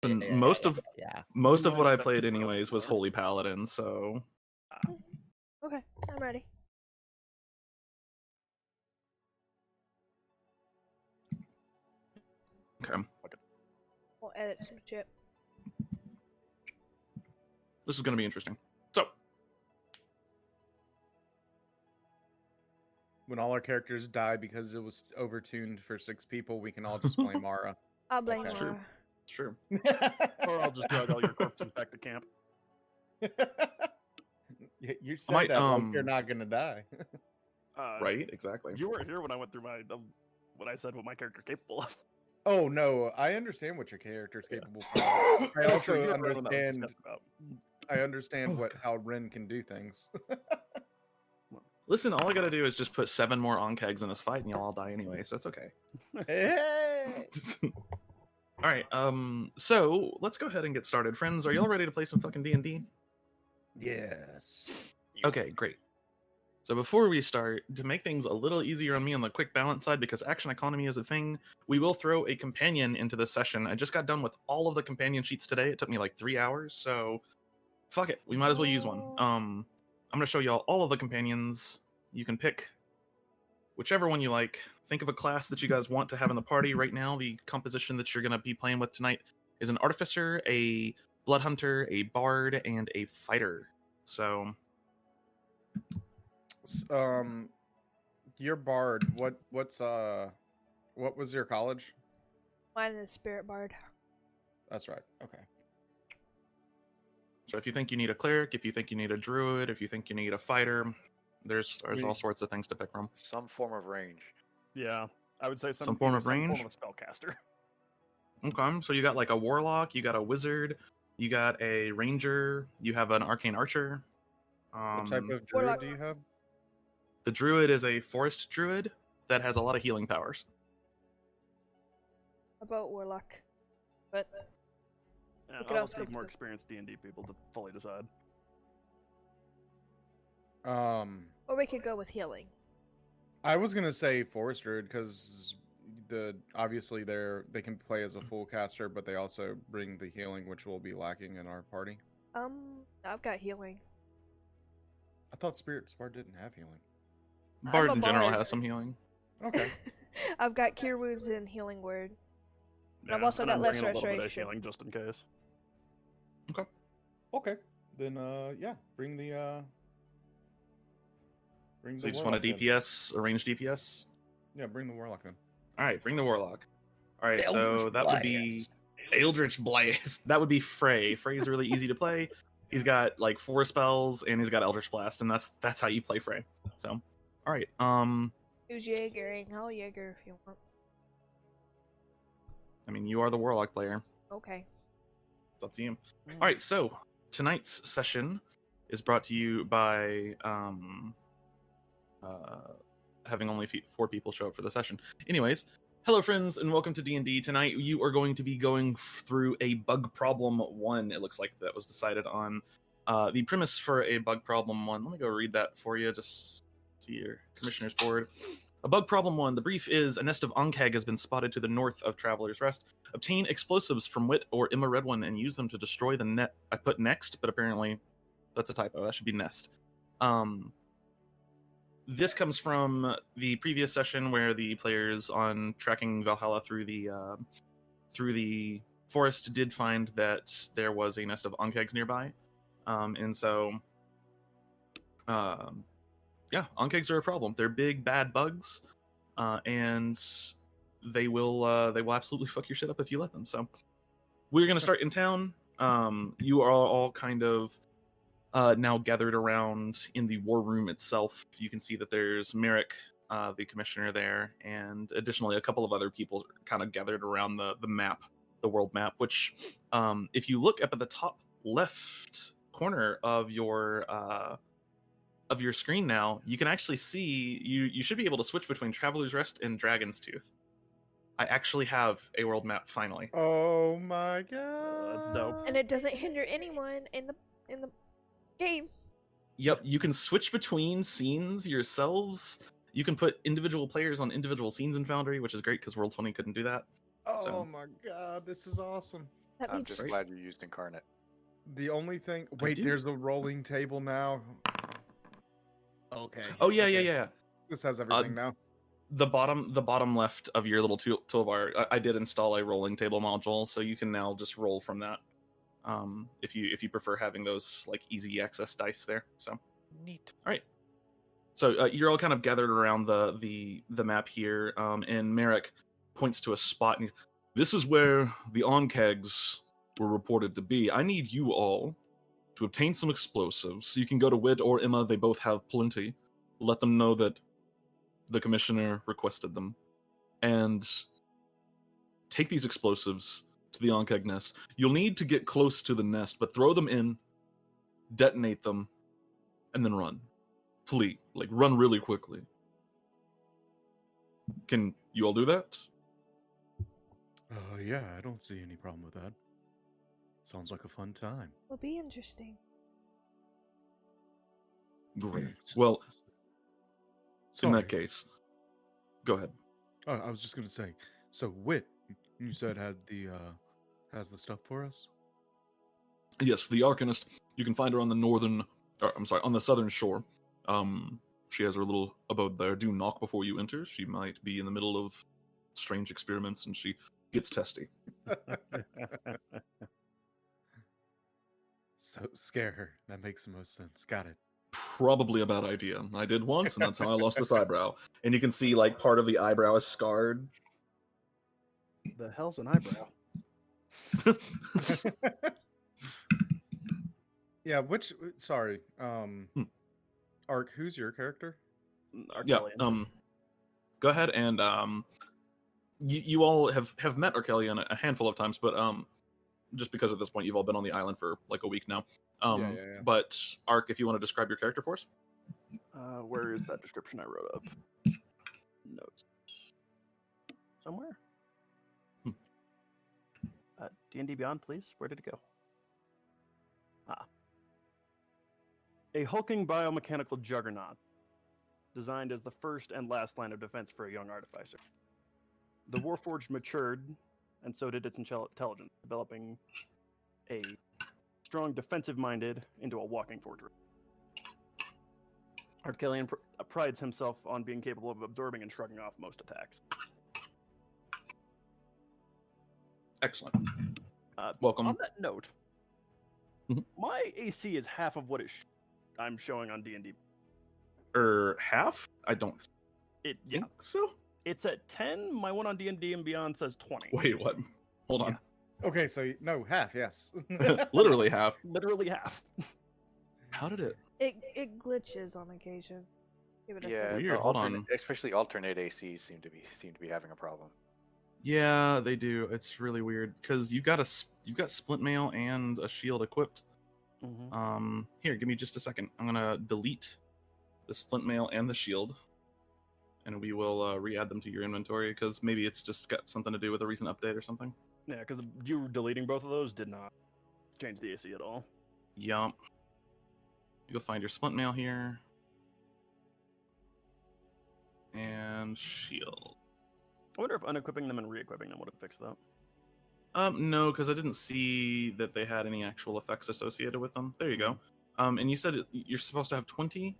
most of what I played anyways was Holy Paladin, so Okay, I'm ready. okay. We'll edit some shit. This is going to be interesting. So, when all our characters die because it was overtuned for 6 people, we can all just blame Mara. I'll blame Okay. Laura. it's true. Or I'll just drag all your corpses back to camp. You said might, that like you're not gonna die. Right, exactly. You weren't here when I went through my what I said what my character's capable of. Oh no, I understand what your character's capable of. I also understand. I understand how Ren can do things. Listen, all I gotta do is just put 7 more Ankegs in this fight, and you'll all die anyway, so it's okay. Hey! All right, so let's go ahead and get started, friends. Are y'all ready to play some fucking D&D? Yes. Okay, great. So before we start, to make things a little easier on me on the quick balance side, because action economy is a thing, we will throw a companion into this session. I just got done with all of the companion sheets today. It took me like 3 hours, so fuck it. We might as well use one. I'm going to show y'all all of the companions. You can pick whichever one you like. Think of a class that you guys want to have in the party. Right now, the composition that you're going to be playing with tonight is an Artificer, a Blood Hunter, a Bard, and a Fighter. So... your Bard, what was your college? Mine is Spirit Bard. That's right. Okay. So if you think you need a cleric, if you think you need a druid, if you think you need a fighter, there's all sorts of things to pick from. Some form of range. Yeah, I would say some form of range. Some form of spellcaster. Okay, so you got like a warlock, you got a wizard, you got a ranger, you have an arcane archer. What type of druid do you have? The druid is a forest druid that has a lot of healing powers. About warlock, but Yeah, could I'll also take go more for- experienced D&D people to fully decide. or we could go with healing. I was gonna say forest druid because obviously they can play as a full caster, but they also bring the healing, which will be lacking in our party. I've got healing. I thought Spirit Bard didn't have healing. Bard a in general bard. has some healing. Okay. I've got Cure Wounds and Healing Word. Yeah, I've also and got I'm less bringing a little bit of restoration. healing just in case. Okay. Then yeah, bring the So you just want a warlock DPS, a ranged DPS? in. Yeah, bring the warlock in. All right, bring the warlock. All right, so Eldritch that would be Eldritch Blast. That would be Frey. Frey's really easy to play. He's got like 4 spells and he's got Eldritch Blast, and that's how you play Frey. So, all right. Use Jaeger, Hell Jaeger if you want. I mean, you are the warlock player. Okay. It's up to you. All right, so tonight's session is brought to you by having only 4 people show up for the session. Anyways, hello friends, and welcome to D&D. Tonight you are going to be going through a bug problem 1. It looks like that was decided on. The premise for a bug problem 1. Let me go read that for you. Just see your commissioner's board. A bug problem 1. The brief is: a nest of Ankheg has been spotted to the north of Traveler's Rest. Obtain explosives from Wit or Emma Redone and use them to destroy the net. I put next, but apparently that's a typo. That should be nest. This comes from the previous session where the players on tracking Valhalla through the forest did find that there was a nest of Ankegs nearby. And so, yeah, Ankegs are a problem. They're big, bad bugs, and they will absolutely fuck your shit up if you let them. So, we're gonna start in town. You are all kind of now gathered around in the war room itself. You can see that there's Merrick, the commissioner there, and additionally a couple of other people kind of gathered around the map, the world map, which if you look up at the top left corner of your screen now, you can actually see you should be able to switch between Traveler's Rest and Dragon's Tooth. I actually have a world map finally. Oh my god. That's dope. And it doesn't hinder anyone in the game. Yep, you can switch between scenes yourselves. You can put individual players on individual scenes in Foundry, which is great because World 20 couldn't do that. Oh So. my god, this is awesome. That I'm means just Right. glad you used incarnate. The only thing. I Wait, do. there's a rolling table now. Okay. Oh yeah, okay. yeah. This has everything now. The bottom left of your little toolbar, I did install a rolling table module, so you can now just roll from that. If you prefer having those like easy access dice there. So Neat. all right. So you're all kind of gathered around the map here, and Merrick points to a spot, and this is where the Ankegs were reported to be. I need you all to obtain some explosives. You can go to Wid or Emma; they both have plenty. Let them know that the commissioner requested them, and take these explosives to the Ankheg nest. You'll need to get close to the nest, but throw them in, detonate them, and then run. Flee. Like, run really quickly. Can you all do that? Yeah, I don't see any problem with that. Sounds like a fun time. will be interesting. Great. Well, in Sorry. that case, go ahead. Oh, I was just gonna say. So, Wit, you said has the stuff for us. Yes, the Arcanist. You can find her on on the southern shore. She has her little abode there. Do knock before you enter. She might be in the middle of strange experiments, and she gets testy. So scare her. That makes the most sense. Got it. Probably a bad idea. I did once, and that's how I lost this eyebrow. And you can see like part of the eyebrow is scarred. The hell's an eyebrow? Yeah. Sorry. Ark, who's your character? Yeah. Arcelion. Go ahead and you all have met Arcelion a handful of times, but just because at this point you've all been on the island for like a week now. Yeah. But Ark, if you want to describe your character for us. Where is that description I wrote up? Notes. Somewhere? D&D Beyond, please. Where did it go? A hulking biomechanical juggernaut, designed as the first and last line of defense for a young artificer. The Warforged matured, and so did its intelligence, developing a strong defensive-minded into a walking fortress. Arcelion prides himself on being capable of absorbing and shrugging off most attacks. Excellent. Welcome. On that note, Mhm. my AC is half of what I'm showing on D&D. Half? I don't Yeah, think so. it's at 10. My one on D&D and Beyond says 20. Wait, what? Hold on. Okay, so no half. Yes. Literally half. Literally half. How did it? It glitches on occasion. Give it a Yeah, second. Weird, hold on. especially alternate ACs seem to be having a problem. Yeah, they do. It's really weird because you've got splint mail and a shield equipped. Here, give me just a second. I'm gonna delete the splint mail and the shield, and we will re-add them to your inventory because maybe it's just got something to do with a recent update or something. Yeah, because you deleting both of those did not change the AC at all. Yup. You'll find your splint mail here. And shield. I wonder if unequipping them and re-equipping them would have fixed that. No, because I didn't see that they had any actual effects associated with them. There you go. And you said you're supposed to have 20?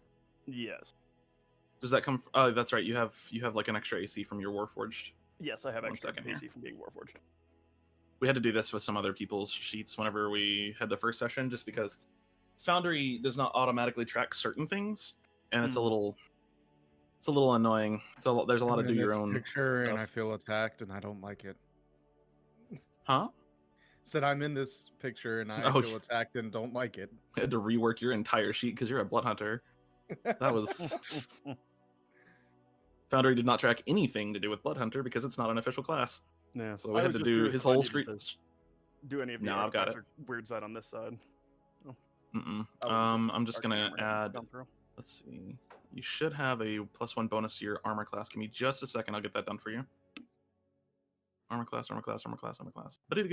Yes. Does that come oh, that's right. You have like an extra AC from your Warforged. Yes, I have One extra second here. AC from being Warforged. We had to do this with some other people's sheets whenever we had the first session, just because Foundry does not automatically track certain things, and it's a little annoying. There's a lot of I'm in do your this own picture, and I stuff. feel attacked, and I don't like it. Huh? Said I'm in this picture, and I Oh, feel attacked and don't like it. I had to rework your entire sheet because you're a blood hunter. That was Foundry did not track anything to do with blood hunter because it's not an official class. Yeah, So we had to do his whole screen. Do any of the No, I've got it. weird side on this side? Mm-mm. Oh, I'm just gonna Arcane add. gone through. Let's see. You should have a +1 bonus to your armor class. Give me just a second. I'll get that done for you. Armor class, armor class, armor class, armor class. There it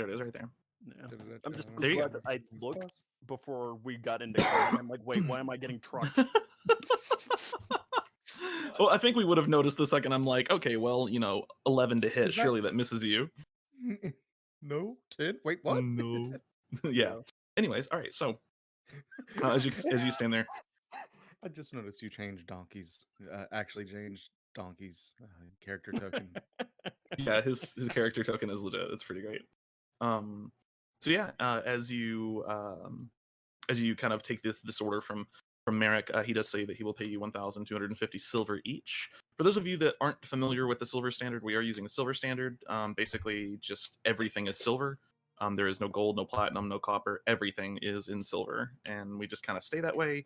is, right there. Yeah. I'm just There you glad go. that I looked before we got into game. I'm like, wait, why am I getting trucked? Well, I think we would have noticed the second I'm like, okay, well, 11 to hit. Is that- Surely that misses you. No, 10. Wait, what? No. Yeah. Anyways, all right. So as you stand there, I just noticed you changed donkeys. Actually changed donkeys character token. yeah, his character token is legit. It's pretty great. So yeah, as you kind of take this order from Merrick, he does say that he will pay you 1,250 silver each. For those of you that aren't familiar with the silver standard, we are using the silver standard. Basically, just everything is silver. There is no gold, no platinum, no copper. Everything is in silver, and we just kind of stay that way.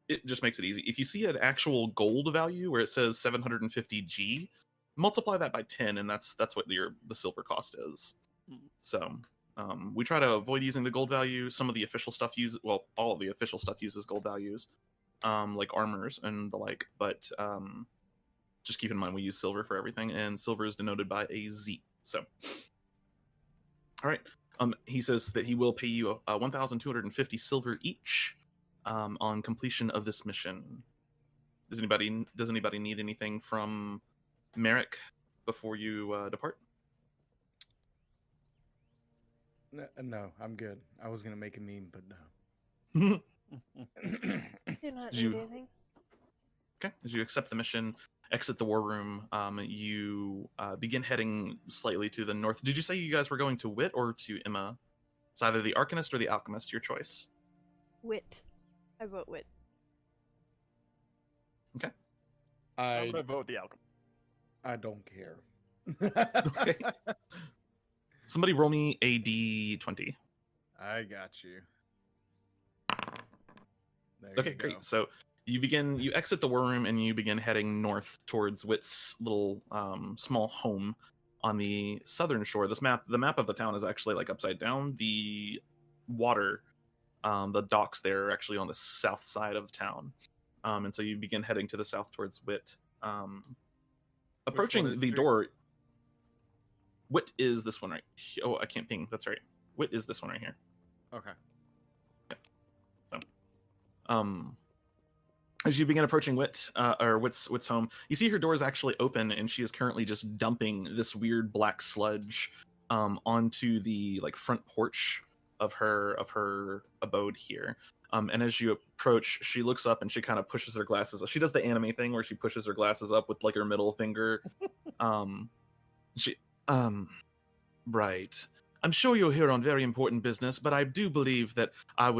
It just makes it easy. If you see an actual gold value where it says 750G, multiply that by 10, and that's what the silver cost is. So we try to avoid using the gold value. Some of the official stuff all of the official stuff uses gold values, like armors and the like. But just keep in mind we use silver for everything, and silver is denoted by a Z. So, all right. He says that he will pay you 1,250 silver each on completion of this mission. Does anybody need anything from Merrick before you depart? No, I'm good. I was gonna make a meme, but no. Do not You- need anything. Okay. As you accept the mission, exit the war room, you begin heading slightly to the north. Did you say you guys were going to Wit or to Emma? It's either the Arcanist or the Alchemist, your choice. Wit. I vote wit. I'm gonna vote the alchemy. I don't care. Okay. Somebody roll me a D20. I got you. There Okay, you great. go. So you exit the war room and you begin heading north towards Wit's little small home on the southern shore. The map of the town is actually like upside down. The water, the docks there are actually on the south side of town. And so you begin heading to the south towards Wit. Approaching is the it? door, Wit is this one right here. Oh, I can't ping. That's right. Wit is this one right here. Okay. As you begin approaching Wit's home, you see her door is actually open, and she is currently just dumping this weird black sludge onto the like front porch of her abode here. And as you approach, she looks up and she kind of pushes her glasses up. She does the anime thing where she pushes her glasses up with like her middle finger. Right. I'm sure you're here on very important business, but I do believe that I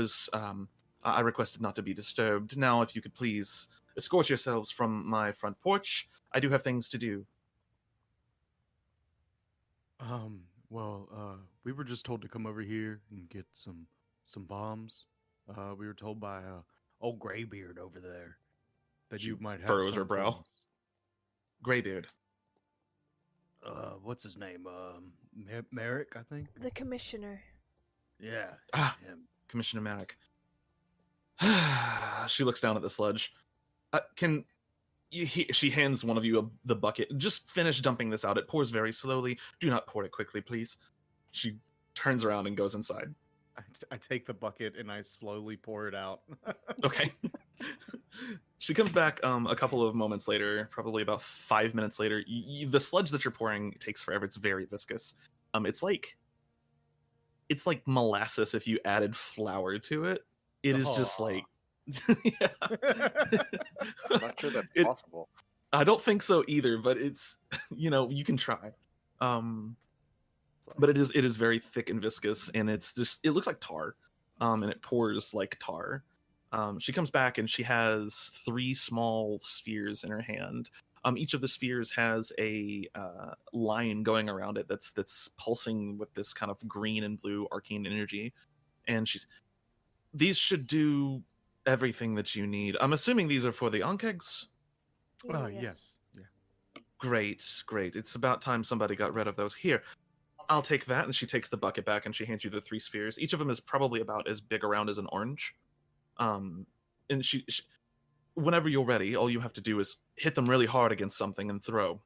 requested not to be disturbed. Now, if you could please escort yourselves from my front porch, I do have things to do. We were just told to come over here and get some bombs. We were told by old Graybeard over there that She you might have furrows some her for brow. us. Graybeard. What's his name? Merrick, I think. The commissioner. Yeah. Ah. Him. Commissioner Merrick. She looks down at the sludge. She hands one of you the bucket. Just finish dumping this out. It pours very slowly. Do not pour it quickly, please. She turns around and goes inside. I take the bucket and I slowly pour it out. Okay. She comes back a couple of moments later, probably about 5 minutes later. The sludge that you're pouring takes forever. It's very viscous. It's like molasses if you added flour to it. It is just Aw. like I'm not sure that's It- possible. I don't think so either, but it's you can try. But it is very thick and viscous, and it looks like tar, and it pours like tar. She comes back and she has 3 small spheres in her hand. Each of the spheres has a line going around it that's pulsing with this kind of green and blue arcane energy, and these should do everything that you need. I'm assuming these are for the Ankegs. Yes. Yeah. Great. It's about time somebody got rid of those. Here, I'll take that. And she takes the bucket back and she hands you the 3 spheres. Each of them is probably about as big around as an orange. And she whenever you're ready, all you have to do is hit them really hard against something and throw.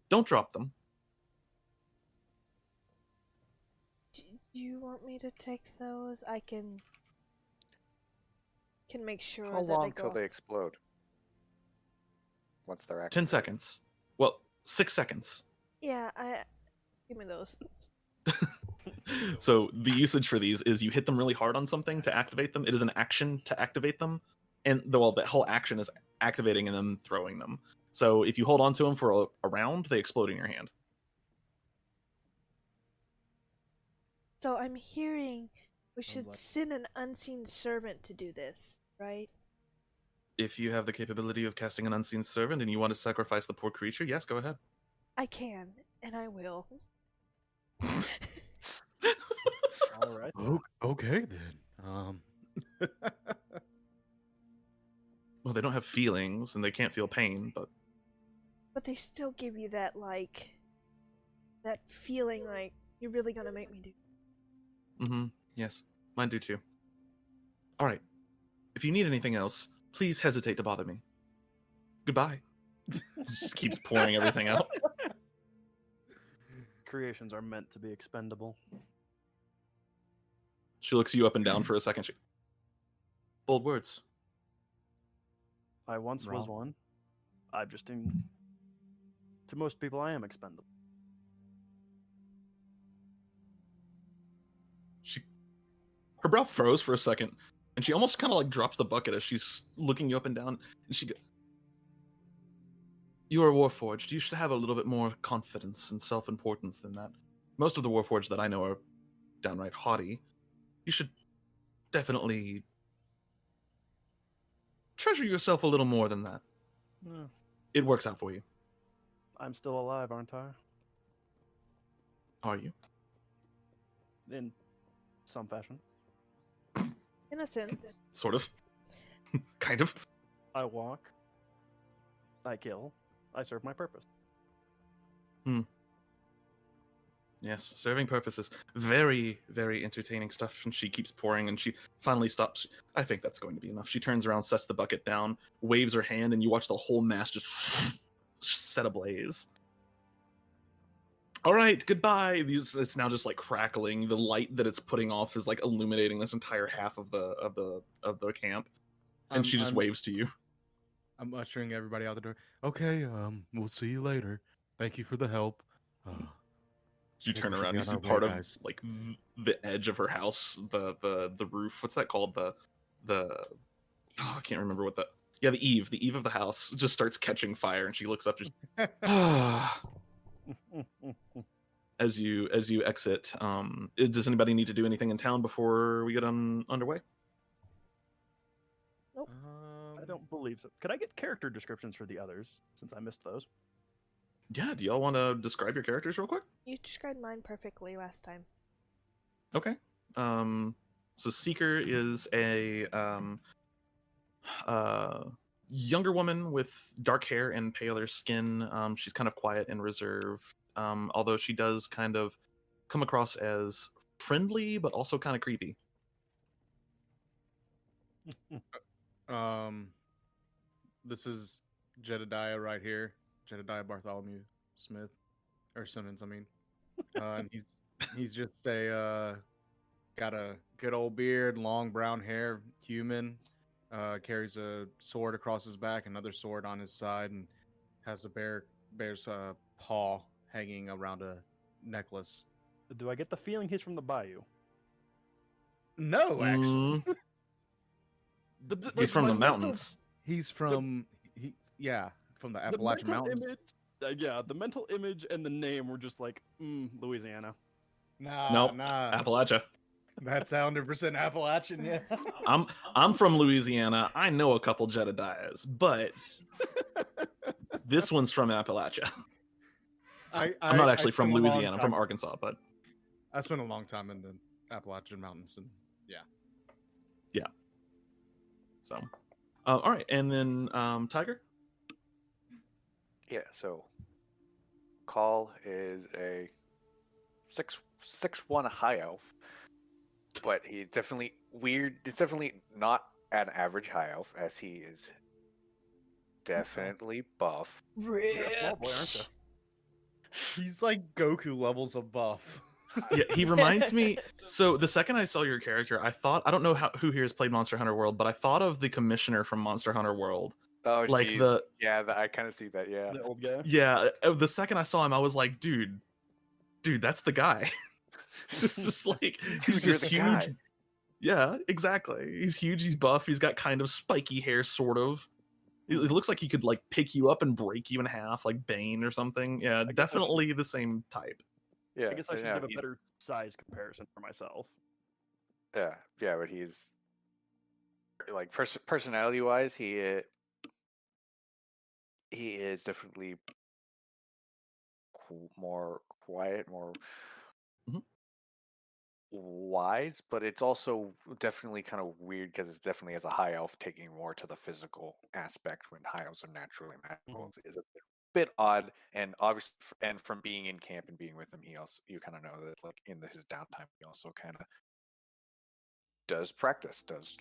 Don't drop them. Do you want me to take those? I can make sure How that long they go. till they explode? Once they're 10 activated. seconds. Well, 6 seconds. Yeah, give me those. So the usage for these is you hit them really hard on something to activate them. It is an action to activate them, and the whole action is activating and then throwing them. So if you hold on to them for a round, they explode in your hand. So I'm hearing we should like- send an unseen servant to do this, right? If you have the capability of casting an unseen servant and you want to sacrifice the poor creature, yes, go ahead. I can, and I will. All right. Okay then. Well, they don't have feelings and they can't feel pain, but But they still give you that, like, that feeling like you're really gonna make me do. yes, mine do too. All right. If you need anything else, please hesitate to bother me. Goodbye. Just keeps pouring everything out. Creations are meant to be expendable. She looks you up and down for a second. Bold words. I once was Wrong. one. I'm just to most people, I am expendable. Her brow froze for a second, and she almost kind of like drops the bucket as she's looking you up and down. And she goes, "You are a Warforged. You should have a little bit more confidence and self-importance than that. Most of the Warforged that I know are downright haughty. You should definitely treasure yourself a little more than that. Eh, It works out for you. I'm still alive, aren't I? Are you? In some fashion. In a sense. Sort of. Kind of. I walk. I kill. I serve my purpose. Yes, serving purposes. Very, very entertaining stuff. And she keeps pouring, and she finally stops. I think that's going to be enough. She turns around, sets the bucket down, waves her hand, and you watch the whole mass just set ablaze. All right, goodbye. It's now just like crackling. The light that it's putting off is like illuminating this entire half of the camp. And she just waves to you. I'm ushering everybody out the door. Okay, we'll see you later. Thank you for the help. You turn we should around, be you on see our way, part of guys. like the edge of her house, the roof. What's that called? The I can't remember what the the eave of the house just starts catching fire, and she looks up just as you exit. Does anybody need to do anything in town before we get underway? I don't believe so. Could I get character descriptions for the others, since I missed those? Yeah, do y'all want to describe your characters real quick? You described mine perfectly last time. Okay. So Seeker is a younger woman with dark hair and paler skin. She's kind of quiet and reserved, although she does kind of come across as friendly, but also kind of creepy. This is Jedediah right here. Jedediah Bartholomew Smith, or Simmons, I mean. And he's just a got a good old beard, long brown hair, human. Carries a sword across his back, another sword on his side, and has a bear's paw hanging around a necklace. Do I get the feeling he's from the bayou? No, actually, He's from the mountains. he's from from the Appalachian Mountains. The mental image and the name were just like, Louisiana. Nope. Appalachia. That's 100% Appalachian. Yeah. I'm from Louisiana. I know a couple Jedediahs, but this one's from Appalachia. I'm not actually from Louisiana. I'm from Arkansas, but I spent a long time in the Appalachian Mountains, and yeah. So, all right, and then Tygger. Yeah, so Call is a 6'1" high elf, but he's definitely weird. It's definitely not an average high elf, as he is definitely buff. You're a small boy, aren't you? He's like Goku levels of buff. Yeah, he reminds me. So the second I saw your character, I don't know who here has played Monster Hunter World, but I thought of the commissioner from Monster Hunter World. Oh, Like geez. the I kind of see that. Yeah, The old guy. yeah. The second I saw him, I was like, dude, that's the guy. It's just like Dude, he's you're just the huge. guy. Yeah, exactly. He's huge. He's buff. He's got kind of spiky hair, sort of. It looks like he could like pick you up and break you in half, like Bane or something. Yeah, guess I should- definitely the same type. Yeah, I guess I should yeah, give a better size comparison for myself. yeah, but he's like personality wise, he is definitely more quiet, more Mhm. wise, but it's also definitely kind of weird because it's definitely as a high elf taking more to the physical aspect when high elves are naturally magical is a bit odd. And obviously, and from being in camp and being with him, you kind of know that like in his downtime, he also kind of does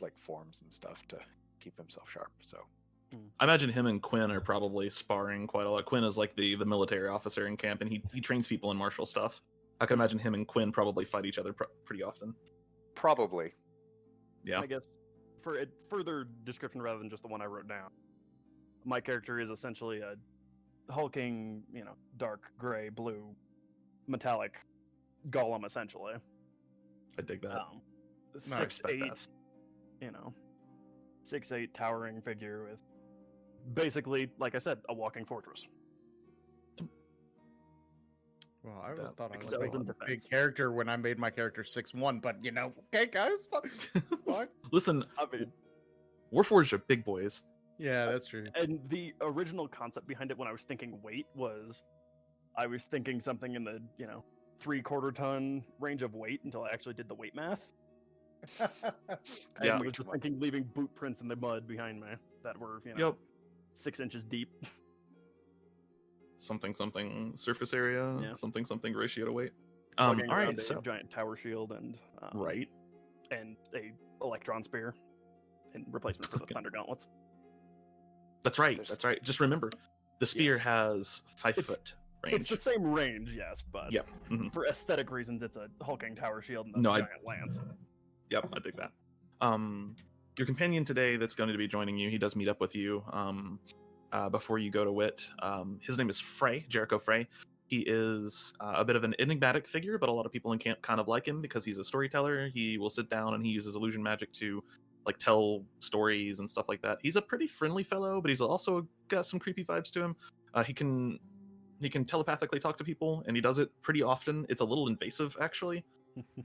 like forms and stuff to keep himself sharp. So I imagine him and Quinn are probably sparring quite a lot. Quinn is like the military officer in camp, and he trains people in martial stuff. I can imagine him and Quinn probably fight each other pretty often. probably. Yeah. I guess for a further description rather than just the one I wrote down, my character is essentially a hulking, dark gray, blue, metallic golem, essentially. I dig that. No, I respect 6'8", 6'8" towering figure with basically, like I said, a walking fortress. Well, I always thought I was excels making in a big defense. character when I made my character 6'1", but okay, guys, fine. Listen, I mean, Warforged are big boys. Yeah, that's true. and the original concept behind it when I was thinking weight was, I was thinking something in the 3/4 ton range of weight until I actually did the weight math. Yeah. I was just thinking leaving boot prints in the mud behind me that were, Yep. 6 inches deep. Something surface area. Yeah. Something ratio to weight. Plugging All around right. a So giant tower shield and right. and a electron spear in replacement for the Okay. thunder gauntlets. That's right. There's- That's right. Just remember, the spear has 5 It's- foot range. It's the same range, yes, but Yep. Mhm. for aesthetic reasons, it's a hulking tower shield and a No, giant lance. Yep, I dig that. Your companion today that's going to be joining you, he does meet up with you before you go to Wit. His name is Frey, Jericho Frey. He is a bit of an enigmatic figure, but a lot of people in camp kind of like him because he's a storyteller. He will sit down and he uses illusion magic to like tell stories and stuff like that. He's a pretty friendly fellow, but he's also got some creepy vibes to him. He can telepathically talk to people, and he does it pretty often. It's a little invasive, actually.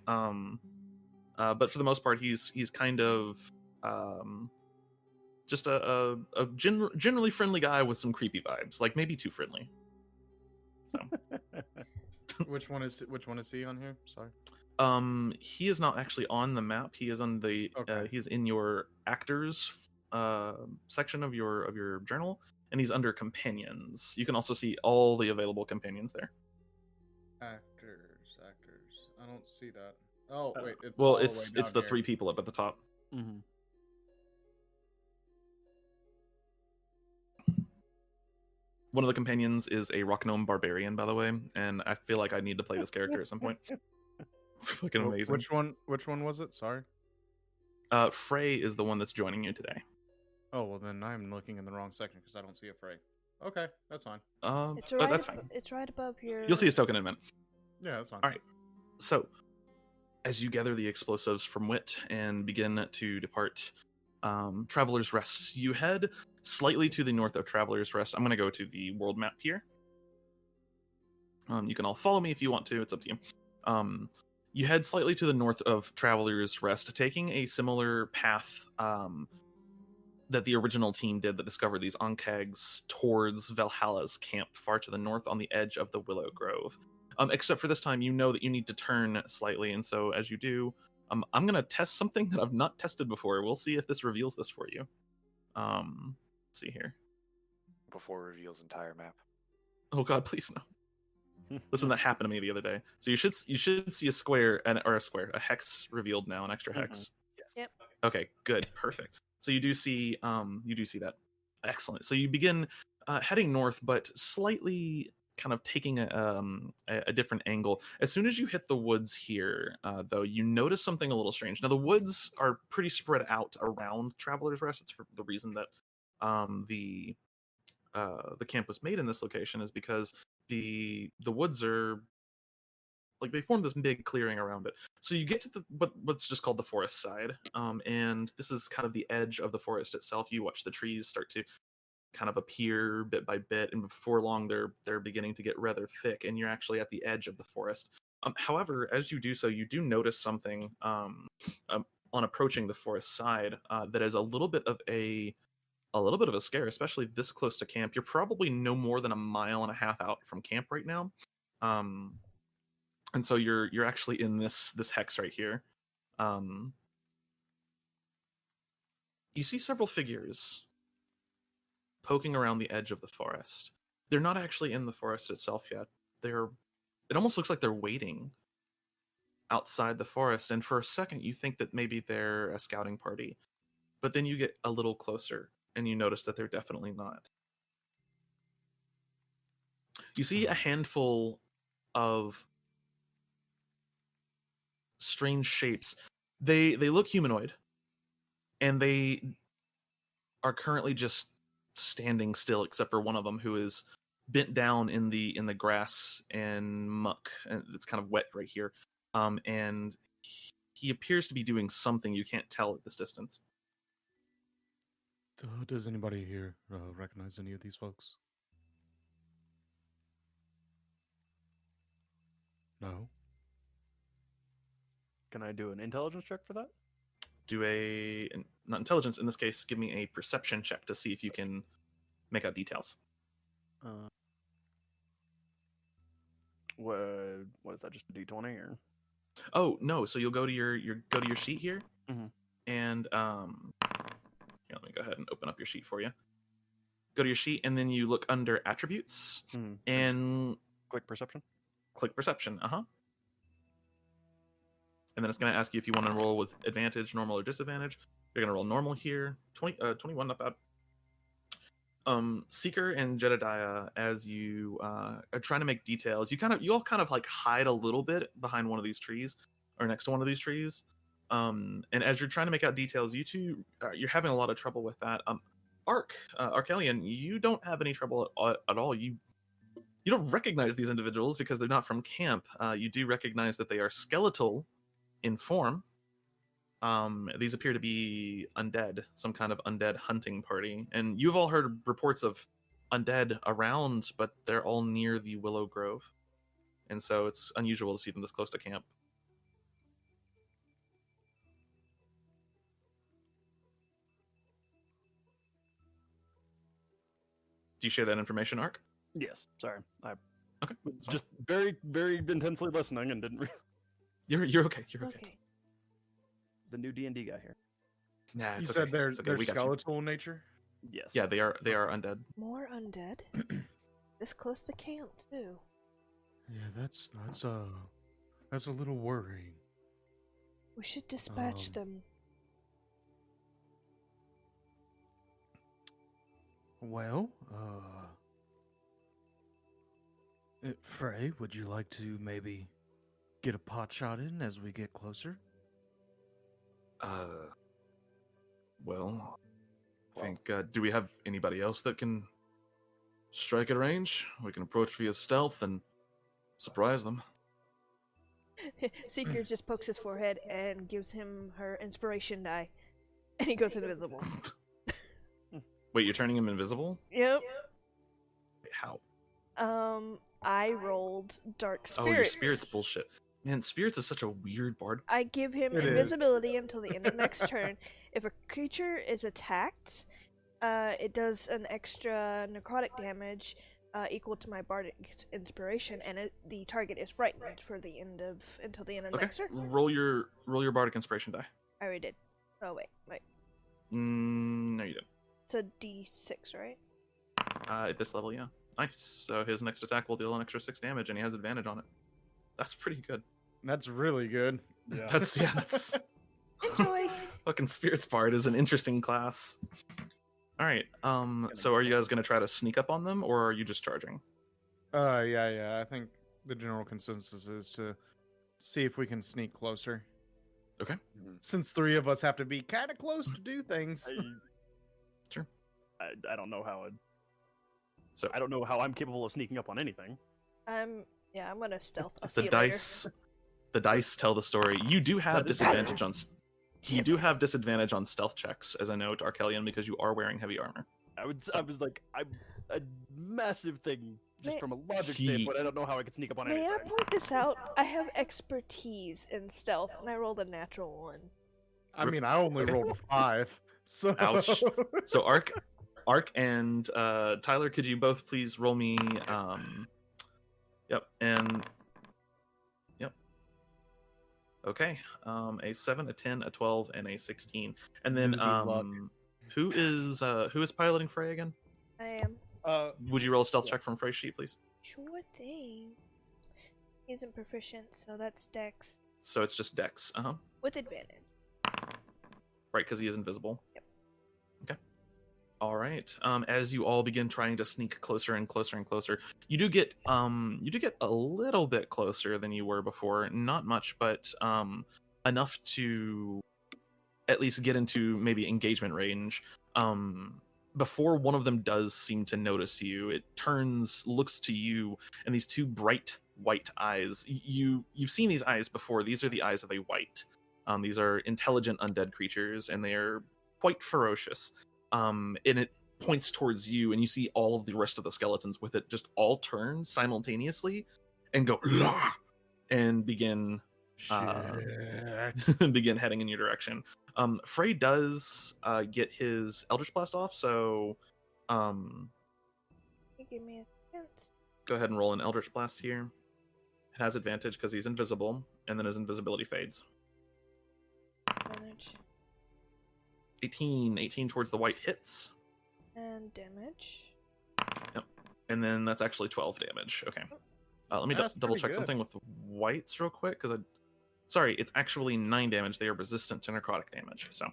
But for the most part, he's kind of just a generally friendly guy with some creepy vibes, like maybe too friendly. So, Which one is he on here? Sorry. he is not actually on the map. He is on the Okay. he's in your actors section of your journal, and he's under companions. You can also see all the available companions there. Actors. I don't see that. Oh wait. Well, all the way it's down the here. 3 people up at the top. Mm-hmm. One of the companions is a rock gnome barbarian, by the way, and I feel like I need to play this character at some point. It's fucking amazing. Which one was it? Sorry. Frey is the one that's joining you today. Oh well, then I'm looking in the wrong section because I don't see a Frey. Okay, that's fine. It's right. That's fine. It's right above your. You'll see his token in a minute. Yeah, that's fine. All right. So, as you gather the explosives from Wit and begin to depart Traveler's Rest, you head slightly to the north of Traveler's Rest. I'm going to go to the world map here. You can all follow me if you want to. It's up to you. You head slightly to the north of Traveler's Rest, taking a similar path that the original team did that discovered these Ankegs towards Valhalla's camp, far to the north on the edge of the Willow Grove. Except for this time, you know that you need to turn slightly, and so as you do, I'm going to test something that I've not tested before. We'll see if this reveals this for you. Let's see here. Before it reveals entire map. Oh God, please no. Listen, that happened to me the other day. So you should see a square a hex revealed now, an extra hex. Yes. Yep. Okay, good, perfect. So you do see that. Excellent. So you begin heading north, but slightly kind of taking a different angle. As soon as you hit the woods here, though, you notice something a little strange. Now the woods are pretty spread out around Traveler's Rest. It's for the reason that the camp was made in this location is because the woods are like they form this big clearing around it. So you get to the what's just called the forest side, and this is kind of the edge of the forest itself. You watch the trees start to kind of appear bit by bit, and before long they're beginning to get rather thick, and you're actually at the edge of the forest. However, as you do so, you do notice something on approaching the forest side that is a little bit of a scare, especially this close to camp. You're probably no more than a mile and a half out from camp right now, and so you're actually in this hex right here. You see several figures poking around the edge of the forest. They're not actually in the forest itself yet. It almost looks like they're waiting outside the forest, and for a second you think that maybe they're a scouting party, but then you get a little closer and you notice that they're definitely not. You see a handful of strange shapes. They look humanoid, and they are currently just standing still, except for one of them, who is bent down in the grass and muck, and it's kind of wet right here. And he appears to be doing something you can't tell at this distance. Does anybody here recognize any of these folks? No. Can I do an intelligence check for that? Do not intelligence in this case. Give me a perception check to see if you can make out details. What is that? Just a d20 or? Oh no! So you'll go to your sheet here, and here, let me go ahead and open up your sheet for you. Go to your sheet, and then you look under attributes, and click perception. Click perception. And then it's going to ask you if you want to roll with advantage, normal, or disadvantage. You're going to roll normal here. 21, not bad. Seeker and Jedediah, as you are trying to make details, you all kind of like hide a little bit behind one of these trees, or next to one of these trees. And as you're trying to make out details, you two, you're having a lot of trouble with that. Arcelion, you don't have any trouble at all. You don't recognize these individuals because they're not from camp. You do recognize that they are skeletal in form. These appear to be undead, some kind of undead hunting party. And you've all heard reports of undead around, but they're all near the Willow Grove. And so it's unusual to see them this close to camp. Do you share that information, Ark? Yes. Sorry. I Okay. was just very, very intensely listening and didn't. You're okay. You're okay. The new D&D guy here. Nah, You it's said okay. they're It's okay. We got you. skeletal in nature? Yes. Yeah, they are undead. More undead? This close to camp, too. Yeah, that's a little worrying. We should dispatch them. Well, Frey, would you like to maybe get a pot shot in as we get closer? Well, I think, do we have anybody else that can strike at range? We can approach via stealth and surprise them. Seeker just pokes his forehead and gives him her inspiration die, and he goes invisible. Wait, you're turning him invisible? Yep. Wait, how? I rolled Dark Spirits. Oh, your spirits bullshit. Man, spirits is such a weird bard. I give him invisibility until the end of next turn. If a creature is attacked, it does an extra necrotic damage equal to my bardic inspiration, and the target is frightened for the end of until the end of next turn. Roll your bardic inspiration die. I already did. Oh wait. No, you didn't. It's a D6, right? At this level, yeah. Nice. So his next attack will deal an extra 6 damage, and he has advantage on it. That's pretty good. That's really good. Yeah. That's Enjoy. Fucking Spirits Bard is an interesting class. All right. So are you guys gonna try to sneak up on them, or are you just charging? Yeah. I think the general consensus is to see if we can sneak closer. Okay. Since 3 of us have to be kind of close to do things. Sure. I don't know how. So I don't know how I'm capable of sneaking up on anything. Yeah, I'm gonna stealth. I'll The see you later. dice tell the story. You do have That is- disadvantage on you do have disadvantage on stealth checks, as I know, to Arcelion, because you are wearing heavy armor. I was like, I'm a massive thing just May- from a logic He- standpoint. I don't know how I can sneak up on May I anything. point this out? I have expertise in stealth, and I rolled a natural 1. I mean, I only Okay. rolled a 5. So Ouch. So Arc and Tyler, could you both please roll me? Yep, and yep. Okay, a 7, a 10, a 12, and a 16. And then Newbie luck. who is piloting Frey again? I am. Would you roll a stealth check from Frey's sheet, please? Sure thing. He isn't proficient, so that's Dex So it's just Dex. with advantage. Right, because he is invisible. Yep. Okay. All right. As you all begin trying to sneak closer and closer and closer, you do get a little bit closer than you were before. Not much, but enough to at least get into maybe engagement range. Before one of them does seem to notice you, it turns, looks to you, and these two bright white eyes. You've seen these eyes before. These are the eyes of a white. These are intelligent undead creatures, and they are quite ferocious. And it points towards you, and you see all of the rest of the skeletons with it just all turn simultaneously and go "Lah!" and begin begin heading in your direction. Frey does get his Eldritch Blast off, so You give me a second. go ahead and roll an Eldritch Blast here. It has advantage because he's invisible, and then his invisibility fades. Advantage. 18 towards the white hits, And damage. and then that's actually 12 damage. Okay. Let me That's double pretty check good. something with the whites real quick, because sorry, it's actually 9 damage. They are resistant to necrotic damage. So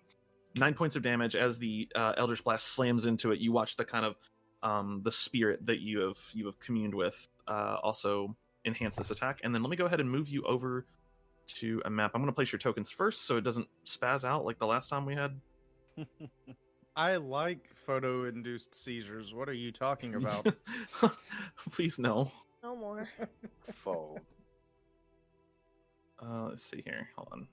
9 points of damage as the Eldritch Blast slams into it. You watch the kind of the spirit that you have communed with also enhance this attack. And then let me go ahead and move you over to a map. I'm going to place your tokens first so it doesn't spaz out like the last time we had. I like photo-induced seizures. What are you talking about? Please no. No more. Foe. Let's see here. Hold on.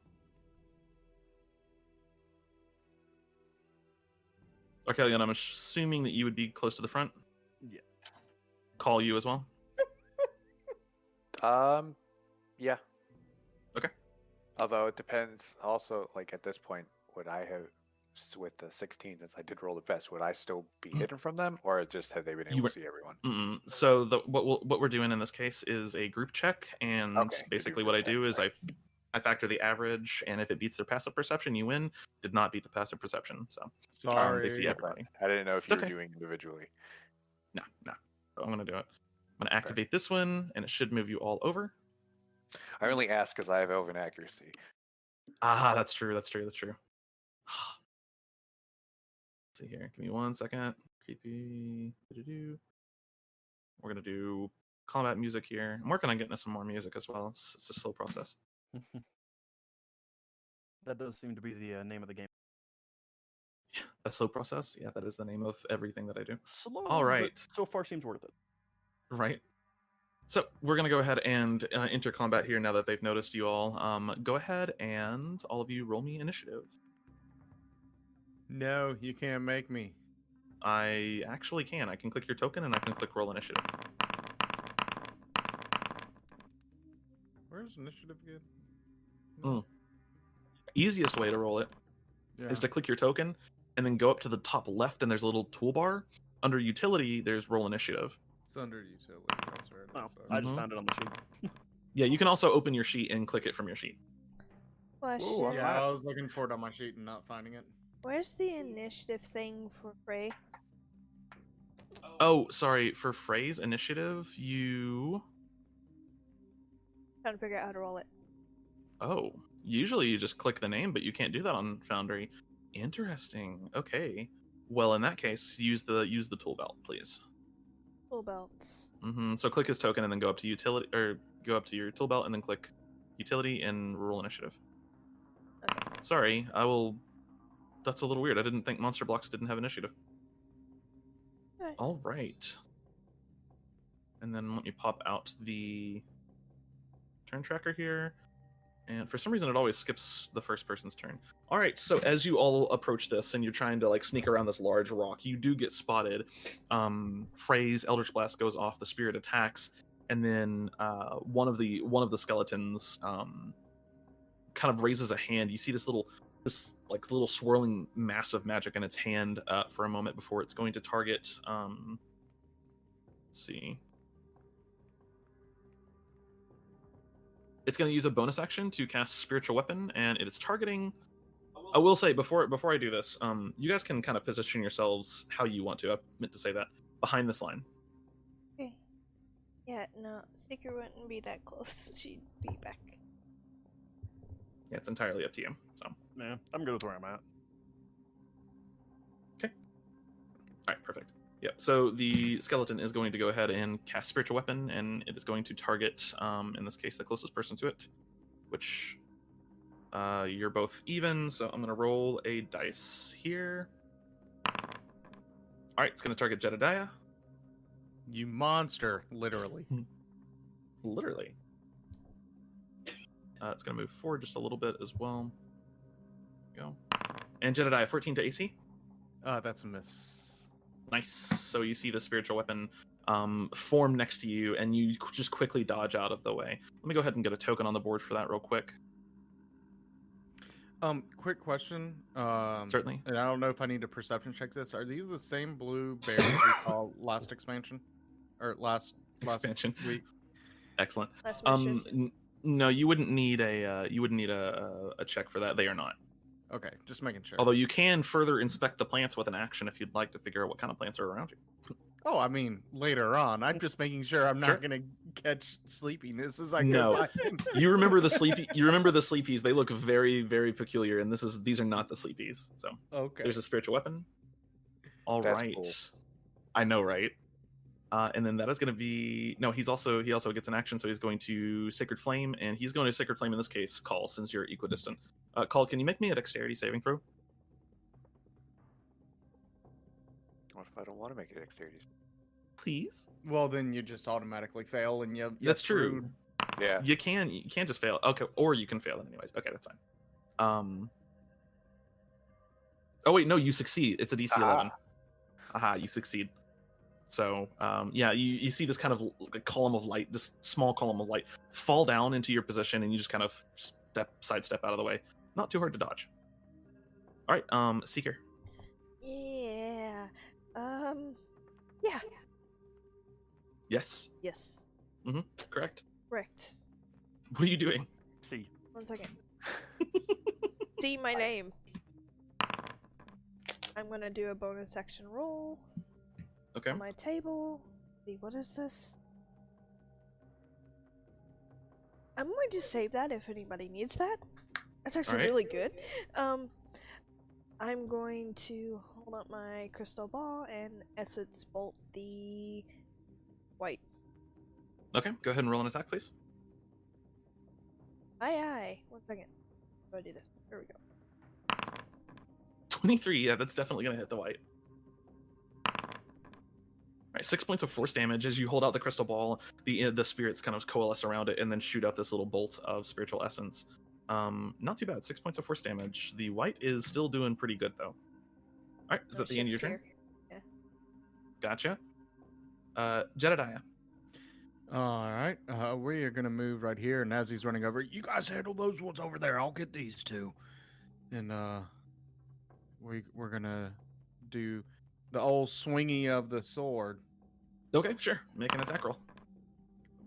Okay, Leon, I'm assuming that you would be close to the front. Yeah. Call you as well. Yeah. Okay. Although it depends. Also, like at this point, would I have with the 16, since I did roll the best, would I still be hidden from them, or just have they been You able were- to see everyone? So what we're doing in this case is a group check, and Okay, we do basically group what I check, do is right. I factor the average, and if it beats their passive perception, you win. Did not beat the passive perception, so Sorry. they see Okay. everybody. I didn't know if It's you were okay. doing individually. No. So I'm gonna do it. I'm gonna activate this one, and it should move you all over. I only ask because I have elven accuracy. Ah, that's true. Let's see here. Give me 1 second. Creepy. Do-do-do. We're gonna do combat music here. I'm working on getting us some more music as well. It's a slow process. That does seem to be the name of the game. A slow process. Yeah, that is the name of everything that I do. Slow, All but right. so far seems worth it. Right. So we're gonna go ahead and enter combat here now that they've noticed you all. Go ahead and all of you roll me initiative. No, you can't make me. I actually can. I can click your token and I can click roll initiative. Where's initiative again? Mm. Easiest way to roll it Yeah. is to click your token and then go up to the top left, and there's a little toolbar. Under utility, there's roll initiative. It's under utility. That's right. Oh, Sorry. I just Mhm. found it on the sheet. Yeah, you can also open your sheet and click it from your sheet. Question. I'm Yeah, last. I was looking for it on my sheet and not finding it. Where's the initiative thing for Frey? Oh, sorry. For phrase initiative, you. Trying to figure out how to roll it. Oh, usually you just click the name, but you can't do that on Foundry. Interesting. Okay. Well, in that case, use the tool belt, please. Full belts. So click his token and then go up to utility, or go up to your tool belt and then click utility and roll initiative. Okay. Sorry, I will. That's a little weird. I didn't think monster blocks didn't have initiative. Alright. All right. And then let me pop out the turn tracker here. And for some reason, it always skips the first person's turn. All right, so as you all approach this and you're trying to like sneak around this large rock, you do get spotted. Phrase Eldritch Blast goes off, the spirit attacks, and then one of the skeletons kind of raises a hand. You see this little swirling mass of magic in its hand for a moment before it's going to target. Let's see. It's going to use a bonus action to cast Spiritual Weapon, and it is targeting. I will say before I do this, you guys can kind of position yourselves how you want to. I meant to say that behind this line. Okay. Yeah, no, Seeker wouldn't be that close. She'd be back. Yeah, it's entirely up to you. So Yeah, I'm good with where I'm at. okay. All right, perfect. Yep. So the skeleton is going to go ahead and cast Spiritual Weapon, and it is going to target, in this case, the closest person to it, which you're both even. So I'm going to roll a dice here. All right, it's going to target Jedediah. You monster, literally. Literally. It's going to move forward just a little bit as well. There we go. And Jedediah, 14 to AC. That's a miss. Nice. So you see the Spiritual Weapon form next to you, and you just quickly dodge out of the way. Let me go ahead and get a token on the board for that real quick. Quick question. Certainly. And I don't know if I need to perception check this. Are these the same blue bears we saw last expansion, or last Expansion. week? Excellent. Last mission. No, you wouldn't need a check for that. They are not. Okay, just making sure. Although you can further inspect the plants with an action if you'd like to figure out what kind of plants are around you. Oh, I mean, later on. I'm just making sure I'm Sure. not going to catch sleepiness as I go No. by. You remember the sleepies. They look very, very peculiar, and these are not the sleepies. So Okay. there's a Spiritual Weapon. All That's right. cool. I know, right? And then that is going to be he also gets an action, so he's going to Sacred Flame, and he's going to Sacred Flame in this case, Call, since you're equidistant. Call, can you make me a Dexterity saving throw? What if I don't want to make it dexterity? Please. Well, then you just automatically fail, and you That's true. Yeah. You can't just fail. Okay, or you can fail it anyways. Okay, that's fine. Oh wait, no, you succeed. It's a DC 11. Aha, you succeed. So, yeah, you see this kind of like column of light, this small column of light, fall down into your position, and you just kind of sidestep out of the way. Not too hard to dodge. All right, Seeker. Yeah. Yeah. Yes. Yes. Correct. Correct. What are you doing? See. 1 second. See my name. I'm gonna do a bonus action roll Okay. on my table. See, what is this? I'm going to save that if anybody needs that. That's actually Alright. really good. I'm going to hold up my crystal ball and essence bolt the white. Okay, go ahead and roll an attack, please. Aye. 1 second. How do I do this? Here we go. 23. Yeah, that's definitely gonna hit the white. All right, 6 points of force damage as you hold out the crystal ball. The spirits kind of coalesce around it and then shoot out this little bolt of spiritual essence. Not too bad. 6 points of force damage. The white is still doing pretty good though. All right, is that the end of your turn? Yeah. Gotcha. Jedediah. All right, we are gonna move right here, and as he's running over, you guys handle those ones over there. I'll get these two, and we're gonna do the old swingy of the sword. Okay, sure. Make an attack roll.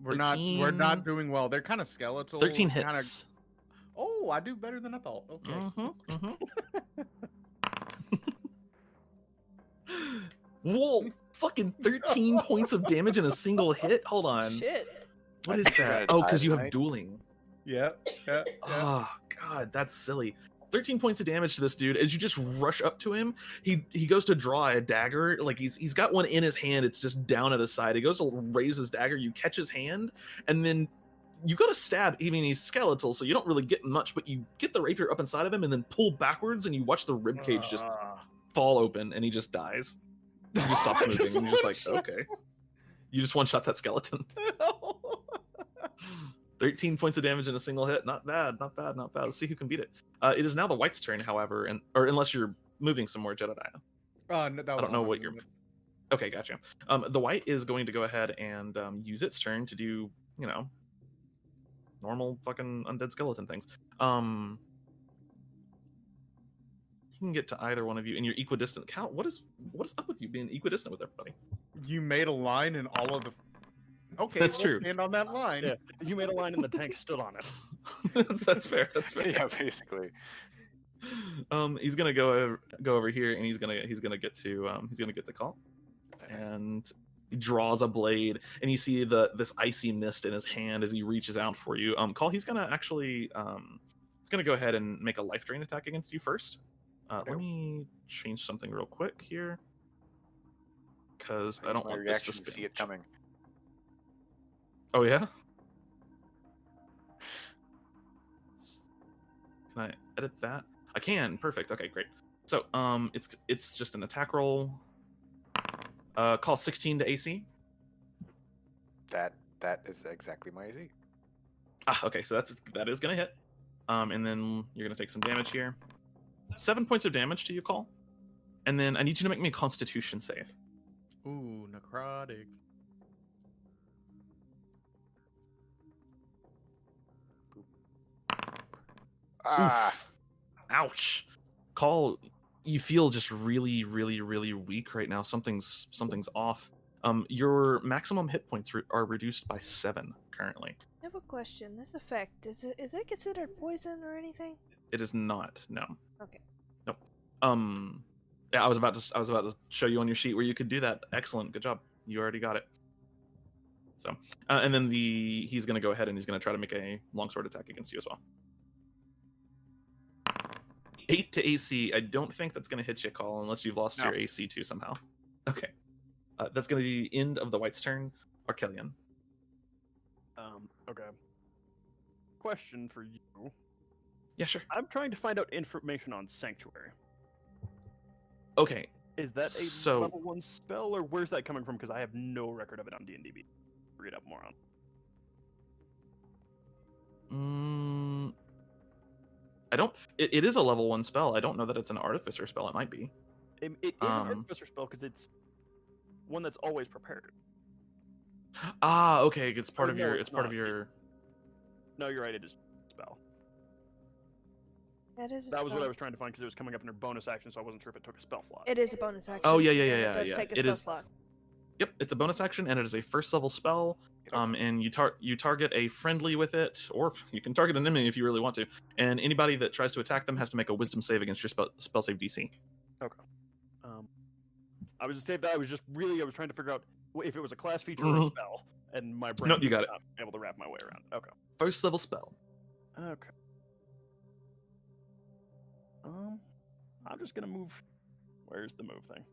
We're 13. not doing well. They're kind of skeletal. 13 kinda- hits. Oh, I do better than I thought. Okay. Whoa! Fucking 13 points of damage in a single hit? Hold on. Shit. What I is think you're that? gonna Oh, die because you have tonight. dueling. Yeah. Oh, God, that's silly. 13 points of damage to this dude. As you just rush up to him, he goes to draw a dagger. Like, he's got one in his hand. It's just down at his side. He goes to raise his dagger. You catch his hand, and then you go to stab. I mean, he's skeletal, so you don't really get much, but you get the rapier up inside of him and then pull backwards, and you watch the ribcage just fall open, and he just dies. He just stops moving, and you're just like, okay. You just one-shot that skeleton. 13 points of damage in a single hit. Not bad, not bad, not bad. Let's see who can beat it. It is now the white's turn, however, or unless you're moving somewhere, Jedediah. No, that was I don't know all what my you're. movement. Okay, gotcha. The white is going to go ahead and use its turn to do, normal fucking undead skeleton things. You can get to either one of you, and you're equidistant. Cal, what is up with you being equidistant with everybody? You made a line in all of the. Okay, That's we'll true. stand on that line. Yeah, you made a line and the tank stood on it. that's fair. That's fair. Yeah, basically. He's gonna go over here, and he's gonna get the call, and he draws a blade, and you see this icy mist in his hand as he reaches out for you. Call. He's gonna actually he's gonna go ahead and make a life drain attack against you first. Let me change something real quick here, because I don't my want this reaction to to see spin. it coming. Oh yeah. Can I edit that? I can. Perfect. Okay, great. So it's just an attack roll. Call 16 to AC. That is exactly my AC. Okay, so that is gonna hit. And then you're gonna take some damage here. 7 points of damage to you, Call. And then I need you to make me a Constitution save. Ooh, necrotic. Ah, Oof. Ouch. Call, you feel just really, really, really weak right now. Something's off. Your maximum hit points are reduced by 7 currently. I have a question. This effect, is it considered poison or anything? It is not. No. Okay. Nope. Yeah, I was about to show you on your sheet where you could do that. Excellent. Good job. You already got it. So, and then he's going to go ahead and he's going to try to make a longsword attack against you as well. 8 to AC. I don't think that's going to hit you, Call, unless you've lost your AC too somehow. Okay. That's going to be the end of the white's turn. Arcelion. Okay. Question for you. Yeah, sure. I'm trying to find out information on Sanctuary. Okay. Is that a So- level 1 spell, or where's that coming from? Because I have no record of it on D&D. Read up more on. I don't. It is a level 1 spell. I don't know that it's an artificer spell. It might be. It is an artificer spell because it's one that's always prepared. Ah, okay. It's part Or of no, your. it's It's part of not. your. No, you're right. It is a spell. That is a That was what I spell. was trying to find because it was coming up in her bonus action, so I wasn't sure if it took a spell slot. It is a bonus action. Oh, yeah, and it does yeah. take a It spell is- slot. Yep, it's a bonus action, and it is a first level spell. And you target a friendly with it, or you can target an enemy if you really want to. And anybody that tries to attack them has to make a Wisdom save against your spell save DC. Okay. I was just saying that I was trying to figure out if it was a class feature or a Mhm. spell, and my brain Nope, you was got it. not able to wrap my way around. Okay. First level spell. Okay. I'm just gonna move. Where's the move thing?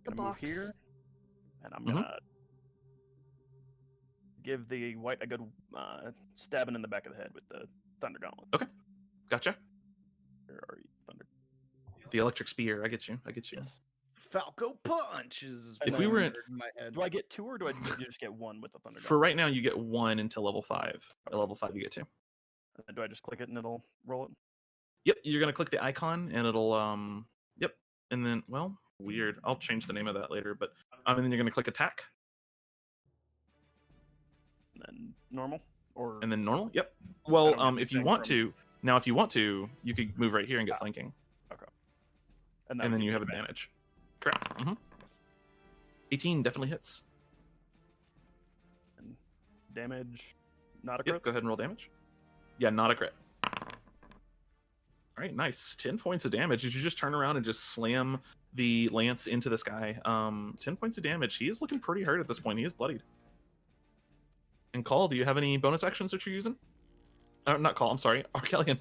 The Gonna box. move here, and I'm Mhm. gonna give the white a good stabbing in the back of the head with the thunder gauntlet. Okay. Gotcha. Where are you, thunder? The electric spear. I get you. Yes. Falco punch is. If what we I were in- heard in my head. Do I get 2 or do I just get 1 with the thunder For gauntlet? right now, you get 1 until level 5. At level 5, you get 2. Do I just click it and it'll roll it? Yep, you're gonna click the icon, and it'll Yep, and then weird. I'll change the name of that later, but and then you're gonna click attack, And then normal? Or and then normal. Yep. don't Well, get if you anything want from- to, you could move right here and get flanking, and, and then you have advantage. Correct. 18 definitely hits. And damage, not a Yep. crit. Go ahead and roll damage. Yeah, not a crit. All right, nice. 10 points of damage. As you just turn around and just slam the lance into this guy. 10 points of damage. He is looking pretty hurt at this point. He is bloodied. And Call, do you have any bonus actions that you're using? Not Call. I'm sorry, Arcelion.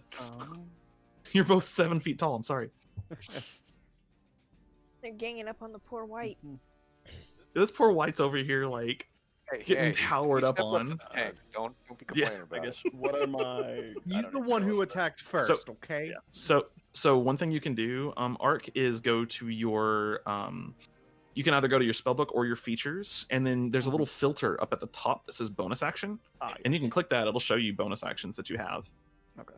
You're both 7 feet tall. I'm sorry. They're ganging up on the poor white. This poor white's over here, like getting towered up on. To the tank. Don't be Yeah, complaining I about guess what are my? I He's don't the even one know who what the- attacked first. Okay. Yeah. So one thing you can do, Arc, is go to your you can either go to your spellbook or your features, and then there's a little filter up at the top that says bonus action, and you can click that. It'll show you bonus actions that you have. Okay.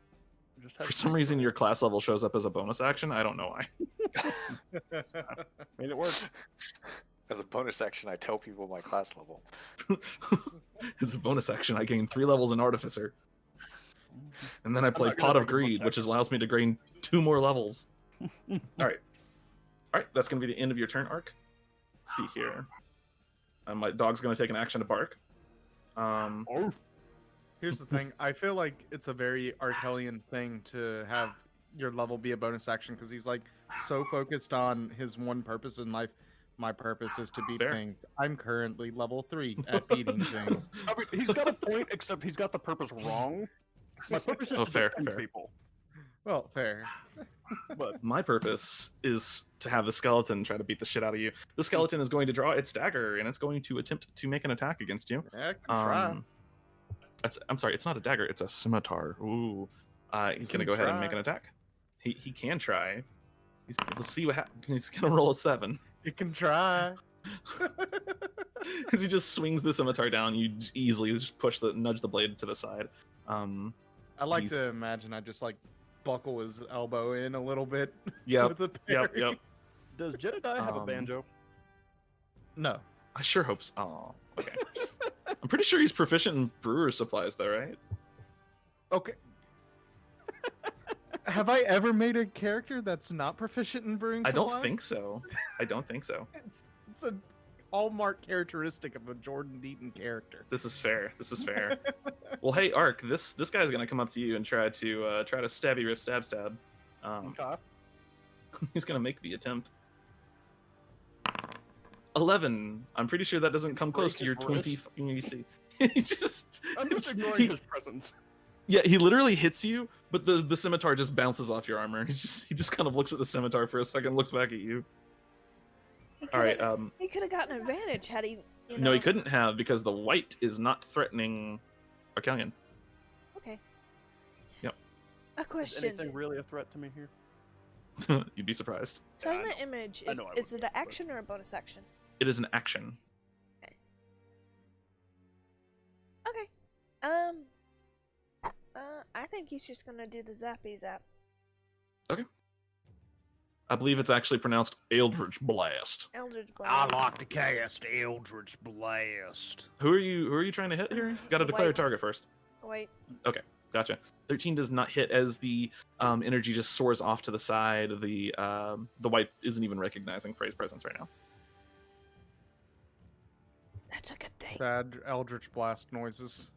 For some reason, your class level shows up as a bonus action. I don't know why. Made it work. As a bonus action, I tell people my class level. As a bonus action, I gain 3 levels in Artificer. And then I play not gonna Pot of make a bonus Greed, which action. allows me to gain 2 more levels. Alright. Alright, that's going to be the end of your turn, Arc. Let's see here. My dog's going to take an action to bark. Here's the thing. I feel like it's a very Arcelion thing to have your level be a bonus action because he's like so focused on his one purpose in life. My purpose is to beat Fair. things. I'm currently level 3 at beating things. I mean, he's got a point, except he's got the purpose wrong. My purpose is Oh, to fair, defend fair. people. Well, fair. But My purpose is to have the skeleton try to beat the shit out of you. The skeleton is going to draw its dagger, and it's going to attempt to make an attack against you. Yeah, I can try. I'm sorry, it's not a dagger, it's a scimitar. Ooh. He's going to can go ahead and make try. an attack. He can try. Let's see what happens. He's going to roll a 7. It can try. As he just swings the scimitar down, you easily just nudge the blade to the side. I like He's- to imagine I just like buckle his elbow in a little bit. Yep, with the yep, parry. yep. does Jedediah have a banjo? No. I sure hope so. Oh, okay. I'm pretty sure he's proficient in brewer's supplies, though, right? Okay. Have I ever made a character that's not proficient in brewing I supplies? don't think so. I don't think so. It's a hallmark characteristic of a Jordan Deaton character. This is fair. This is fair. Well, hey, Ark, this guy's gonna come up to you and try to stabby rip stab. Okay. He's gonna make the attempt. 11. I'm pretty sure that doesn't come close to your Break his 20 fucking AC. He's just. I'm just ignoring his presence. Yeah, he literally hits you, but the scimitar just bounces off your armor. He just kind of looks at the scimitar for a second, looks back at you. All right. He could have gotten advantage had he. You know... No, he couldn't have because the white is not threatening Arcelion. Okay. Yep. A Is question. anything really a threat to me here? You'd be surprised. So Yeah, in I the know. image, I is, know I is wouldn't, it an but- action or a bonus action? It is an action. Okay. I think he's just gonna do the zappy zap. I believe it's actually pronounced Eldritch Blast. Eldritch Blast. to cast Eldritch Blast. Who are you trying to hit here? Got to declare a White. target first. Wait. Gotcha. 13 does not hit as the energy just soars off to the side. The white isn't even recognizing Frey's presence right now. That's a good thing. Sad Eldritch Blast noises.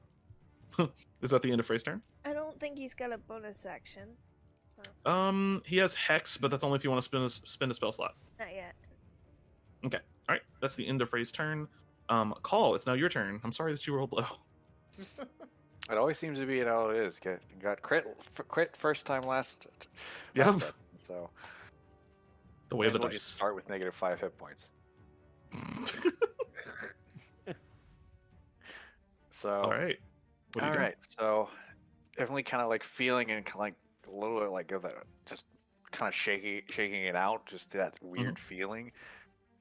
Is that the end of Frey's turn? I don't think he's got a bonus action. So, He has Hex, but that's only if you want to spend a spell slot. not yet. Okay. All right. That's the end of Frey's turn. Call. It's now your turn. I'm sorry that you rolled low. It always seems to be how it is. Got crit first time last. Yeah. last session, so The way may of as the well dice. just start with -5 hit points. So All right. What do you all do? right, so definitely kind of like feeling and kind of like a little bit like of that, just kind of shaking it out, just that weird feeling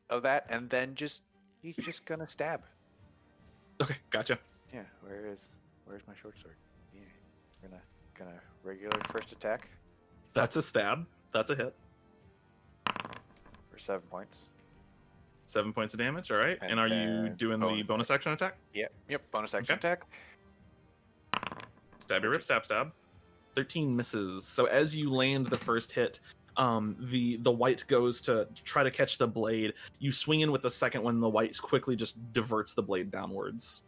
of that, and then he's just gonna stab. Okay. Gotcha. Yeah, where's my short sword? Yeah, gonna regular first attack That's a stab. That's a hit. for 7 points. 7 points of damage. All right. And And are you then doing the bonus bonus action attack? Yep, bonus action Okay. attack. Stabby rip stab. 13 misses. So as you land the first hit, the white goes to try to catch the blade. You swing in with the second one. The white quickly just diverts the blade downwards.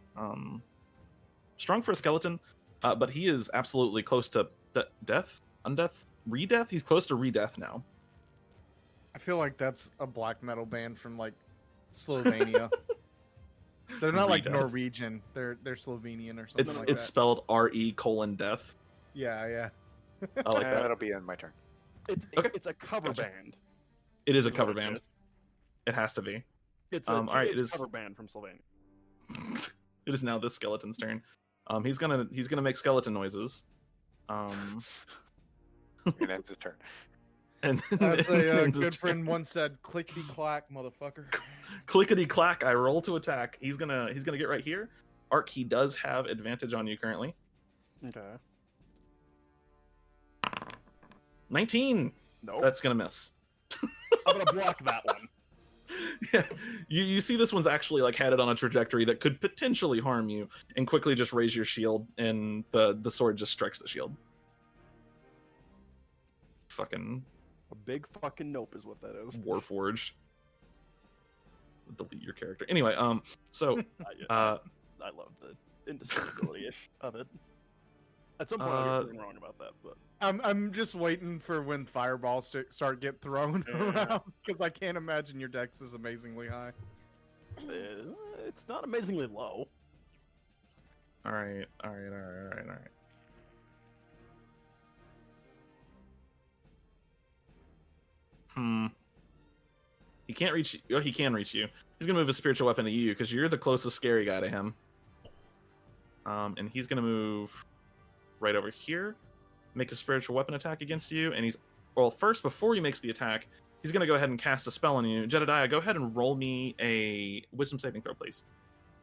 Strong for a skeleton, but he is absolutely close to death, undeath, re-death. He's close to re-death now. I feel like that's a black metal band from like Slovenia. They're not like Redeath. Norwegian. They're Slovenian or something It's like it's that. spelled RE:death. Yeah. I like that. That'll be in my turn. Okay. It's a cover Gotcha. band. It is a is cover what it band. is. It has to be. It's a all right, it teenage is- cover band from Slovenia. It is now this skeleton's turn. He's gonna make skeleton noises. And ends his turn. And As a ends his good turn. friend once said, "Clickety clack, motherfucker." Clickety clack. I roll to attack. He's gonna get right here. Arc, he does have advantage on you currently. Okay. 19. Nope. That's gonna miss. I'm gonna block that one. Yeah, you see this one's actually like headed on a trajectory that could potentially harm you, and quickly just raise your shield, and the sword just strikes the shield. Fucking A big fucking nope is what that is. Warforged. Delete your character. Anyway, so I love the indestructibility of it. At some point, I'll get something wrong about that, but I'm just waiting for when fireballs start get thrown around because I can't imagine your dex is amazingly high. it's not amazingly low. all right. He can't reach you. Oh, he can reach you. He's gonna move his spiritual weapon to you because you're the closest scary guy to him. And he's gonna move right over here, make a spiritual weapon attack against you, and first, before he makes the attack, he's gonna go ahead and cast a spell on you. Jedediah, go ahead and roll me a wisdom saving throw, please.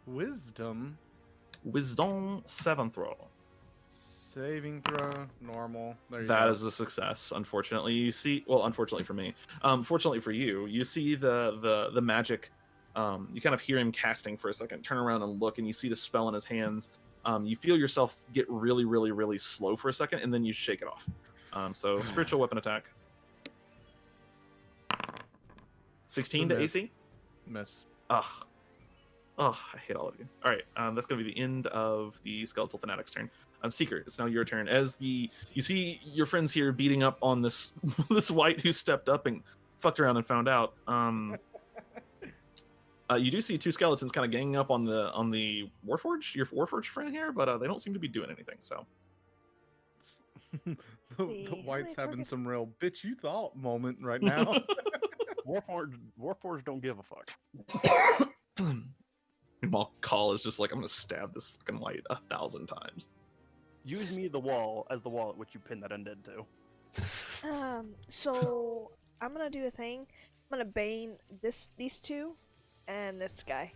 Wisdom 7 throw. saving throw normal. There you That go. is a success. Unfortunately, you see. Well, unfortunately for me. Fortunately for you, you see the magic. You kind of hear him casting for a second. Turn around and look, and you see the spell in his hands. You feel yourself get really, really, really slow for a second, and then you shake it off. So spiritual weapon attack. 16 to miss. AC. Miss. Ugh. Oh, I hate all of you. All right, that's going to be the end of the Skeletal Fanatic's turn. Seeker, it's now your turn. You see your friends here beating up on this this wight who stepped up and fucked around and found out. You do see two skeletons kind of ganging up on the Warforged, your Warforged friend here, but they don't seem to be doing anything. So the white's having some real bitch you thought moment right now. Warforged don't give a fuck. Meanwhile, Call is just like, I'm gonna stab this fucking white 1,000 times. Use me the wall as the wall at which you pin that undead to. So I'm gonna do a thing. I'm gonna bane these two and this guy.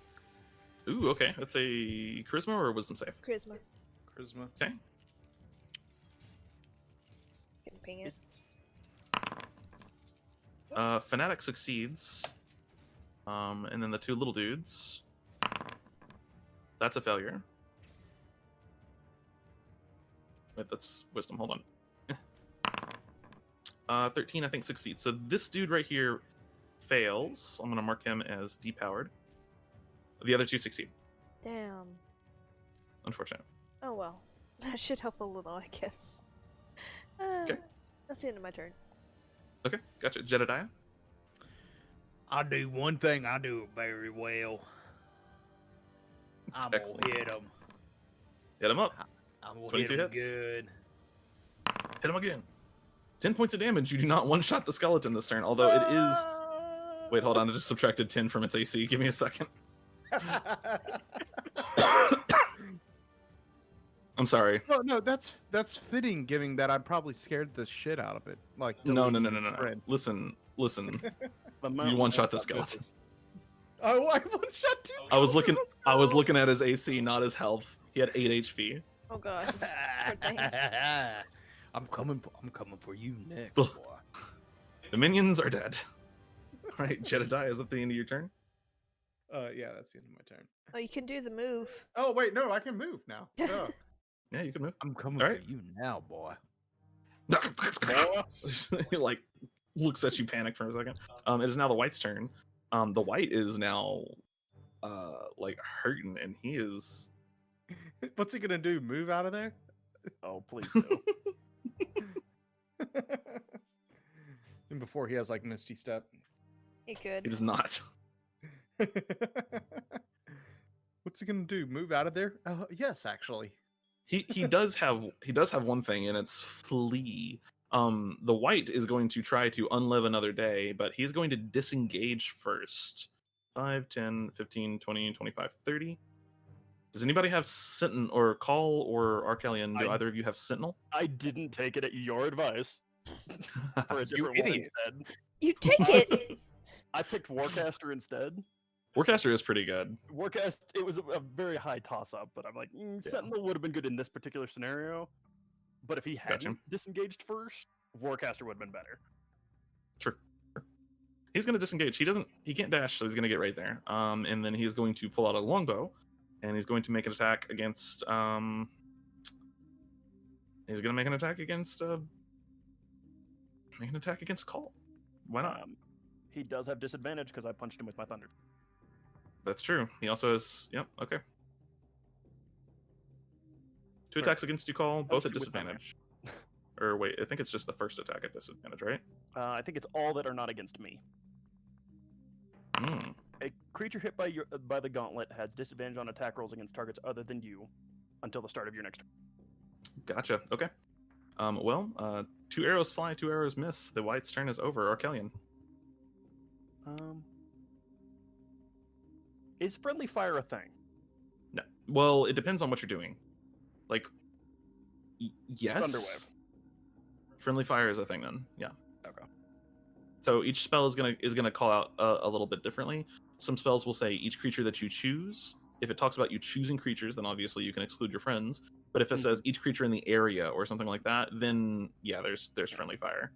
Ooh, okay. That's a charisma or a wisdom save? Charisma. Charisma. Okay. Can ping it. Fanatic succeeds. And then the two little dudes. That's a failure. Wait, that's wisdom. Hold on. 13, I think, succeeds. So this dude right here fails. I'm going to mark him as depowered. The other two succeed. Damn. Unfortunate. Oh well. That should help a little, I guess. Okay. That's the end of my turn. Okay, gotcha. Jedediah? I do one thing I do very well. I'm gonna Excellent. hit him. Hit him up. I'm gonna 22 hit him hits. good. Hit him again. 10 points of damage. You do not one-shot the skeleton this turn, although it is... Wait, hold on. I just subtracted 10 from its AC. Give me a second. I'm sorry. No, that's fitting, given that I probably scared the shit out of it. Like No. deleting the thread. Listen. The You one-shot the skeleton. Oh, I one shot two. I was skeletons. looking at his AC, not his health. He had 8 HP. Oh god. Poor thing. I'm coming for you next, Ugh. boy. The minions are dead. All right, Jedediah, is that the end of your turn? Yeah, that's the end of my turn. Oh, you can do the move. Oh wait, no, I can move now. Duh. Yeah, you can move. I'm coming All for right. you now, boy. He like looks at you panicked for a second. It is now the white's turn. The white is now like hurting, and he is... What's he gonna do? Move out of there? Oh, please do. And before he has like Misty Step. You could. He does not. What's he gonna do? Move out of there? Yes, actually. He does have one thing, and it's flee. The white is going to try to unlive another day, but he's going to disengage first. 5, 10, 15, 20, 25, 30. Does anybody have Sentinel or Call or Arcelion? Do either of you have Sentinel? I didn't take it at your advice. for a You different one idiot. instead. You take it. I picked Warcaster instead. Warcaster is pretty good. Warcast, it was a very high toss-up, but I'm like, Sentinel would have been good in this particular scenario. But if he hadn't Gotcha. disengaged first, Warcaster would have been better. Sure. He's gonna disengage. He can't dash, so he's gonna get right there. And then he's going to pull out a longbow, and he's going to make an attack against. He's gonna make an attack against. Make an attack against Call. Why not? He does have disadvantage because I punched him with my thunder. That's true. He also has. Yep. Okay. Two Wait, attacks against you, Call, both at punched you with thunder. disadvantage. Or wait, I think it's just the first attack at disadvantage, right? I think it's all that are not against me. Hmm. A creature hit by the gauntlet has disadvantage on attack rolls against targets other than you until the start of your next turn. Gotcha. Okay. Well, 2 arrows fly, 2 arrows miss. The white's turn is over. Arcelion. Is friendly fire a thing? No. Well, it depends on what you're doing. Like, yes. Thunderwave. Friendly fire is a thing then. Yeah. Okay. So each spell is gonna call out a little bit differently. Some spells will say each creature that you choose. If it talks about you choosing creatures, then obviously you can exclude your friends. But if it says each creature in the area or something like that, then yeah, there's friendly fire.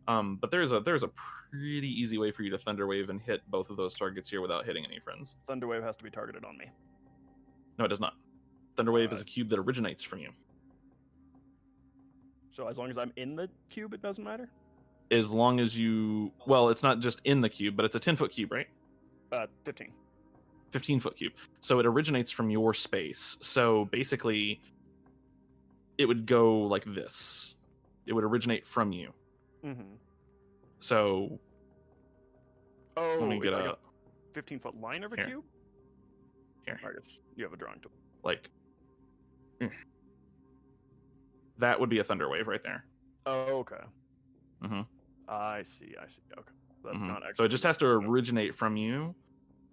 But there's a pretty easy way for you to Thunderwave and hit both of those targets here without hitting any friends. Thunderwave has to be targeted on me. No, it does not. Thunderwave is a cube that originates from you. So as long as I'm in the cube, it doesn't matter? As long as you... Well, it's not just in the cube, but it's a 10-foot cube, right? 15. 15-foot cube. So it originates from your space. So basically, it would go like this. It would originate from you. Mm-hmm. So... Oh, let me it's get like a... a 15-foot line of a Here. cube? Here. I guess you have a drawing tool. Like... That would be a thunder wave right there. Oh, okay. Mm-hmm. I see. Okay. That's not actually... So it just has to originate from you,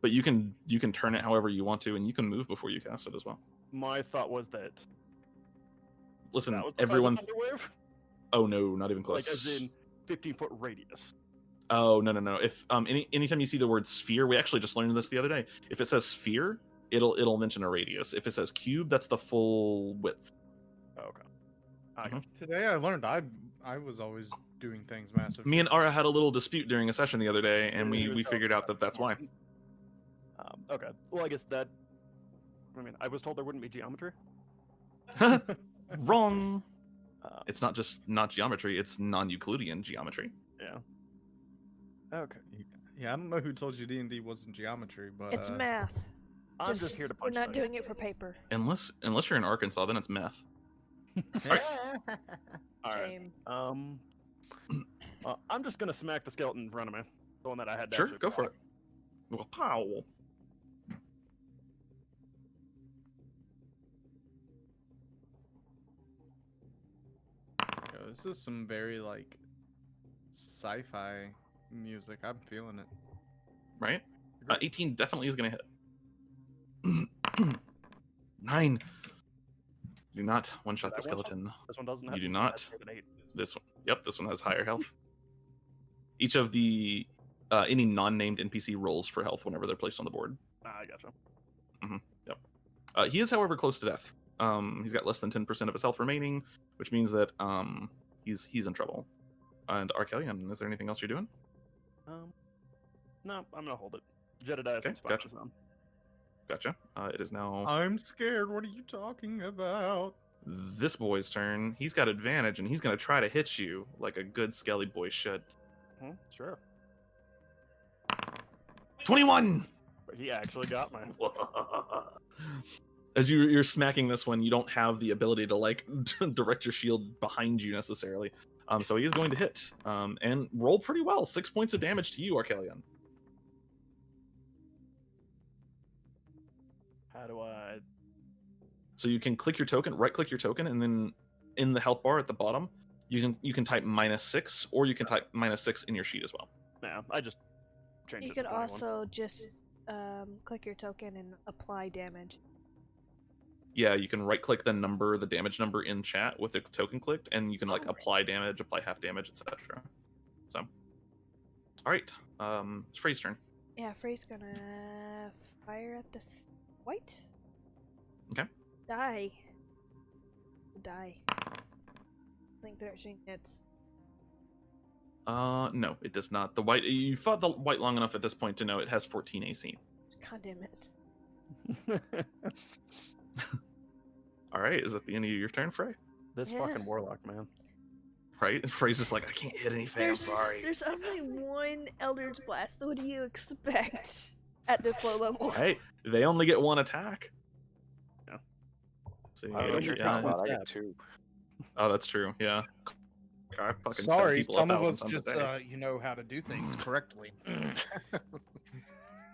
but you can turn it however you want to, and you can move before you cast it as well. My thought was that... Listen, that was the everyone... size of Thunderwave? Oh no, not even close. Like as in 15-foot radius. Oh no. If anytime you see the word sphere, we actually just learned this the other day. If it says sphere, it'll mention a radius. If it says cube, that's the full width. Okay. Today I learned I was always doing things massive. Me and Ara had a little dispute during a session the other day, and He was we telling figured me out that that's why. Okay. Well, I guess that... I mean, I was told there wouldn't be geometry. Wrong. It's not just not geometry; it's non-Euclidean geometry. Yeah. Okay. Yeah, I don't know who told you D&D wasn't geometry, but It's math. I'm just here to We're punch not things. doing it for paper. Unless you're in Arkansas, then it's meth. All right. Shame. I'm just gonna smack the skeleton in front of me. The one that I had. To Sure, actually go for block. it. Well, pow. Yo, this is some very like sci-fi music. I'm feeling it. Right? 18 definitely is gonna hit. 9. Do not one-shot the That one-shot? skeleton. This one doesn't have. You do to- not. that's an 8. This one. Yep, this one has higher health. Each of the any non-named NPC rolls for health whenever they're placed on the board. I gotcha. Yep. He is, however, close to death. He's got less than 10% of his health remaining, which means that he's in trouble. And Arcelion, is there anything else you're doing? No, I'm gonna hold it. Jedediah Okay, seems fine gotcha. with them. Gotcha. It is now I'm scared. What are you talking about? this boy's turn. He's got advantage, and he's going to try to hit you like a good Skelly boy should. Sure. 21! But he actually got mine. As you're smacking this one, you don't have the ability to like direct your shield behind you necessarily. So he is going to hit and roll pretty well. 6 points of damage to you, Arcelion. How do I? So you can click your token, right-click your token, and then in the health bar at the bottom, you can type -6, or you can type -6 in your sheet as well. Nah, I just changed You it to could 21. also just click your token and apply damage. yeah, you can right click the damage number in chat with the token clicked, and you can like apply damage, apply half damage, etc. So, all right, it's Frey's turn. Yeah, Frey's gonna fire at this white. Okay. Die. I think 13 hits. No, it does not. The white, you fought the white long enough at this point to know it has 14 AC. God damn it. All right, is that the end of your turn, Frey? This Yeah. fucking warlock, man. Right? Frey's just like, I can't hit anything. I'm sorry. There's only one Eldritch Blast. What do you expect at this low level? Hey, they only get one attack. Yeah. See, I don't know what you're talking about. I Yeah. get 2. Oh, that's true. Yeah. I fucking stab Sorry, people some of 1,000 us times a just day. you know how to do things correctly.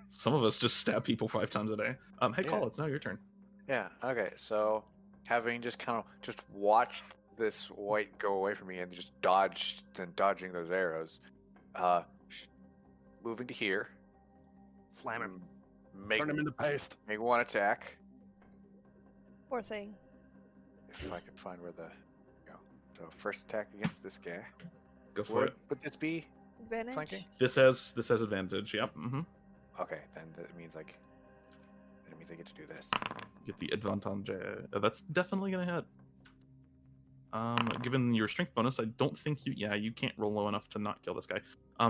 Some of us just stab people 5 times a day. Hey, Yeah. Call, it's now your turn. Yeah. Okay. So having just kind of just watched this white go away from me and just dodging those arrows, moving to here, Slam him. make Turn him into paste. make one attack. Poor thing. If I can find where the go. So first attack against this guy. Go for it. Would this be Advantage? flanking? This has advantage. Yep. Mm-hmm. Okay, then that means I get to do this. Get the advantage. That's definitely gonna hit. Given your strength bonus, I don't think you can't roll low enough to not kill this guy.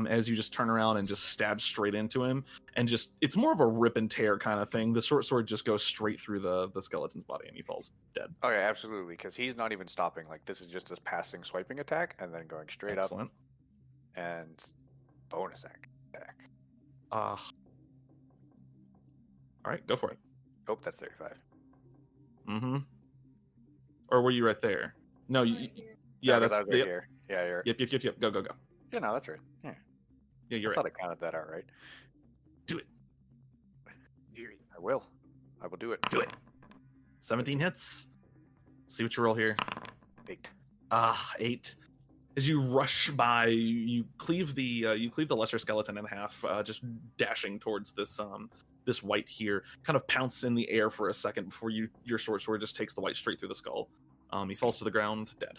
As you just turn around and just stab straight into him, and it's more of a rip and tear kind of thing. The short sword just goes straight through the skeleton's body, and he falls dead. Okay, absolutely, because he's not even stopping. Like this is just a passing swiping attack, and then going straight Excellent. up and bonus attack. All right, go for it. Oh, that's 35. Mm-hmm. Or were you right there? No, yeah, because that's I was right here. Yeah, you're. Yep. Go. Yeah, no, that's right. Yeah, Yeah, you're I right. thought I counted that out right. Do it. I will. I will do it. Do it. 17 hits. See what you roll here. 8. 8. As you rush by, you cleave the lesser skeleton in half, just dashing towards this white here. Kind of pounce in the air for a second before your short sword just takes the white straight through the skull. He falls to the ground, dead.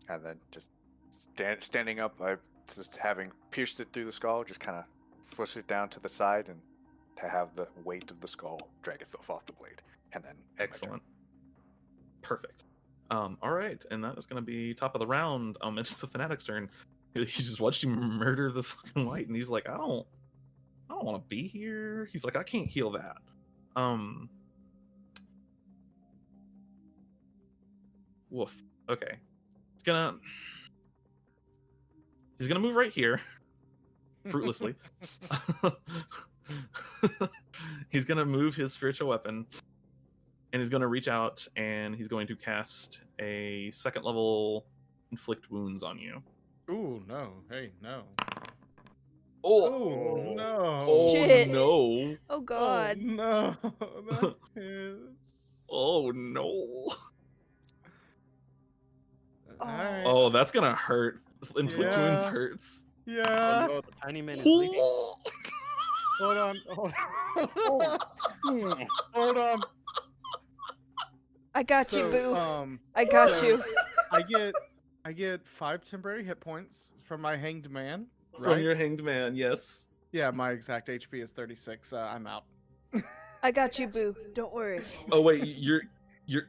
And then just standing up, I just having pierced it through the skull, just kind of push it down to the side and to have the weight of the skull drag itself off the blade. And then Excellent. Perfect. All right, and that is going to be top of the round. It's the Fanatic's turn. He just watched you murder the fucking white, and he's like, I don't want to be here. He's like, I can't heal that. Woof. Okay. He's gonna move right here, fruitlessly. He's gonna move his spiritual weapon, and he's gonna reach out, and he's going to cast a 2nd level inflict wounds on you. Ooh, no. Hey, no. Oh no. Oh Shit. no! Oh god. Oh, no. That is... Oh no! Alright. Oh, that's gonna hurt. Inflict wounds Yeah. hurts. Yeah. Oh, no, the tiny man is bleeding. Hold on. Hold on. I got you, boo. I got so- you. I get 5 temporary hit points from my hanged man. From Right? your hanged man, yes. Yeah, my exact HP is 36. I'm out. I got you, boo. Don't worry. Oh wait, your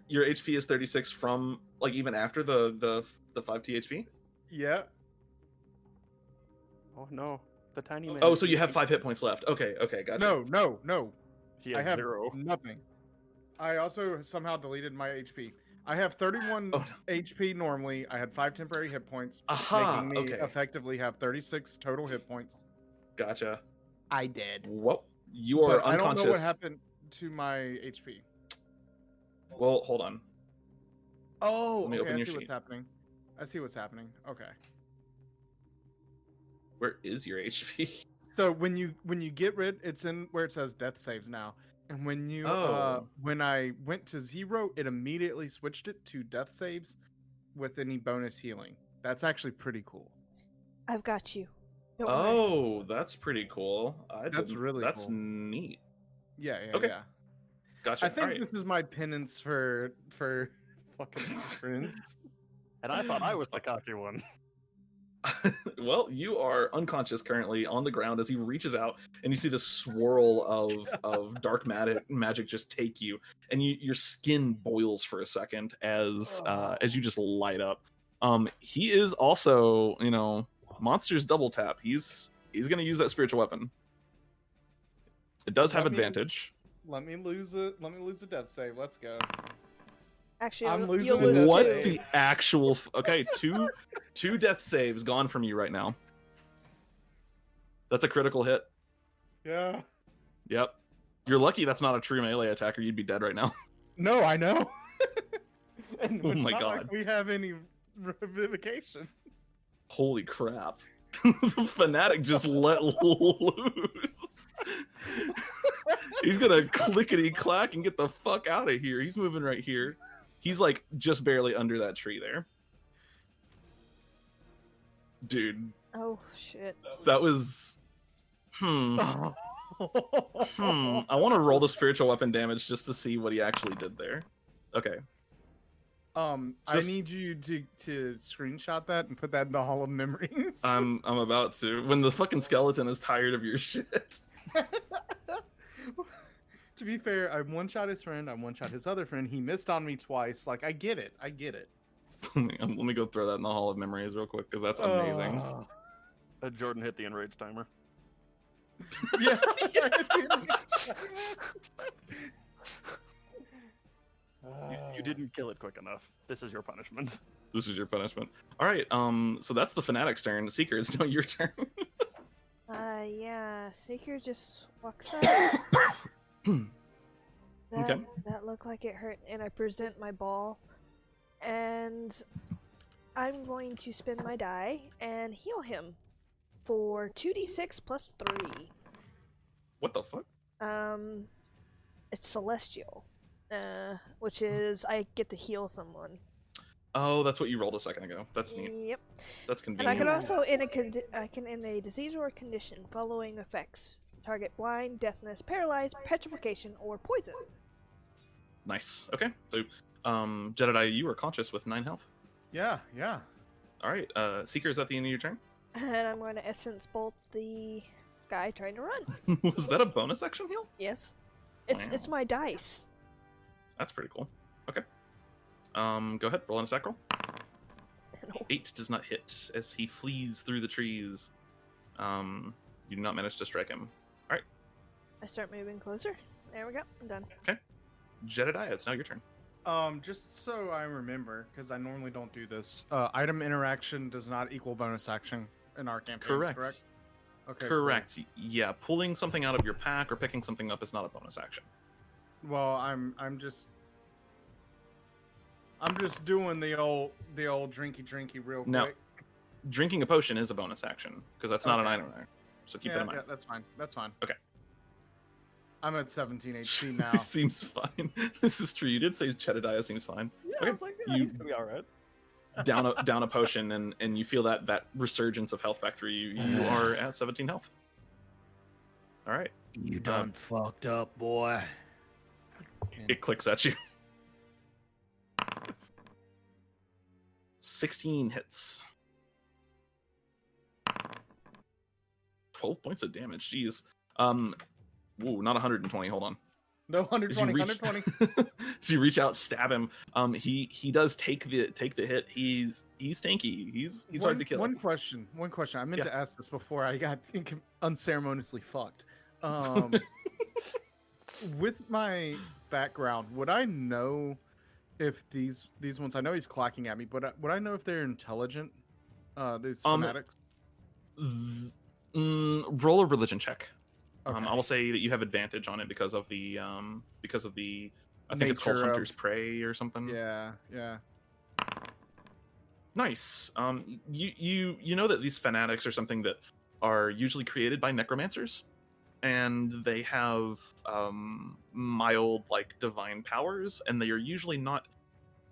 HP is 36 from like even after the 5 THP? Yeah. Oh no, the tiny man. Oh, is so you have bleeding. 5 hit points left. Okay, gotcha. No. He I has have 0. nothing. I also somehow deleted my HP. I have 31 Oh, no. HP normally. I had 5 temporary hit points, Aha, making me okay. effectively have 36 total hit points. Gotcha. I did. What? You are But I unconscious. don't know what happened to my HP. Well, hold on. Oh, Let me okay. open I your see sheet. what's happening. I see what's happening. Okay. Where is your HP? So when you get rid, it's in where it says death saves now. And when you Oh. when I went to 0, it immediately switched it to death saves with any bonus healing. That's actually pretty cool. I've got you. Don't worry. Oh, that's pretty cool. That's really That's cool. neat. Yeah, Okay. yeah. Gotcha. I think Alright. this is my penance for fucking friends. And I thought I was the cocky one. Well, you are unconscious currently on the ground as he reaches out, and you see this swirl of dark magic just take you, and your skin boils for a second as you just light up. He is also, monsters double tap. He's gonna use that spiritual weapon. It does have advantage. Let me lose a death save. Let's go. Actually, I'm losing you'll a lose death What save. the actual? Okay, two death saves gone from you right now. That's a critical hit. Yeah. Yep. You're lucky that's not a true melee attack, or you'd be dead right now. No, I know. And Oh it's my not God. like we have any revivification. Holy crap! The fanatic just let loose. He's gonna clickety clack and get the fuck out of here. He's moving right here. He's like just barely under that tree there. Dude, Oh shit. that was. I want to roll the spiritual weapon damage just to see what he actually did there. Okay. I Just- need you to screenshot that and put that in the Hall of Memories. I'm about to. When the fucking skeleton is tired of your shit. To be fair, I one-shot his friend, I one-shot his other friend. He missed on me twice. Like, I get it. Let me go throw that in the Hall of Memories real quick, because that's amazing. Jordan hit the enrage timer. Yeah. You didn't kill it quick enough. This is your punishment. This is your punishment. All right. So that's the fanatic's turn. Seeker, it's now your turn. Yeah, Seeker just walks up. Okay. That looked like it hurt, and I present my ball. And I'm going to spin my die and heal him for 2d6 plus 3. What the fuck? It's celestial, which is I get to heal someone. Oh, that's what you rolled a second ago. That's neat. Yep. That's And convenient. I can also in a disease or condition following effects target blind, deafness, paralyzed, petrification, or poison. Nice. Okay. So, Jedediah, you are conscious with 9 health. Yeah. All right. Seeker, is that the end of your turn? And I'm going to essence bolt the guy trying to run. Was that a bonus action heal? Yes. It's my dice. That's pretty cool. Okay. Go ahead. Roll an attack roll. No. 8 does not hit as he flees through the trees. You do not manage to strike him. I start moving closer. There we go. I'm done. Jedediah, it's now your turn. Just so I remember, because I normally don't do this. Item interaction does not equal bonus action in our campaign. Correct. Okay. Correct. Yeah, pulling something out of your pack or picking something up is not a bonus action. Cool. Well, I'm just doing the old drinky real quick. No. Drinking a potion is a bonus action because that's not an Okay. item there. So keep that in mind. Yeah, that's fine. Okay. I'm at 17 HP now. Seems fine. This is true. You did say Jedediah seems fine. Yeah, Okay. I was like, yeah, You- he's gonna be all right. Down a potion and you feel that resurgence of health back through you. You are at 17 health. All right. You done fucked up, boy. It clicks at you. 16 hits. 12 points of damage. Jeez. Whoa, not 120. Hold on. No, As you 120. So you reach out, stab him. He does take the hit. He's tanky. He's hard to kill. One question. I meant Yeah. to ask this before I got unceremoniously fucked. With my background, would I know if these ones? I know he's clacking at me, but would I know if they're intelligent? These fanatics. Roll a religion check. Okay. I will say that you have advantage on it because of the I think it's called Nature of- Hunter's Prey or something. Yeah. Nice. You know that these fanatics are something that are usually created by necromancers, and they have mild like divine powers, and they are usually not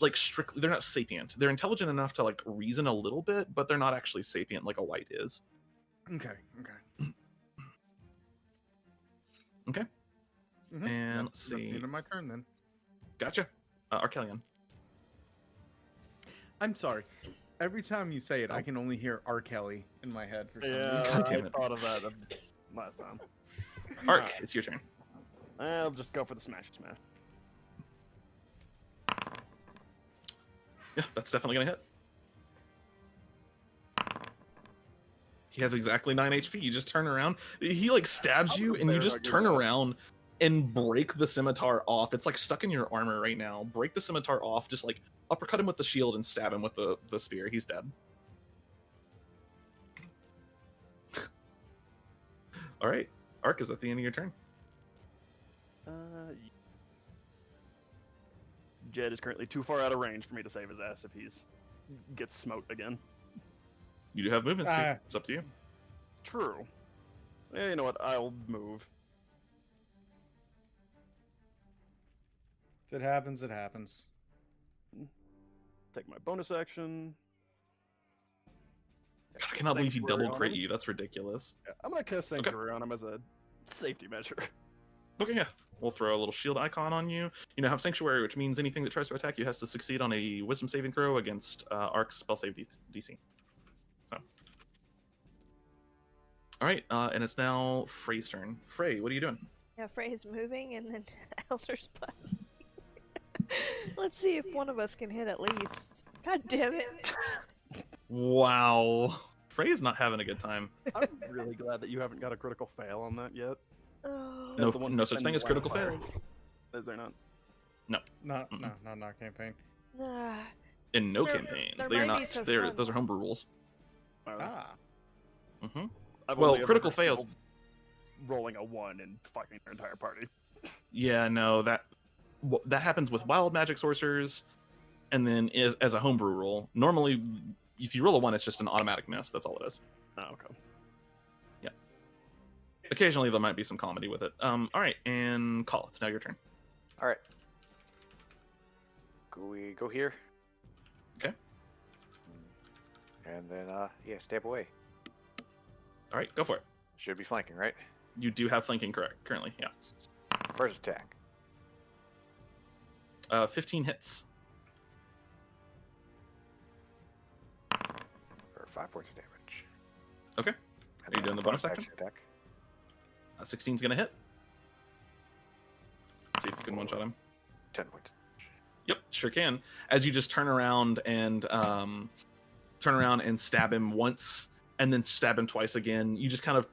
like strictly. They're not sapient. They're intelligent enough to like reason a little bit, but they're not actually sapient like a wight is. Okay. And let's That's the see. end of my turn then. Gotcha. Arcelion. I'm sorry. Every time you say it, I can only hear R. Kelly in my head for some Yeah, reason. God damn I it. thought of that last time. Arc, it's your turn. I'll just go for the smash. Yeah, that's definitely gonna hit. He has exactly 9 HP. You just turn around. He like stabs you, and you just turn around and break the scimitar off. It's like stuck in your armor right now. Break the scimitar off. Just like uppercut him with the shield and stab him with the spear. He's dead. All right, Arc is at the end of your turn. Jed is currently too far out of range for me to save his ass if he's gets smote again. You do have movement speed. It's up to you. True. Yeah, you know what? I'll move. If it happens, it happens. Take my bonus action. God, I cannot believe he Sanctuary double on crit him. you. That's ridiculous. Yeah, I'm gonna cast Sanctuary on him as a safety measure. Okay, yeah. We'll throw a little shield icon on you. You now have Sanctuary, which means anything that tries to attack you has to succeed on a Wisdom saving throw against Arc's spell save DC. So. All right, and it's now Frey's turn. Frey, what are you doing? Yeah, Frey's moving, and then Elder's buzzing. Let's see if one of us can hit at least. God damn it! Wow. Frey is not having a good time. I'm really glad that you haven't got a critical fail on that yet. Oh. No, The one no such thing as defending critical land fails. Is there not? Not Mm-mm. our campaign. Ah, In no There- campaigns, there they are might be not. some They're fun those are homebrew rules. Ah. hmm I've Well, only ever critical heard fails. people rolling a 1 and fucking their entire party. Yeah, no, that happens with wild magic sorcerers, and then as a homebrew rule. Normally, if you roll a 1, it's just an automatic miss. That's all it is. Oh, okay. Occasionally, there might be some comedy with it. All right, and Call. It's now your turn. All right. We go here. Okay. And then, yeah, stab away. All right, go for it. Should be flanking, right? You do have flanking correct currently. Yeah. First attack. 15 hits. For 5 points of damage. Okay. And Are you then doing the bonus action attack? 16's gonna hit. Let's see if you can one-shot him. 10 points. Yep, sure can. As you just turn around and stab him once, and then stab him twice again. You just kind of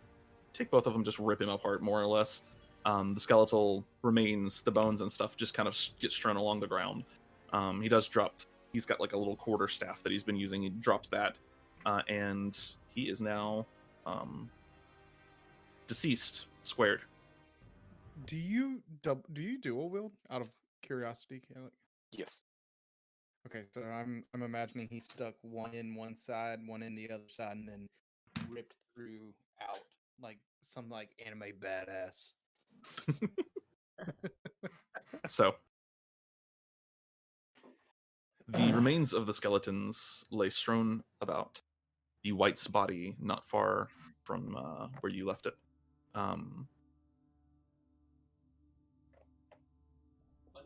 take both of them, just rip him apart more or less. The skeletal remains, the bones and stuff, just kind of get strewn along the ground. He does drop. He's got like a little quarter staff that he's been using. He drops that, and he is now deceased, squared. Do you dual wield out of curiosity, Kelly? Yes. Okay, so I'm imagining he stuck one in one side, one in the other side, and then ripped through out like some like anime badass. So the remains of the skeletons lay strewn about the White's body, not far from where you left it.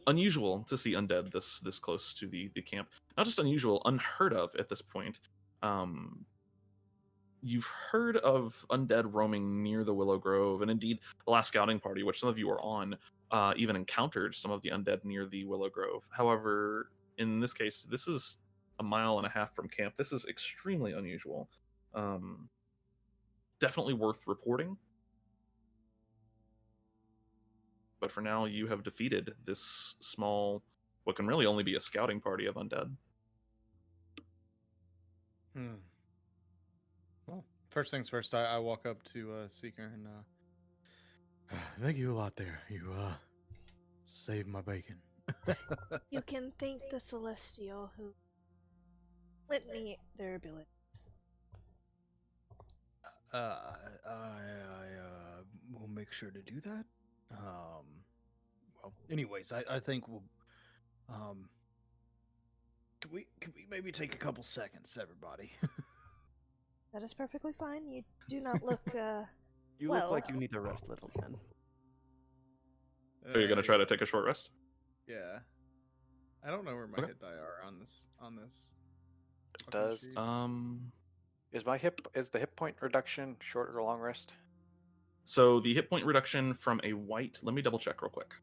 Unusual to see undead this close to the camp. Not just unusual, unheard of at this point. You've heard of undead roaming near the Willow Grove, and indeed the last scouting party, which some of you were on, even encountered some of the undead near the Willow Grove. However, in this case, this is a mile and a half from camp. This is extremely unusual. Definitely worth reporting. But for now, you have defeated this small, what can really only be a scouting party of undead. Well, first things first, I walk up to Seeker and thank you a lot there. You saved my bacon. You can thank the Celestial who lent me their abilities. I will make sure to do that. Well, anyways, I think we'll. Can we maybe take a couple seconds, everybody? That is perfectly fine. You do not look. You Well- look like you need to rest, little man. Are you gonna try to take a short rest? Yeah. I don't know where my Okay. hit die are on this. It fucking does. sheet. Is the hit point reduction short or long rest? So the hit point reduction from a white. Let me double check real quick.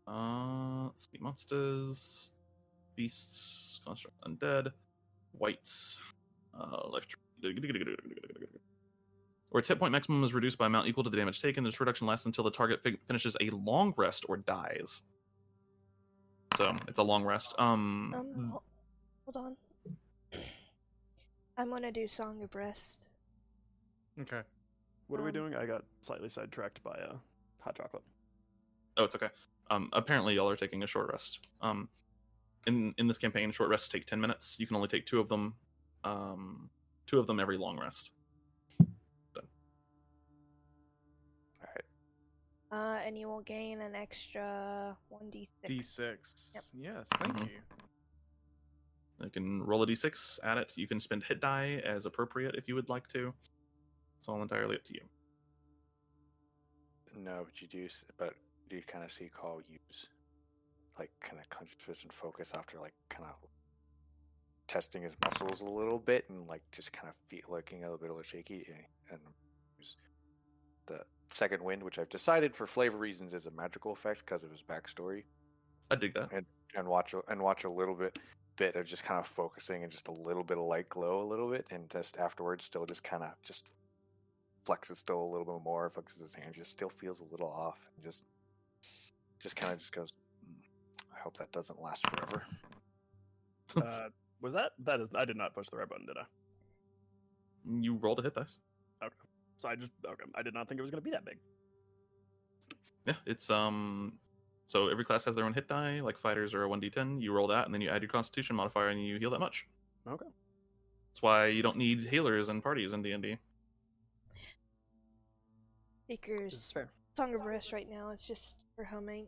Let's see. Monsters, beasts, construct, undead, whites, life. Or its hit point maximum is reduced by amount equal to the damage taken. This reduction lasts until the target finishes a long rest or dies. So it's a long rest. Hold on. I'm gonna do Song of Rest. Okay. What are we doing? I got slightly sidetracked by hot chocolate. Oh, it's okay. Apparently y'all are taking a short rest. In this campaign, short rests take 10 minutes. You can only take 2 of them. 2 of them every long rest. So. All right. And you will gain an extra 1d6. D6. Yep. Yes, thank Mhm. you. You can roll a d6, add it. You can spend hit die as appropriate if you would like to. It's all entirely up to you. No, but you do. But do you kind of see Call use, like, kind of concentration focus after, like, kind of testing his muscles a little bit and, like, just kind of looking a little bit shaky, and use the second wind, which I've decided for flavor reasons is a magical effect because of his backstory, I dig that. and watch a little bit of just kind of focusing and just a little bit of light glow a little bit, and just afterwards still just kind of just flexes still a little bit more, flexes his hand, just still feels a little off, and just kind of just goes, I hope that doesn't last forever. Was that is? I did not push the right button, did I? You rolled a hit dice. Okay. So I did not think it was going to be that big. Yeah, it's so every class has their own hit die. Like fighters are a 1d10. You roll that, and then you add your Constitution modifier, and you heal that much. Okay. That's why you don't need healers and parties in D&D. This is Seeker's fair. Song of Rest right now is just for humming.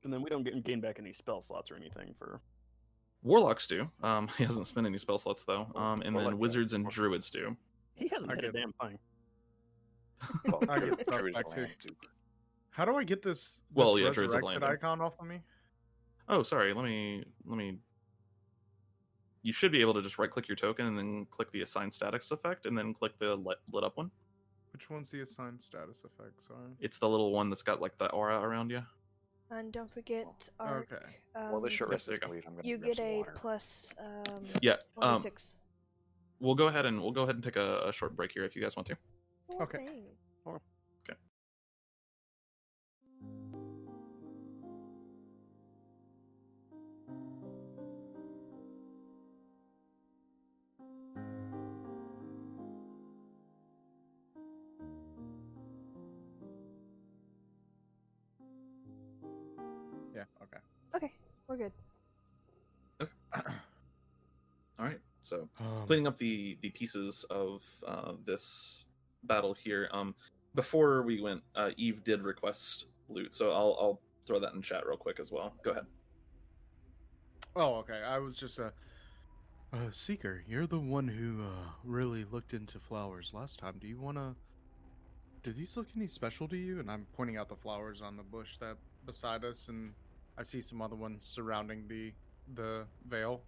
And then we don't gain back any spell slots or anything for. Warlocks do. He hasn't spent any spell slots though. And Warlock then does. wizards and druids do. He hasn't I hit a get- damn thing. Well, I get stuff Druids back of too. land, too. How do I get this Well, yeah, Druids of resurrected Land. icon off of me? Oh, sorry. Let me. You should be able to just right-click your token and then click the assign status effect, and then click the lit up one. Which one's the assigned status effect? Sorry. It's the little one that's got like the aura around you. And don't forget Arc. Okay. Well, this short Yep, rest there is you go. complete. I'm gonna You grab get some a water. plus Yeah. 26. We'll go ahead and take a short break here if you guys want to. Okay. Dang. Okay. Yeah. Okay. Okay, we're good. All right. So cleaning up the pieces of this battle here. Before we went, Eve did request loot, so I'll throw that in chat real quick as well. Go ahead. Oh, okay. I was just Seeker, you're the one who really looked into flowers last time. Do you wanna? Do these look any special to you? And I'm pointing out the flowers on the bush that beside us, and I see some other ones surrounding the veil.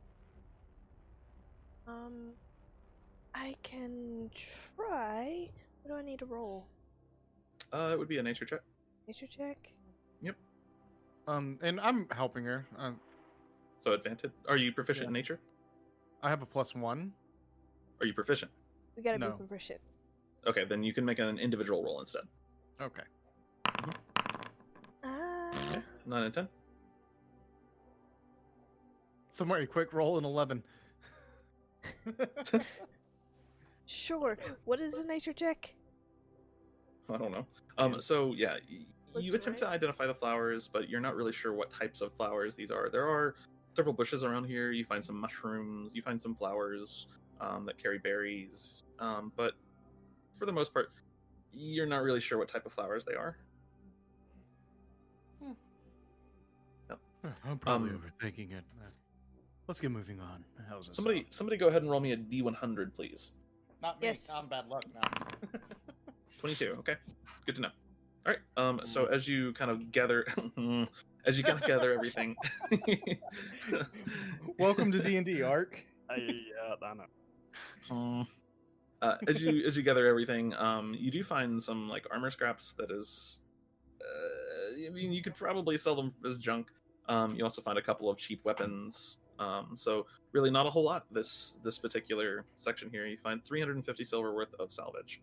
I can try. What do I need to roll? It would be a nature check. Nature check? Yep. And I'm helping her. So advantage. Are you proficient Yeah. in nature? I have a +1. Are you proficient? We gotta No. be proficient. Okay, then you can make an individual roll instead. Okay. Ah. 9 and 10. Somebody quick roll an 11. Sure. What is a nature check? I don't know. Yeah. So yeah, What's you the attempt rank? to identify the flowers, but you're not really sure what types of flowers these are. There are several bushes around here. You find some mushrooms. You find some flowers that carry berries. But for the most part, you're not really sure what type of flowers they are. I'm probably overthinking it. Let's get moving on. How's this Somebody go ahead and roll me a D100, please. Not me. Yes. I'm bad luck now. 22. Okay, good to know. All right. So as you kind of gather, gather everything. Welcome to D&D, Arc. Yeah, I know. As you gather everything, you do find some like armor scraps that is. I mean, you could probably sell them as junk. You also find a couple of cheap weapons. So really not a whole lot this particular section here. You find 350 silver worth of salvage.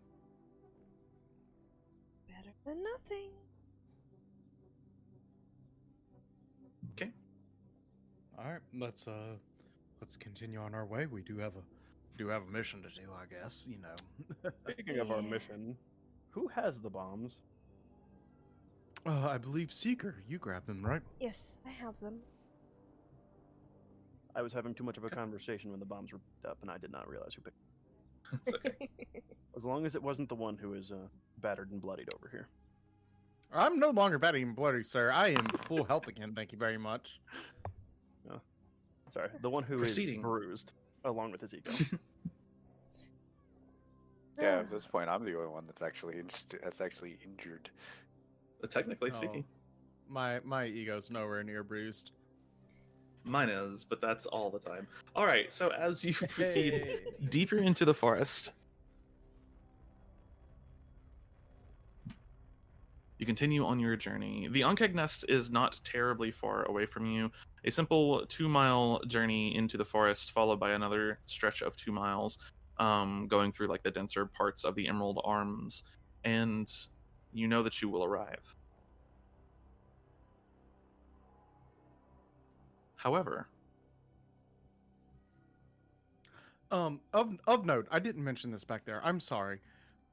Better than nothing. Okay. All right, let's continue on our way. We do have a mission to do, I guess. You know. Speaking of our Yeah. mission, who has the bombs? I believe Seeker. You grab him, right? Yes, I have them. I was having too much of a conversation when the bombs were picked up, and I did not realize who picked It's okay. As long as it wasn't the one who is battered and bloodied over here. I'm no longer batty and bloody, sir. I am full health again. Thank you very much. Sorry, the one who Proceeding. is bruised, along with his ego. Yeah, at this point, I'm the only one that's actually injured. Technically Oh. speaking, My ego's nowhere near bruised. mine is, but that's all the time. All right. So as you proceed Hey. deeper into the forest, you continue on your journey. The Ankheg nest is not terribly far away from you. A simple 2-mile journey into the forest, followed by another stretch of 2 miles, going through like the denser parts of the Emerald Arms, and you know that you will arrive. However, Of note, I didn't mention this back there. I'm sorry.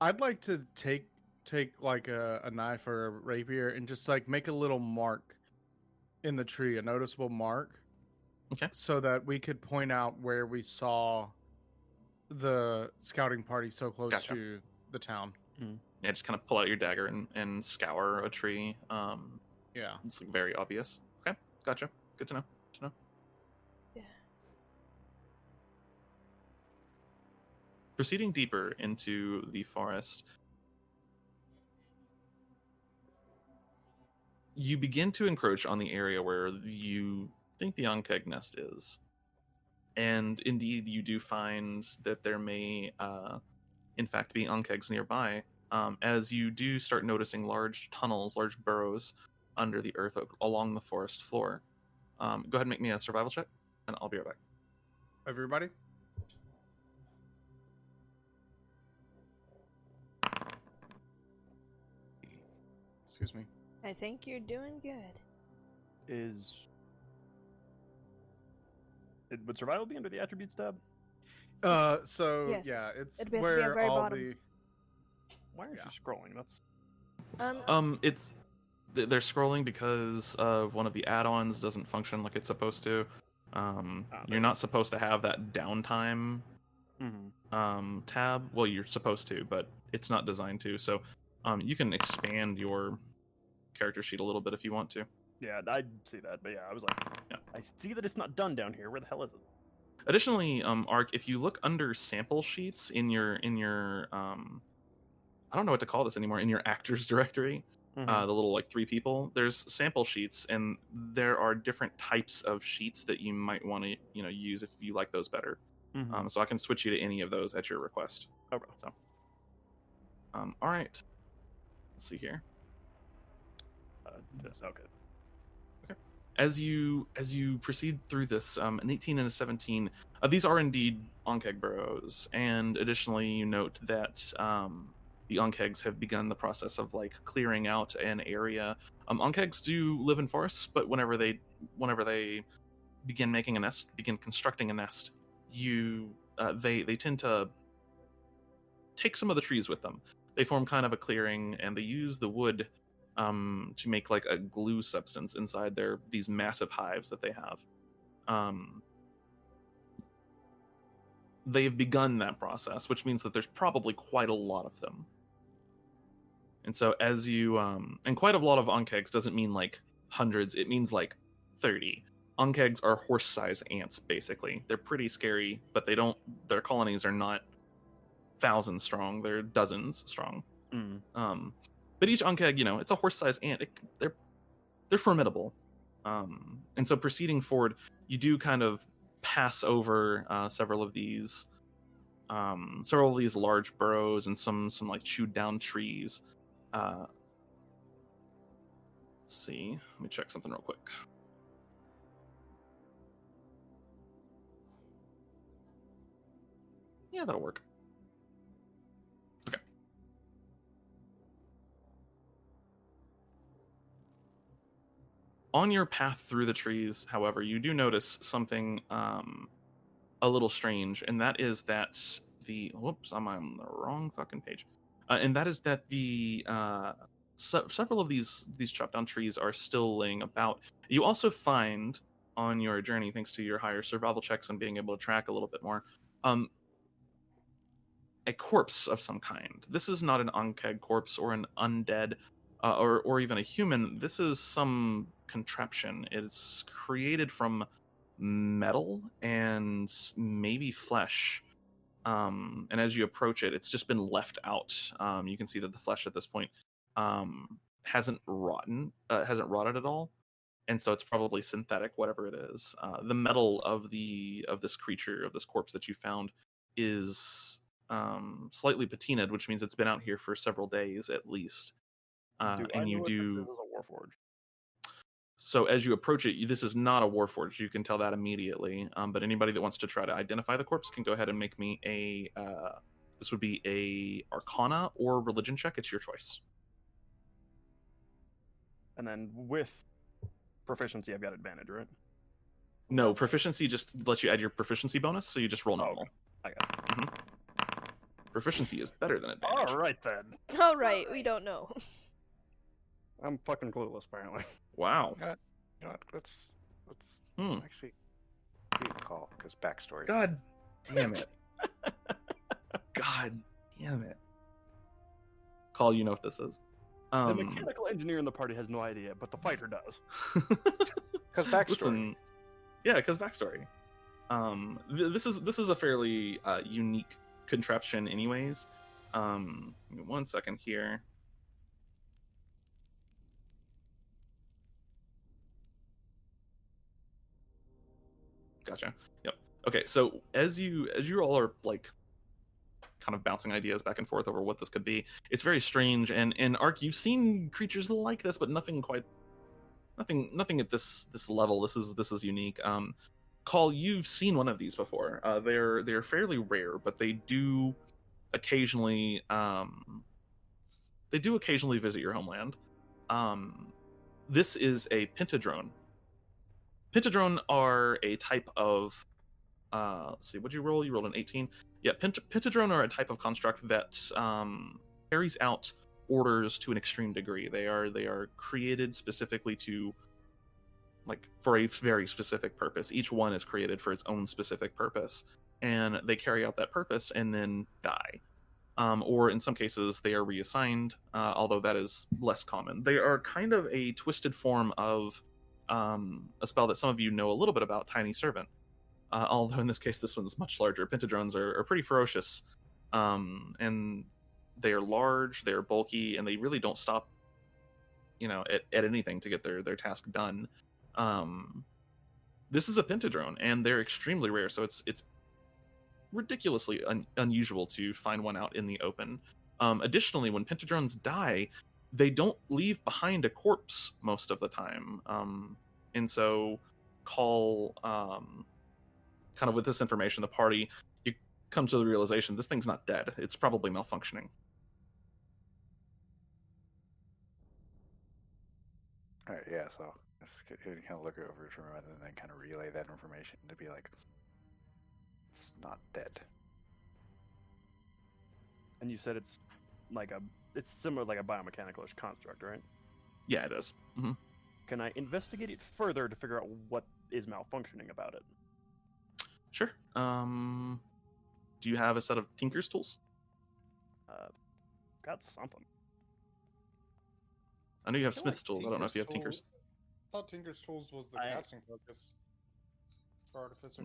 I'd like to take like a knife or a rapier and just like make a little mark in the tree, a noticeable mark. Okay. So that we could point out where we saw the scouting party so close Gotcha. to the town. yeah, just kind of pull out your dagger and scour a tree. Yeah. It's like very obvious. Okay, gotcha. Good to know. Good to know. Yeah. Proceeding deeper into the forest, you begin to encroach on the area where you think the Ankheg nest is. And indeed, you do find that there may, in fact, be Ankhegs nearby, as you do start noticing large tunnels, large burrows under the earth along the forest floor. Go ahead and make me a survival check, and I'll be right back. Everybody? Excuse me. I think you're doing good. Would survival be under the attributes tab? So Yes. yeah, it's It'd be at the where very all bottom. the Why aren't Yeah. you scrolling? That's They're scrolling because of one of the add-ons doesn't function like it's supposed to. You're not supposed to have that downtime tab. Well, you're supposed to, but it's not designed to. So you can expand your character sheet a little bit if you want to. yeah, I see that, but yeah, I was like, Yeah. I see that it's not done down here. Where the hell is it? Additionally, Arc, if you look under sample sheets in your I don't know what to call this anymore, in your actors directory, the little like 3 people, there's sample sheets, and there are different types of sheets that you might want to use if you like those better. So I can switch you to any of those at your request. Okay. So, all right. Let's see here. Okay. As you proceed through this, an 18 and a 17, these are indeed Ankheg burrows, and additionally, you note that the Ankhegs have begun the process of like clearing out an area. Ankhegs do live in forests, but whenever they begin making a nest, begin constructing a nest, they tend to take some of the trees with them. They form kind of a clearing, and they use the wood to make like a glue substance inside these massive hives that they have. They've begun that process, which means that there's probably quite a lot of them. And so as you and quite a lot of Ankhegs doesn't mean like hundreds, it means like 30. Ankheg are horse-sized ants, basically. They're pretty scary, but their colonies are not thousands strong, they're dozens strong. But each Ankheg, it's a horse-sized ant. They're formidable. And so proceeding forward, you do kind of pass over several of these large burrows and some like chewed down trees. Let's see. Let me check something real quick. Yeah, that'll work. Okay. On your path through the trees, however, you do notice something a little strange, and that is that whoops, I'm on the wrong fucking page. And that is that the several of these chopped down trees are still laying about. You also find on your journey, thanks to your higher survival checks and being able to track a little bit more, a corpse of some kind. This is not an Ankheg corpse or an undead or even a human. This is some contraption. It's created from metal and maybe flesh. And as you approach it, it's just been left out. You can see that the flesh at this point hasn't rotted at all, and so it's probably synthetic, whatever it is. The metal of this creature, of this corpse that you found, is slightly patinaed, which means it's been out here for several days at least. And you do. This is a warforge. So as you approach it, this is not a warforge. You can tell that immediately. But anybody that wants to try to identify the corpse can go ahead and make me a. This would be a Arcana or Religion check. It's your choice. And then with proficiency, I've got advantage, right? No, proficiency just lets you add your proficiency bonus, so you just roll normal. Okay. I got it. Mm-hmm. Proficiency is better than advantage. All right then. All right, we don't know. I'm fucking clueless, apparently. Wow. You know what? Let's Hmm. actually give a call because backstory. God damn it. God damn it. Call, you know what this is. The mechanical engineer in the party has no idea, but the fighter does. Because backstory. Listen, yeah, because backstory. This is a fairly unique contraption, anyways. Give me 1 second here. Gotcha. Yep. Okay, so as you all are like kind of bouncing ideas back and forth over what this could be, it's very strange. And in Arc, you've seen creatures like this, but nothing at this level. This is unique. Call, you've seen one of these before. They're fairly rare, but they do occasionally visit your homeland. This is a Pinadrone. Pinadrone are a type of let's see, what'd you roll? You rolled an 18. Yeah, Pinadrone are a type of construct that carries out orders to an extreme degree. They are created specifically to, like, for a very specific purpose. Each one is created for its own specific purpose, and they carry out that purpose and then die. Or in some cases, they are reassigned, although that is less common. They are kind of a twisted form of a spell that some of you know a little bit about, Tiny Servant. Although in this case, this one's much larger. Pinadrones are pretty ferocious, and they are large, they are bulky, and they really don't stop, at anything to get their task done. This is a Pinadrone, and they're extremely rare, so it's ridiculously unusual to find one out in the open. Additionally, when Pinadrones die, they don't leave behind a corpse most of the time, and so Call, kind of with this information, the party, you come to the realization this thing's not dead. It's probably malfunctioning. All right, yeah. So let's kind of look over it from rather than then kind of relay that information to be like, it's not dead. And you said it's similar, like a biomechanical-ish construct, right? Yeah, it is. Mm-hmm. Can I investigate it further to figure out what is malfunctioning about it? Sure. Do you have a set of Tinker's tools? Got something. I know you have feel Smith's like tools. I don't know if you have Tinker's Tinker's. I thought Tinker's tools was the casting focus for Artificer.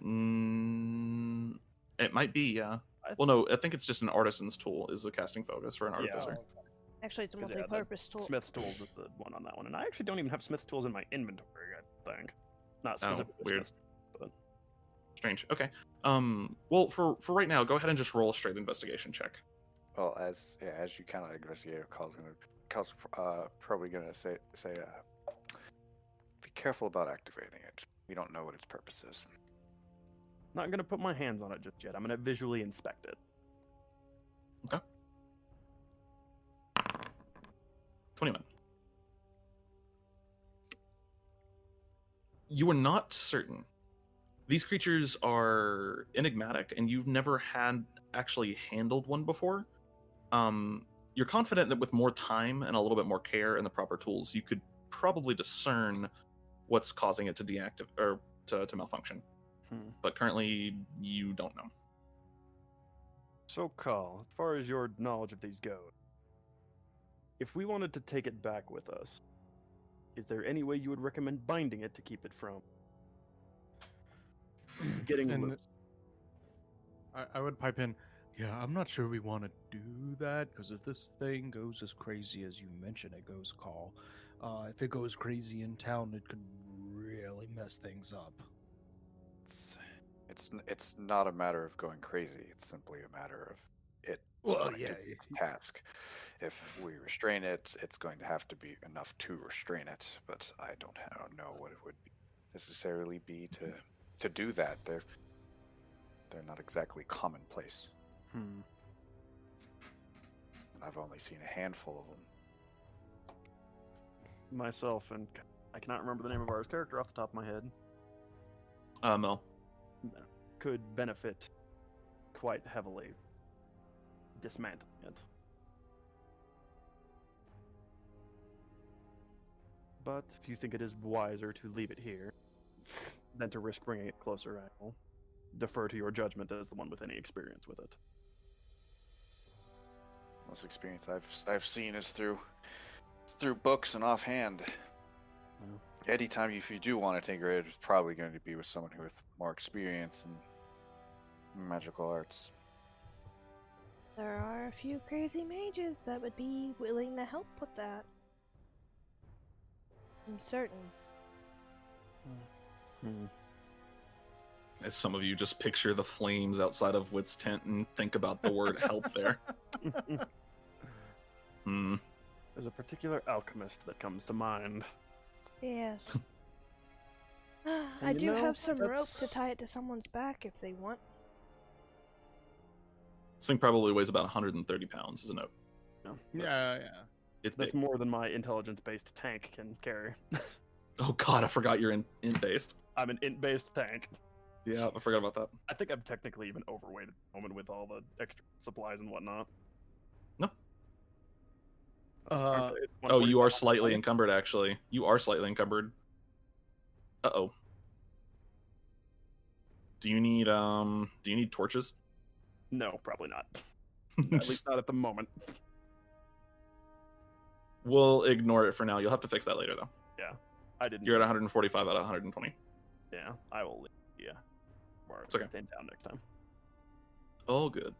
It might be, yeah. Well, no, I think it's just an artisan's tool is the casting focus for an artificer. Oh, okay. Actually, it's a 'Cause, yeah, multi-purpose tool. Smith's tools is the one on that one, and I actually don't even have Smith's tools in my inventory. I think not Oh, specifically weird. Smith's, but Strange. Okay. Well, for right now, go ahead and just roll a straight investigation check. Well, as you kind of investigate, Cal's probably gonna say be careful about activating it. We don't know what its purpose is. not gonna put my hands on it just yet. I'm gonna visually inspect it. Okay. 21. You are not certain. These creatures are enigmatic, and you've never had actually handled one before. You're confident that with more time and a little bit more care and the proper tools, you could probably discern what's causing it to deactivate or to malfunction. But currently, you don't know. So, Carl, as far as your knowledge of these go, if we wanted to take it back with us, is there any way you would recommend binding it to keep it from getting And loose? I would pipe in, yeah, I'm not sure we want to do that, because if this thing goes as crazy as you mentioned it goes, Carl, if it goes crazy in town, it could really mess things up. It's not a matter of going crazy. It's simply a matter of it Well, wanting to yeah, do its task. If we restrain it, it's going to have to be enough to restrain it. But I don't know what it would necessarily be to do that. They're not exactly commonplace. And I've only seen a handful of them. Myself, and I cannot remember the name of our character off the top of my head, Mel. could benefit quite heavily dismantling it. But if you think it is wiser to leave it here than to risk bringing it closer, I will defer to your judgment as the one with any experience with it. Most experience I've seen is through books and offhand. Well, Anytime if you do want to tinker it, it's probably going to be with someone who with more experience in magical arts. There are a few crazy mages that would be willing to help with that. I'm certain. As some of you just picture the flames outside of Wit's tent and think about the word help there. There's a particular alchemist that comes to mind. Yes. I And do you know, have some rope to that's- tie it to someone's back if they want. This thing probably weighs about 130 pounds, isn't it? No, Yeah. It's that's big. more than my intelligence-based tank can carry. Oh god, I forgot you're in based. I'm an int-based tank. Yeah, I forgot about that. I think I'm technically even overweight at the moment with all the extra supplies and whatnot. No. Aren't they at Oh, you are 145? slightly encumbered, actually. You are slightly encumbered. Uh-oh. Do you need torches? No, probably not. At least not at the moment. We'll ignore it for now. You'll have to fix that later, though. I didn't. You're at 145 out of 120. Yeah, I will. Yeah. Mark It's okay. 10 down next time. All good.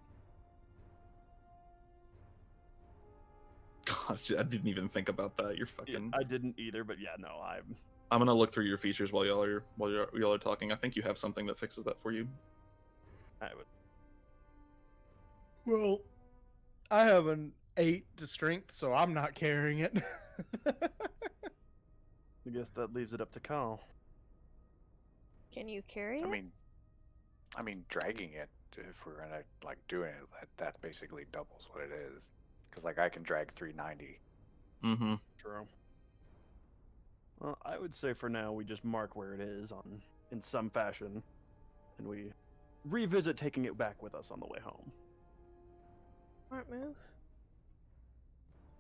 Gosh, I didn't even think about that. You're Yeah, fucking. I didn't either, but yeah, no, I'm gonna look through your features while y'all are talking. I think you have something that fixes that for you. I would. Well, I have an 8 to strength, so I'm not carrying it. I guess that leaves it up to Kyle. Can you carry it? I mean, dragging it, if we're gonna like doing it, that basically doubles what it is. Because like I can drag 390. Mm-hmm. True. Well, I would say for now we just mark where it is in some fashion, and we revisit taking it back with us on the way home. Smart move.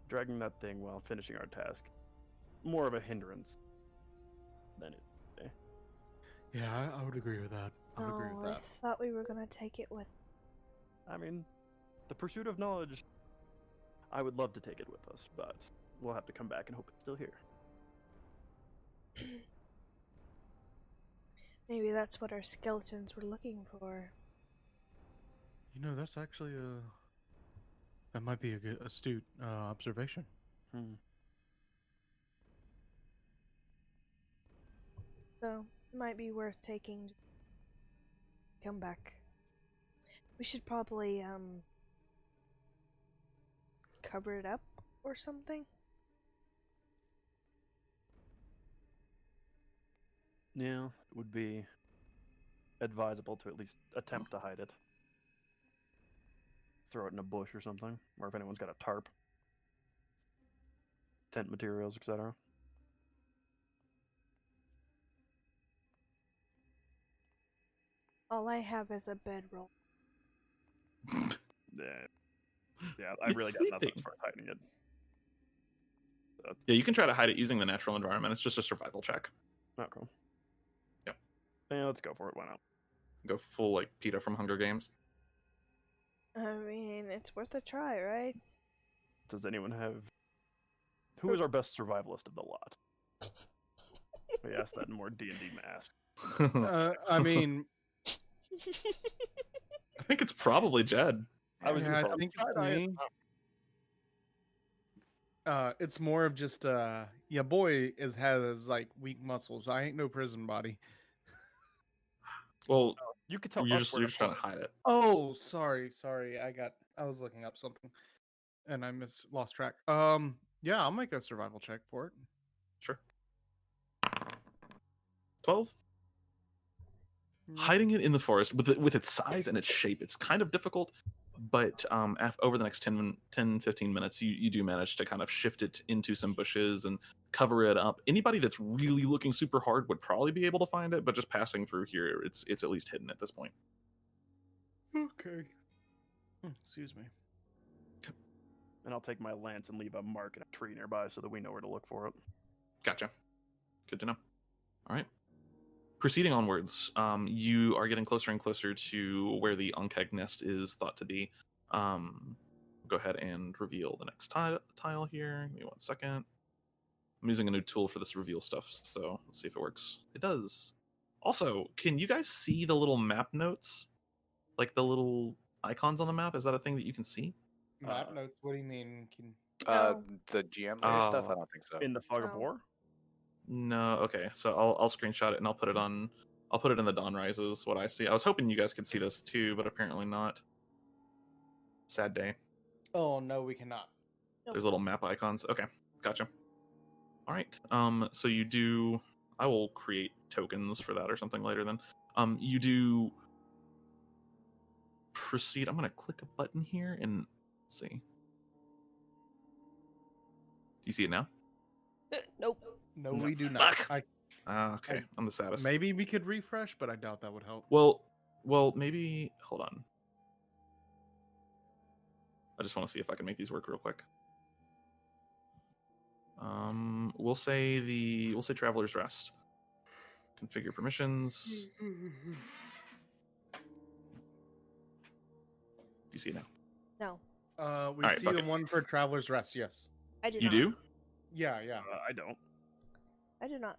Dragging that thing while finishing our task, more of a hindrance than it. Yeah, I would agree with that. I would agree with I that. thought we were gonna take it with. I mean, the pursuit of knowledge. I would love to take it with us, but we'll have to come back and hope it's still here. Maybe that's what our skeletons were looking for. You know, that's actually That might be a good astute observation. Hmm. So it might be worth taking. Come back. We should probably cover it up or something. Yeah, it would be advisable to at least attempt to hide it. Throw it in a bush or something, or if anyone's got a tarp, tent materials, etc. All I have is a bedroll. Yeah, I It's really got nothing sleeping. as far as hiding it. Yeah, you can try to hide it using the natural environment. It's just a survival check. Okay. Yep. Yeah, let's go for it. Why not? Go full like PETA from Hunger Games. I mean, it's worth a try, right? Does anyone have? Who is our best survivalist of the lot? We asked that in more D&D mask. I mean, I think it's probably Jed. I was yeah, I gonna say, think it's side-eye it. me. It's more of just your boy has like weak muscles. I ain't no prison body. Well, You could tell you're us just where you're to just trying to point. hide it. Oh, sorry. I was looking up something, and I lost track. Yeah, I'll make a survival check for it. Sure. 12. Yeah. Hiding it in the forest with its size and its shape, it's kind of difficult. But over the next 10, 15 minutes, you do manage to kind of shift it into some bushes and cover it up. Anybody that's really looking super hard would probably be able to find it, but just passing through here, it's at least hidden at this point. Okay. Excuse me. And I'll take my lance and leave a mark in a tree nearby so that we know where to look for it. Gotcha. Good to know. All right. Proceeding onwards, you are getting closer and closer to where the Ankheg nest is thought to be. Go ahead and reveal the next tile here. Give me 1 second. I'm using a new tool for this reveal stuff, so let's see if it works. It does. Also, can you guys see the little map notes? Like the little icons on the map? Is that a thing that you can see? Map notes. What do you mean? No. The GM layer stuff, I don't think so. In the fog of No. war? No. Okay, so I'll screenshot it and I'll put it on. I'll put it in the Dawn Rises. What I see. I was hoping you guys could see this too, but apparently not. Sad day. Oh no, we cannot. Nope. There's little map icons. Okay, gotcha. All right. So you do. I will create tokens for that or something later. Then, you do proceed. I'm gonna click a button here and see. Do you see it now? Nope. No, No. we do not. Fuck. Okay, I'm the saddest. Maybe we could refresh, but I doubt that would help. Well, maybe. Hold on. I just want to see if I can make these work real quick. We'll say Traveler's Rest. Configure permissions. Do you see it now? No. We Alright, see fuck the it. one for Traveler's Rest. Yes. I do You not. do? Yeah. I don't. I do not.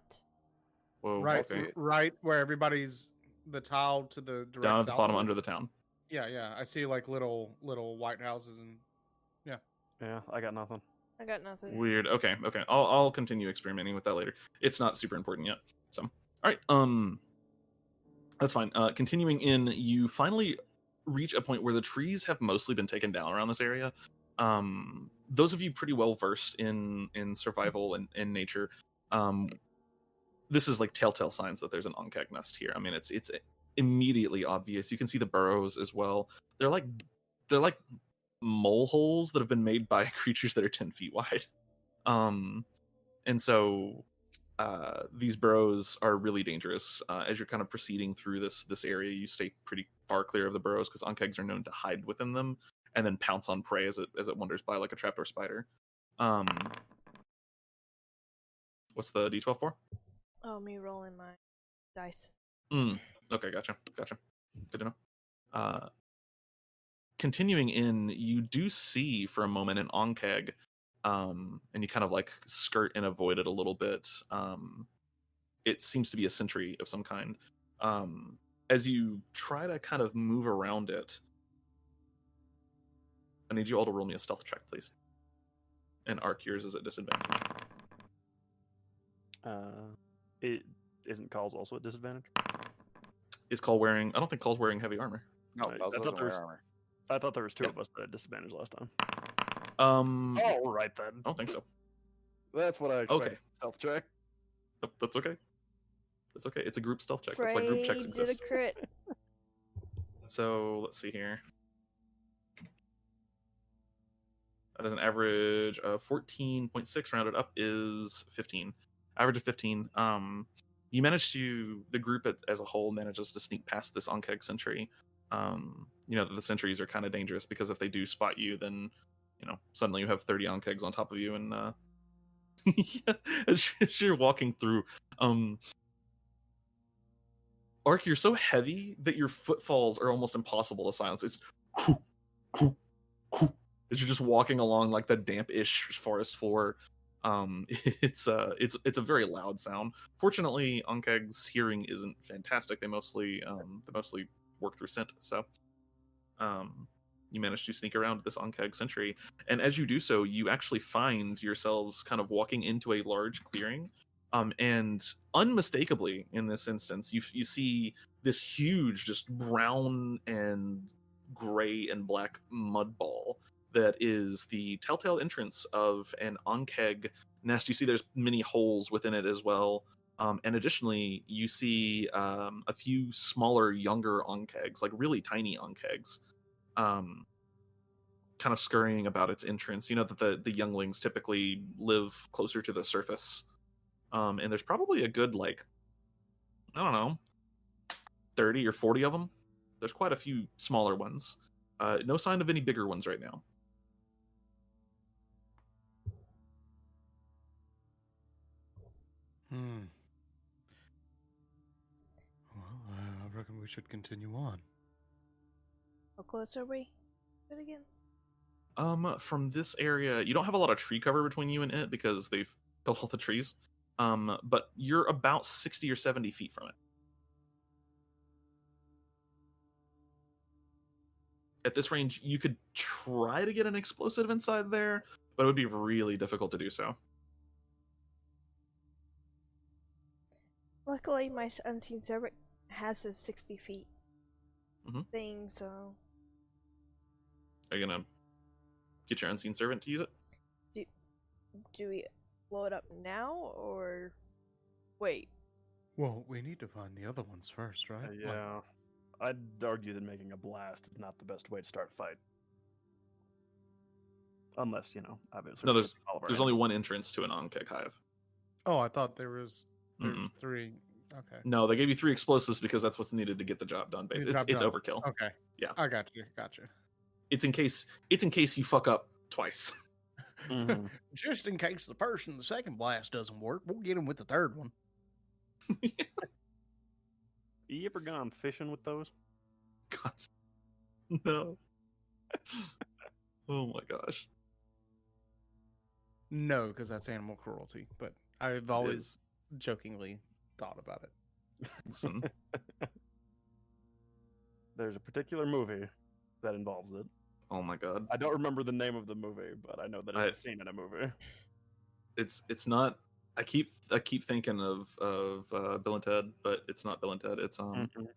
Whoa. Right. Okay. Right where everybody's the tile to the direct Down at the south bottom of it. under the town. Yeah. I see like little white houses and Yeah, I got nothing. I got nothing. Weird. Okay. I'll continue experimenting with that later. It's not super important yet. So, all right. That's fine. Continuing in, you finally reach a point where the trees have mostly been taken down around this area. Those of you pretty well versed in survival and in nature, this is like telltale signs that there's an Ankheg nest here. I mean, it's immediately obvious. You can see the burrows as well. They're like mole holes that have been made by creatures that are 10 feet wide. And so these burrows are really dangerous. As you're kind of proceeding through this area, you stay pretty far clear of the burrows because Ankhegs are known to hide within them and then pounce on prey as it wanders by like a trapdoor spider. What's the D12 for? Oh, me rolling my dice. Okay, gotcha. Good to know. Continuing in, you do see for a moment an Ankheg, and you kind of like skirt and avoid it a little bit. It seems to be a sentry of some kind. As you try to kind of move around it, I need you all to roll me a stealth check, please. And Arc, yours is at disadvantage. It isn't Call's also at disadvantage. Is Call wearing? I don't think Call's wearing heavy armor. No, I Buzz thought doesn't there wear was- armor. I thought there was two Yeah. of us that had disadvantage last time. Oh, right then. I don't think so. That's what I expected. Okay. Stealth check. That's okay. That's okay. It's a group stealth check. That's why group checks Frey did a exist. crit. So let's see here. That is an average of 14.6 rounded up is 15. Average of 15. You managed to, the group as a whole manages to sneak past this Ankheg sentry. You know that the sentries are kind of dangerous because if they do spot you, then suddenly you have 30 Ankhegs on top of you, and as you're walking through, Arc, you're so heavy that your footfalls are almost impossible to silence. It's as you're just walking along like the damp-ish forest floor. It's a very loud sound. Fortunately, Ankheg's hearing isn't fantastic. They mostly work through scent. So, you manage to sneak around this Ankheg sentry, and as you do so, you actually find yourselves kind of walking into a large clearing. And unmistakably, in this instance, you see this huge, just brown and gray and black mud ball that is the telltale entrance of an Ankheg nest. You see there's many holes within it as well. And additionally, you see a few smaller, younger Ankhegs, like really tiny Ankhegs, kind of scurrying about its entrance. You know that the younglings typically live closer to the surface. And there's probably a good, like, I don't know, 30 or 40 of them. There's quite a few smaller ones. No sign of any bigger ones right now. Well, I reckon we should continue on. How close are we? It again? From this area, you don't have a lot of tree cover between you and it because they've built all the trees. But you're about 60 or 70 feet from it. At this range, you could try to get an explosive inside there, but it would be really difficult to do so. Luckily, my unseen servant has his 60 feet Mhm. thing, so Are you gonna get your unseen servant to use it? do we blow it up now or wait? Well, we need to find the other ones first, right? Like, Yeah. I'd argue that making a blast is not the best way to start a fight. Unless, obviously. No, we're there's getting all of our only enemies. one entrance to an Ankheg hive. oh, I thought there's Mm-mm. three. Okay. No, they gave you 3 explosives because that's what's needed to get the job done. Get the Basically, it's job done. overkill. Okay. Yeah. I got you. It's in case you fuck up twice. Mhm. Just in case the person in the second blast doesn't work, we'll get him with the third one. You ever gone fishing with those? God. No. Oh my gosh. No, because that's animal cruelty. But I've always jokingly thought about it. Listen, There's a particular movie that involves it. oh my god. I don't remember the name of the movie, but I know that it's a scene in a movie. It's not. I keep thinking of Bill and Ted, but it's not Bill and Ted. It's Mhm.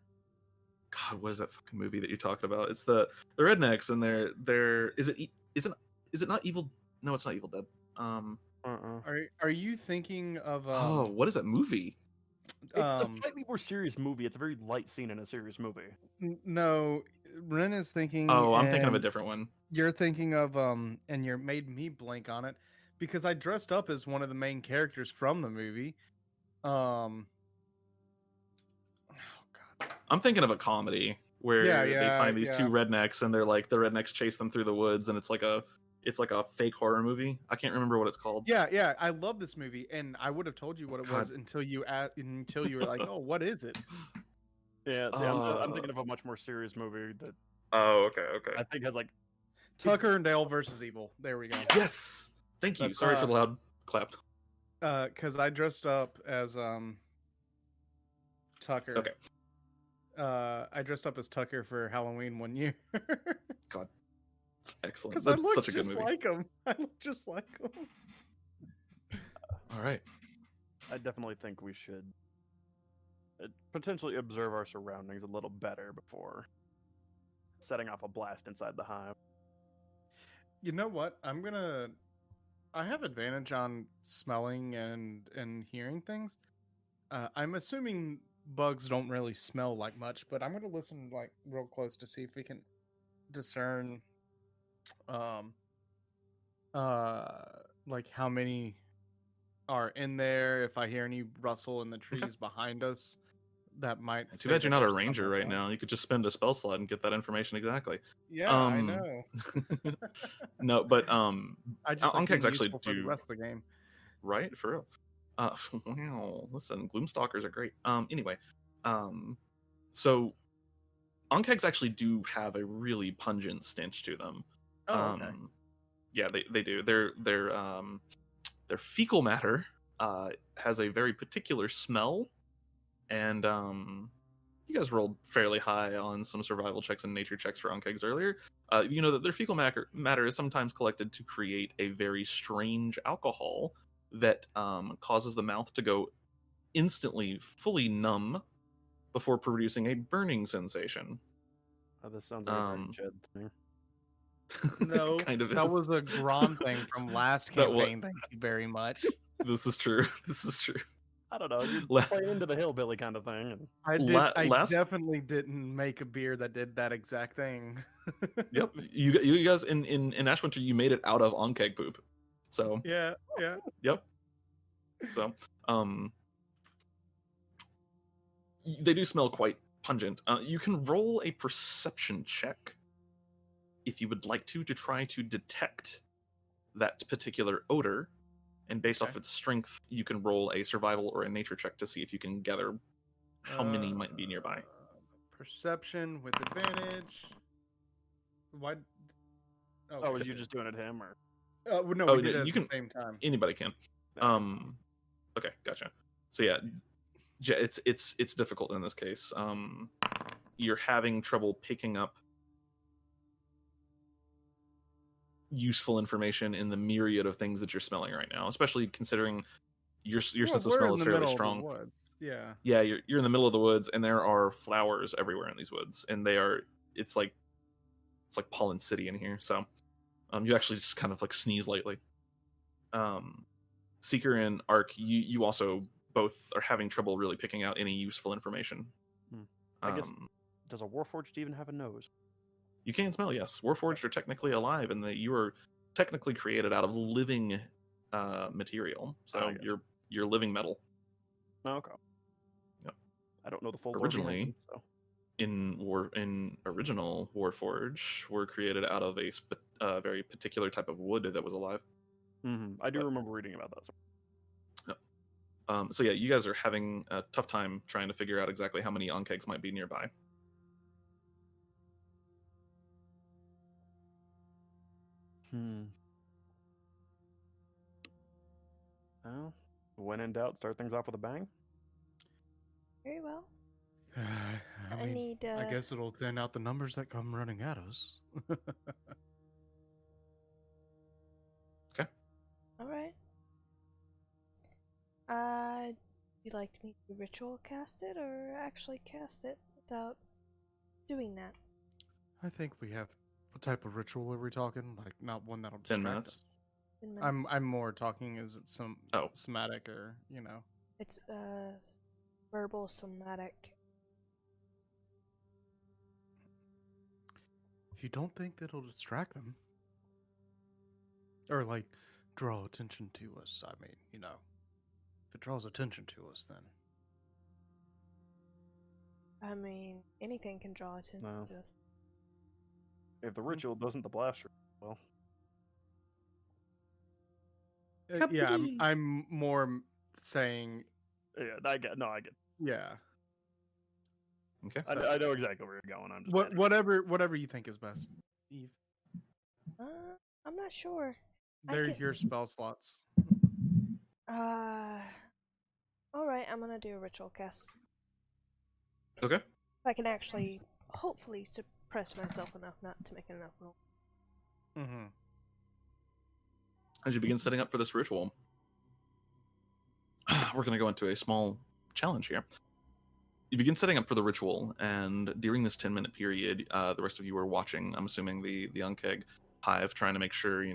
God, what is that fucking movie that you're talking about? It's the rednecks and they're is it not Evil? No, it's not Evil Dead. Are you thinking of Oh, what is that movie? It's a slightly more serious movie. It's a very light scene in a serious movie. No, Ren is thinking. Oh, I'm thinking of a and different one. You're thinking of and you made me blank on it because I dressed up as one of the main characters from the movie. Oh god. I'm thinking of a comedy where they find these 2 rednecks and they're like the rednecks chase them through the woods and it's like a fake horror movie. I can't remember what it's called. Yeah, I love this movie, and I would have told you what it was until you were like, "Oh, what is it?" Yeah, see, I'm thinking of a much more serious movie that Oh, okay. I think has like Tucker and Dale versus Evil. There we go. Yes. Thank you. That's, Sorry for the loud clap. Because I dressed up as Tucker. Okay. I dressed up as Tucker for Halloween one year. God. It's excellent. Because I That's look such a good just movie. like him. I look just like him. All right. I definitely think we should potentially observe our surroundings a little better before setting off a blast inside the hive. You know what? I have advantage on smelling and hearing things. I'm assuming bugs don't really smell like much, but I'm gonna listen like real close to see if we can discern, um, like how many are in there. If I hear any rustle in the trees behind us, that might. Too say bad you're that not a there's ranger someone right around. now. You could just spend a spell slot and get that information exactly. Yeah, I know. No, but I just like Ankheg's being actually useful for the do rest of the game. right for real. Wow, listen, Gloomstalkers are great. Anyway, so Ankhegs actually do have a really pungent stench to them. Oh, okay. Yeah, they do. Their fecal matter has a very particular smell, and you guys rolled fairly high on some survival checks and nature checks for Ankegs earlier. You know that their fecal matter is sometimes collected to create a very strange alcohol that causes the mouth to go instantly fully numb before producing a burning sensation. Oh, this sounds like a very Jed thing. No, kind of that is. was a Grom thing from last That what- campaign. Thank you very much. This is true. This is true. I don't know. You're La- playing into the hillbilly kind of thing. And I did. La- I last- definitely didn't make a beer that did that exact thing. Yep, you guys in Ashwinter, you made it out of Ankeg poop. So Yeah. Yeah. yep. So they do smell quite pungent. You can roll a perception check if you would like to try to detect that particular odor, and based off Okay. its strength, you can roll a survival or a nature check to see if you can gather how many might be nearby. Perception with advantage. Why? oh, was you just doing it him or? No, Oh, we did it you at can- the same time. Anybody can. Okay, gotcha. So yeah, it's difficult in this case. You're having trouble picking up useful information in the myriad of things that you're smelling right now, especially considering your sense of we're smell in is the fairly middle of the strong. woods. Yeah. Yeah, you're in the middle of the woods, and there are flowers everywhere in these woods, and it's like pollen city in here. So you actually just kind of like sneeze lightly. Seeker and Arc, you also both are having trouble really picking out any useful information. I guess, does a Warforged even have a nose? You can smell, yes. Warforged are technically alive, and that you are technically created out of living material. So I gotcha. you're living metal. Oh, okay. Yep. I don't know the full lore behind Originally, them, so. in original Warforge were created out of a very particular type of wood that was alive. I do But- remember reading about that. So yeah, you guys are having a tough time trying to figure out exactly how many Ankegs might be nearby. Well, when in doubt, start things off with a bang. Very well. I I mean, need, I guess it'll thin out the numbers that come running at us. Alright. You'd like me to ritual cast it or actually cast it without doing that? I think we have. What type of ritual are we talking? Like, not one that'll 10 distract minutes. us. In minutes. I'm more talking. Is it some somatic or It's verbal somatic. If you don't think that'll distract them, or like draw attention to us, I mean, if it draws attention to us, then I mean, anything can draw attention No. to us. If the ritual doesn't, the blaster. Well, yeah, I'm more saying, yeah, I get. yeah, Okay. I know exactly where you're going. I'm just whatever you think is best, Eve. I'm not sure. They're can- your spell slots. Alright, I'm gonna do a ritual cast. Okay. If I can actually, hopefully, suppress myself enough not to make enough noise. As you begin setting up for this ritual, we're going to go into a small challenge here. You begin setting up for the ritual, and during this 10-minute period, the rest of you are watching, I'm assuming, the Ankheg hive, trying to make sure,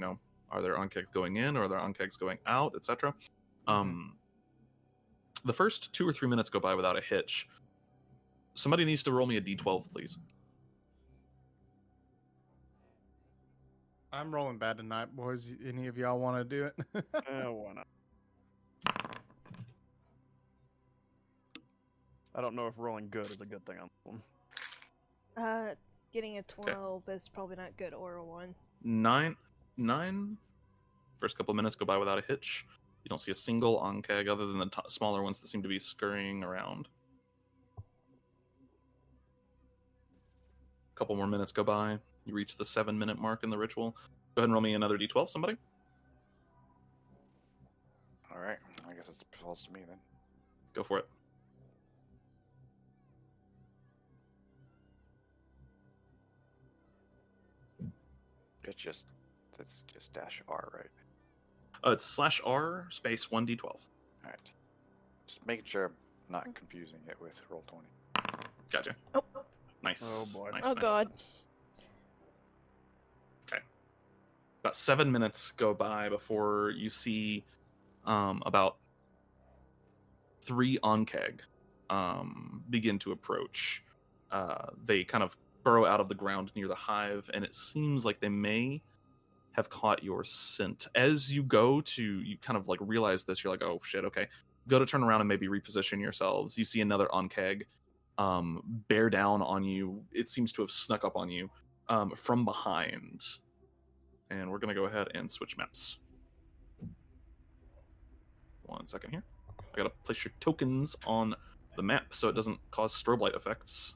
are there Ankhegs going in, or are there Ankhegs going out, etc. The first 2 or 3 minutes go by without a hitch. Somebody needs to roll me a d12, please. I'm rolling bad tonight, boys. Any of y'all want to do it? Why not? I don't know if rolling good is a good thing on this one. Getting a 12 is probably not good, or a 1. 9. First couple of minutes go by without a hitch. You don't see a single Ankheg other than the smaller ones that seem to be scurrying around. A couple more minutes go by. You reach the 7-minute mark in the ritual. Go ahead and roll me another d12, somebody. All right. I guess it falls to me then. Go for it. That's just -R, right? It's /R space 1d12. All right. Just making sure I'm not confusing it with roll 20. Gotcha. Oh. Nice. Oh, boy. Nice, Oh, nice. God. Okay. About 7 minutes go by before you see about 3 Ankheg begin to approach. They kind of burrow out of the ground near the hive, and it seems like they may have caught your scent. As you kind of like realize this, you're like, oh shit, okay. Go to turn around and maybe reposition yourselves. You see another Ankheg bear down on you. It seems to have snuck up on you from behind. And we're going to go ahead and switch maps. 1 second here. I got to place your tokens on the map so it doesn't cause strobe light effects.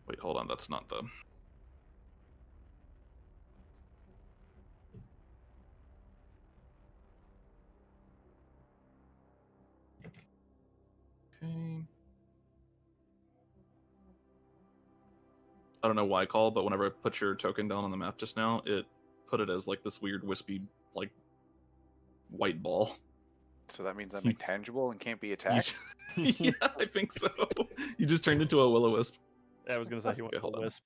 Wait, hold on. That's not the... Okay. I don't know why I called, but whenever I put your token down on the map just now, it put it as like this weird wispy, like, white ball. So that means I'm intangible and can't be You- attacked? yeah, I think so. You just turned into a will-o-wisp. Yeah, I was going to say he went Okay, hold to on. wisp.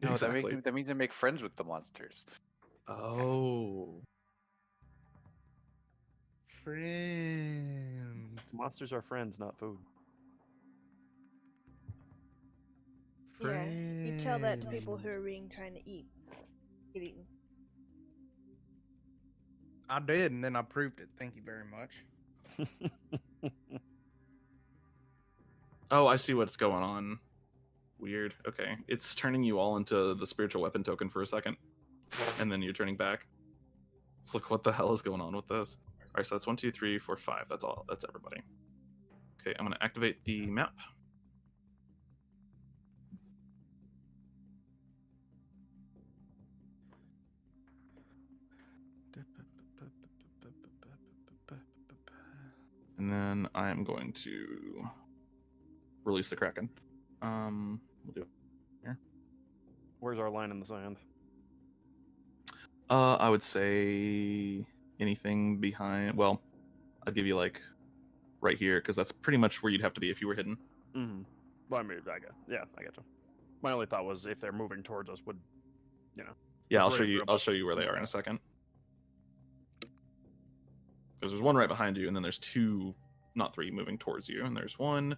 No, Exactly. that means I make friends with the monsters. Oh. Friend. Monsters are friends, not food. Yeah, you tell that to people who are being trying to get eaten. I did, and then I proved it. Thank you very much. Oh, I see what's going on. Weird. Okay. It's turning you all into the spiritual weapon token for a second. And then you're turning back. It's like, what the hell is going on with this? Alright, so that's 1, 2, 3, 4, 5. That's all. That's everybody. Okay, I'm going to activate the map. And then I'm going to release the Kraken. We'll do it here. Where's our line in the sand? I would say anything behind. Well, I'd give you like right here because that's pretty much where you'd have to be if you were hidden. Mm-hmm. Well, I mean, I get you. My only thought was if they're moving towards us, would Yeah, I'll Right, show you. we're I'll about show to you where they move are in a out. second. Because there's one right behind you, and then there's 2, not 3, moving towards you, and there's one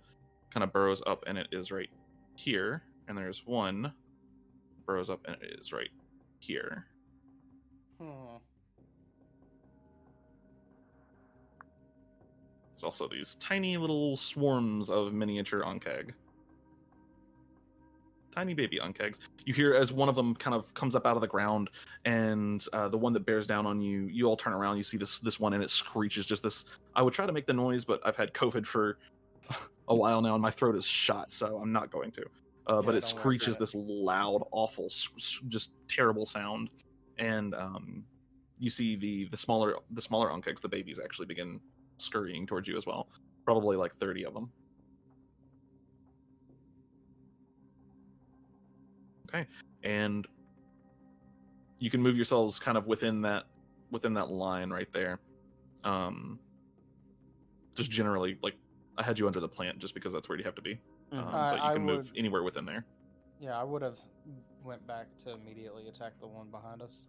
kind of burrows up, and it is right here, and there's one burrows up, and it is right here. There's also these tiny little swarms of miniature Ankheg. Tiny baby Ankegs. You hear as one of them kind of comes up out of the ground, and the one that bears down on you, you all turn around, you see this one, and it screeches just this. I would try to make the noise, but I've had COVID for a while now, and my throat is shot, so I'm not going to. But it don't screeches like this loud, awful, just terrible sound, and you see the smaller Ankegs, the babies, actually begin scurrying towards you as well. Probably like 30 of them. Okay, and you can move yourselves kind of within that line right there. Just generally, like, I had you under the plant just because that's where you have to be. But you I can move would- anywhere within there. Yeah, I would have went back to immediately attack the one behind us.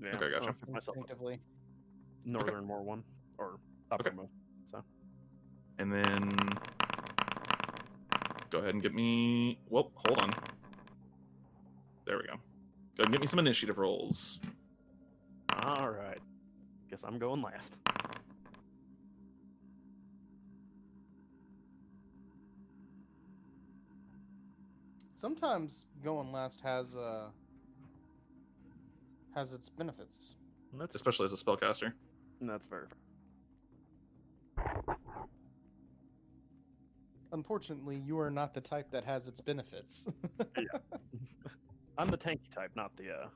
Yeah, Okay, gotcha. I'll pick myself up. Instinctively. Northernmore one or uppermost. So And then go ahead and get me. Well, hold on. There we go. Go ahead and get me some initiative rolls. all right. Guess I'm going last. Sometimes going last has its benefits. And that's Especially as a spellcaster. that's very fair. Unfortunately, you are not the type that has its benefits. I'm the tanky type, not the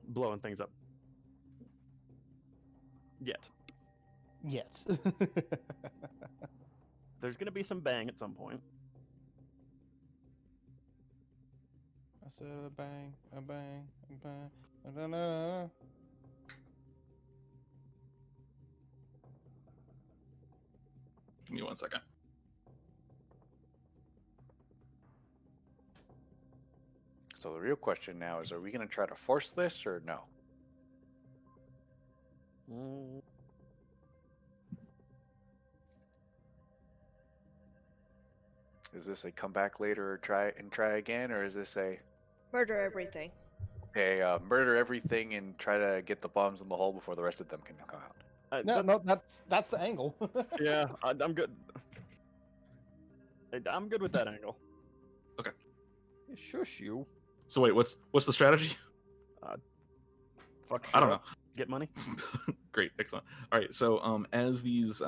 blowing things up. Yet. Yet. There's gonna be some bang at some point. I said a bang, a bang, a bang, da-da-da. Give me 1 second. So the real question now is, are we going to try to force this or no? Is this a come back later or try again, or is this a Murder everything. murder everything and try to get the bombs in the hole before the rest of them can come out? No, that's the angle. Yeah, I'm good. I'm good with that angle. Okay. Shush you. So wait, what's the strategy? Fuck. I don't know. Get money. Great, excellent. All right, so as these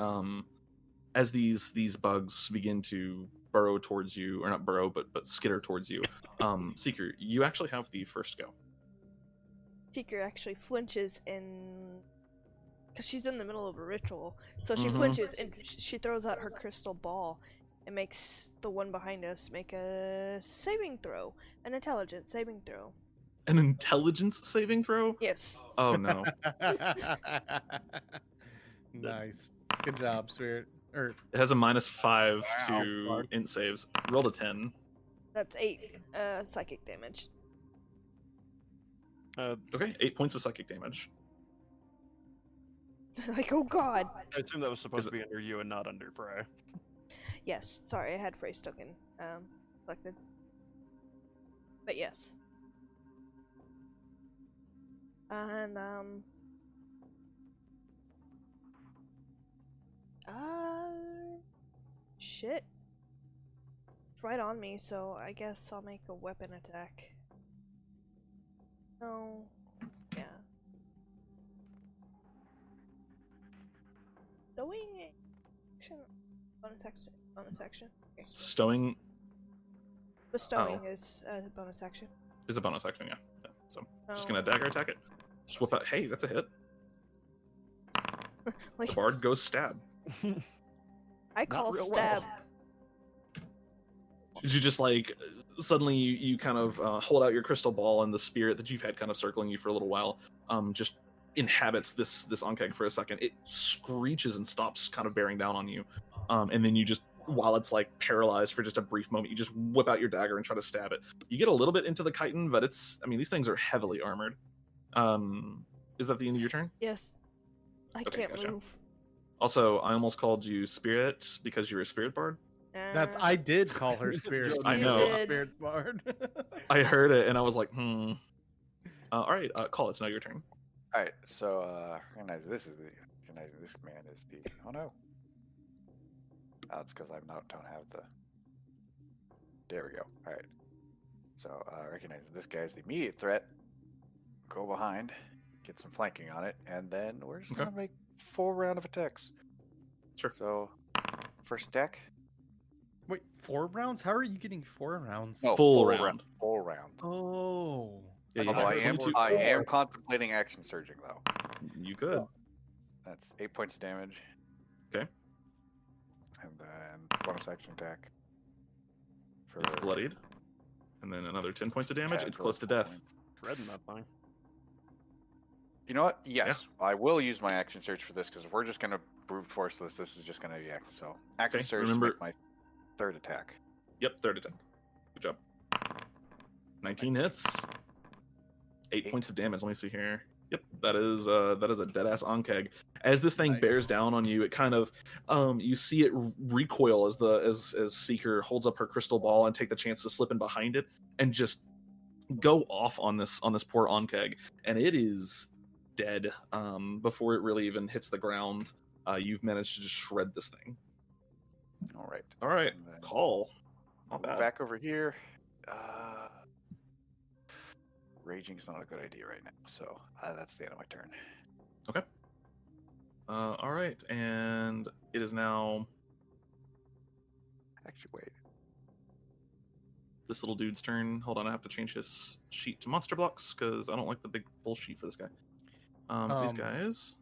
bugs begin to burrow towards you, or not burrow, but skitter towards you, Seeker, you actually have the first go. Seeker actually flinches and because she's in the middle of a ritual, so she Mhm. flinches and she throws out her crystal ball and makes the one behind us make a saving throw, an intelligence saving throw. An intelligence saving throw? Yes. Oh no. Nice. Good job, Spirit. Or It has a -5 Wow. to int saves. Rolled a 10. That's 8 psychic damage. Okay, 8 points of psychic damage. Like, oh god. I assume that was supposed Is to be under you and not under Frey. Yes, sorry, I had phrase token selected. But yes. And shit. It's right on me, so I guess I'll make a weapon attack. No. Yeah. Knowing action. Bonus action. Okay. Stowing Bestowing is a bonus action. is a bonus action, yeah. So just Oh. gonna dagger attack it. Just whip out. Hey, that's a hit. Like, The bard goes stab. I call real well. stab. Did you just like suddenly you kind of hold out your crystal ball, and the spirit that you've had kind of circling you for a little while just inhabits this Ankheg for a second. It screeches and stops kind of bearing down on you, and then you just, while it's like paralyzed for just a brief moment, you just whip out your dagger and try to stab it. You get a little bit into the chitin, but these things are heavily armored. Is that the end of your turn? Yes. I Okay, can't gotcha. move. Also, I almost called you spirit because you're a spirit bard. that's I did call her Spirit. I You know. did. Spirit Bard. I heard it and I was like, all right, call it's now your turn. All right, so recognizing this man is the. Oh no. Oh, it's because I don't have the. There we go. All right. So recognizing this guy is the immediate threat. Go behind, get some flanking on it, and then we're just Okay. gonna make 4 round of attacks. Sure. So first attack. Wait, 4 rounds? How are you getting 4 rounds? No, Full full round. Full round. Oh. Yeah, you Although have I am 22 contemplating action surging though. You could. That's 8 points of damage. Okay. And then bonus action attack. For It's bloodied. And then another 10 points of damage. Tad It's for close to 4 death. points. Dreading that thing. You know what? Yes, I will use my action search for this because if we're just gonna brute force this, this is just gonna be action. So action Okay, search remember- to make my third attack. Yep, third attack. Good job. 19 hits. 8 points of damage. Let me see here. Yep, that is a dead ass Ankheg. As this thing Nice. bears down on you, it kind of you see it recoil as Seeker holds up her crystal ball and take the chance to slip in behind it and just go off on this poor Ankheg, and it is dead before it really even hits the ground. You've managed to just shred this thing. All right. All right, And then call. Not move bad. back over here. Raging's not a good idea right now, so that's the end of my turn. All right, and it is now Actually, wait. this little dude's turn. Hold on, I have to change his sheet to monster blocks because I don't like the big full sheet for this guy. These guys.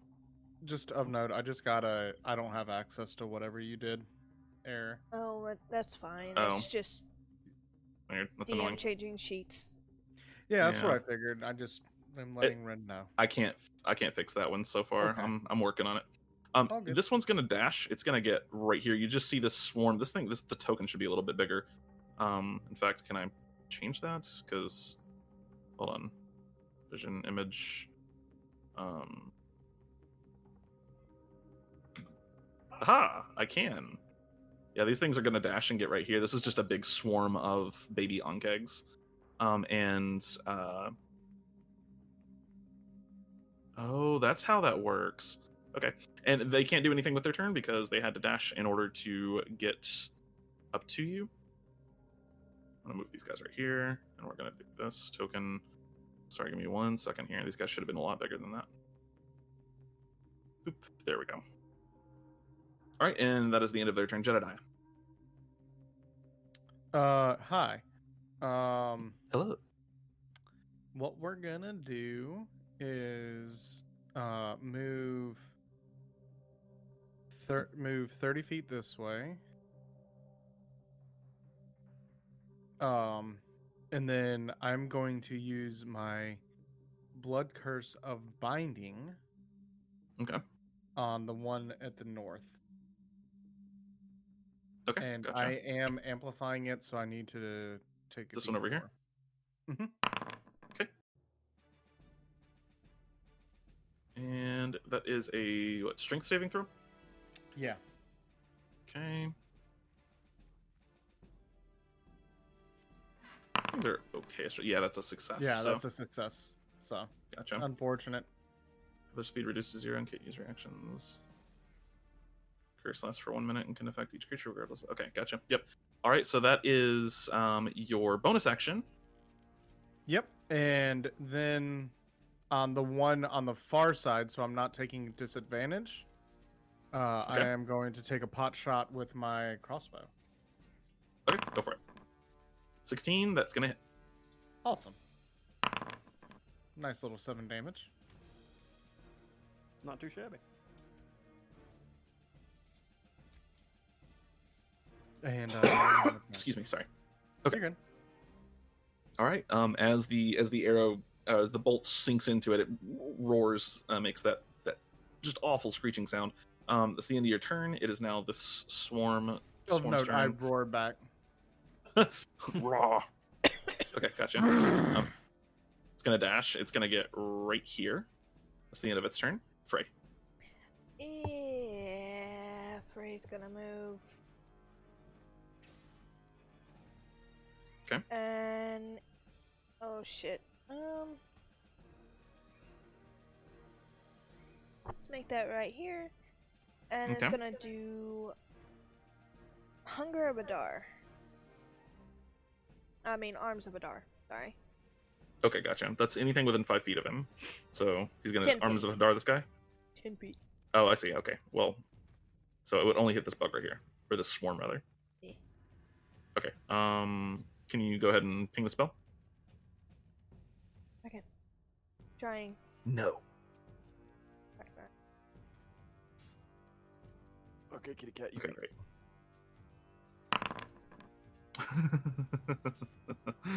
Just of note, I just got I don't have access to whatever you did error. Oh, that's fine. Oh. It's just Weird. That's DM annoying. changing sheets. Yeah, that's what Yeah. I figured. I'm letting Ren know. I can't fix that one so far. Okay. I'm working on it. All good. This one's gonna dash. It's gonna get right here. You just see this swarm. The token should be a little bit bigger. In fact, can I change that? Because hold on, vision image. Aha! I can. Yeah, these things are gonna dash and get right here. This is just a big swarm of baby Ankhegs. Oh, that's how that works. Okay, and they can't do anything with their turn because they had to dash in order to get up to you. I'm gonna move these guys right here, and we're gonna do this token. Sorry, give me 1 second here. These guys should have been a lot bigger than that. Oop, there we go. All right, and that is the end of their turn. Jedediah. Hi. Hello. What we're gonna do is move 30 feet this way. And then I'm going to use my blood curse of binding Okay. on the one at the north. Okay. And Gotcha. I am amplifying it, so I need to take a This one over here? D4. Okay. And that is a strength saving throw? Yeah. Okay. I think they're okay. Yeah, that's a success. Yeah, so. that's a success. So, Gotcha. unfortunate. Their speed reduced to 0 and can't use reactions. Curse lasts for 1 minute and can affect each creature regardless. Okay, gotcha. Yep. All right, so that is your bonus action. Yep. And then on the one on the far side, so I'm not taking disadvantage, I am going to take a pot shot with my crossbow. Okay, go for it. 16, that's going to hit. Awesome. Nice little 7 damage. Not too shabby. And Excuse me, sorry. Okay. You're good. All right. As the arrow, as the bolt sinks into it, it roars, makes that just awful screeching sound. That's the end of your turn. It is now this swarm. Of note, I turn. roar back. Raw. Okay, gotcha. It's gonna dash. It's gonna get right here. That's the end of its turn. Frey. Yeah, Frey's gonna move. Okay. And oh shit. Let's make that right here. And it's Okay. gonna do Hunger of Adar. I mean Arms of Adar, sorry. Okay, gotcha. That's anything within 5 feet of him. So he's gonna 10 arms feet. of Hadar this guy. 10 feet. Oh, I see. Okay. Well, so it would only hit this bug right here, or this swarm rather. Yeah. Okay. Can you go ahead and ping the spell? Trying. No. Right. Okay, kitty cat. You Okay, can...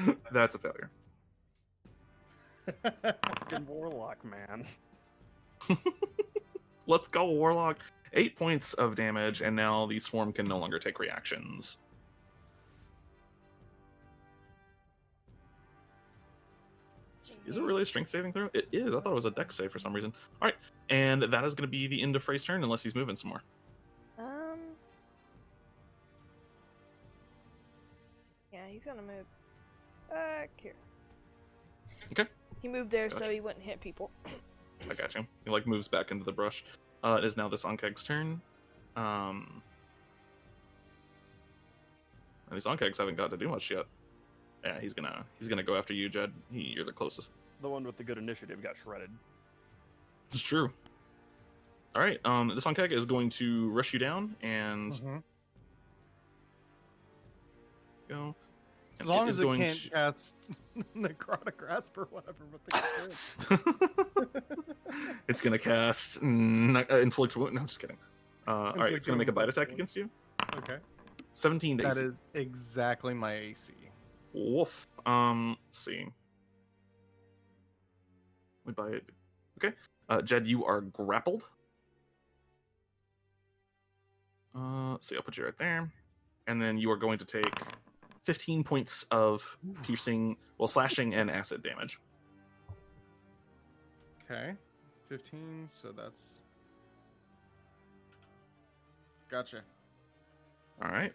great. That's a failure. Fucking warlock, man. Let's go, Warlock. 8 points of damage, and now the swarm can no longer take reactions. Is it really a strength saving throw? It is. I thought it was a dex save for some reason. All right, and that is going to be the end of Frey's turn, unless he's moving some more. Yeah, he's gonna move back here. Okay. He moved there so Gotcha. he wouldn't hit people. I got you. He like moves back into the brush. It is now this Ankheg's turn. These Ankhegs haven't got to do much yet. Yeah, he's gonna go after you, Jed. You're the closest. The one with the good initiative got shredded. It's true. All right. This Ankheg is going to rush you down and go. As long as it can't cast Necrotic Grasp or whatever, but it's gonna cast inflict wound. No, I'm just kidding. All right, it's gonna make a bite attack against you. Okay. 17 days. That is exactly my AC. Woof. Let's see. We buy it. Okay. Jed, you are grappled. Let's see, I'll put you right there. And then you are going to take 15 points of piercing, slashing and acid damage. Okay. 15, so that's... Gotcha. All right.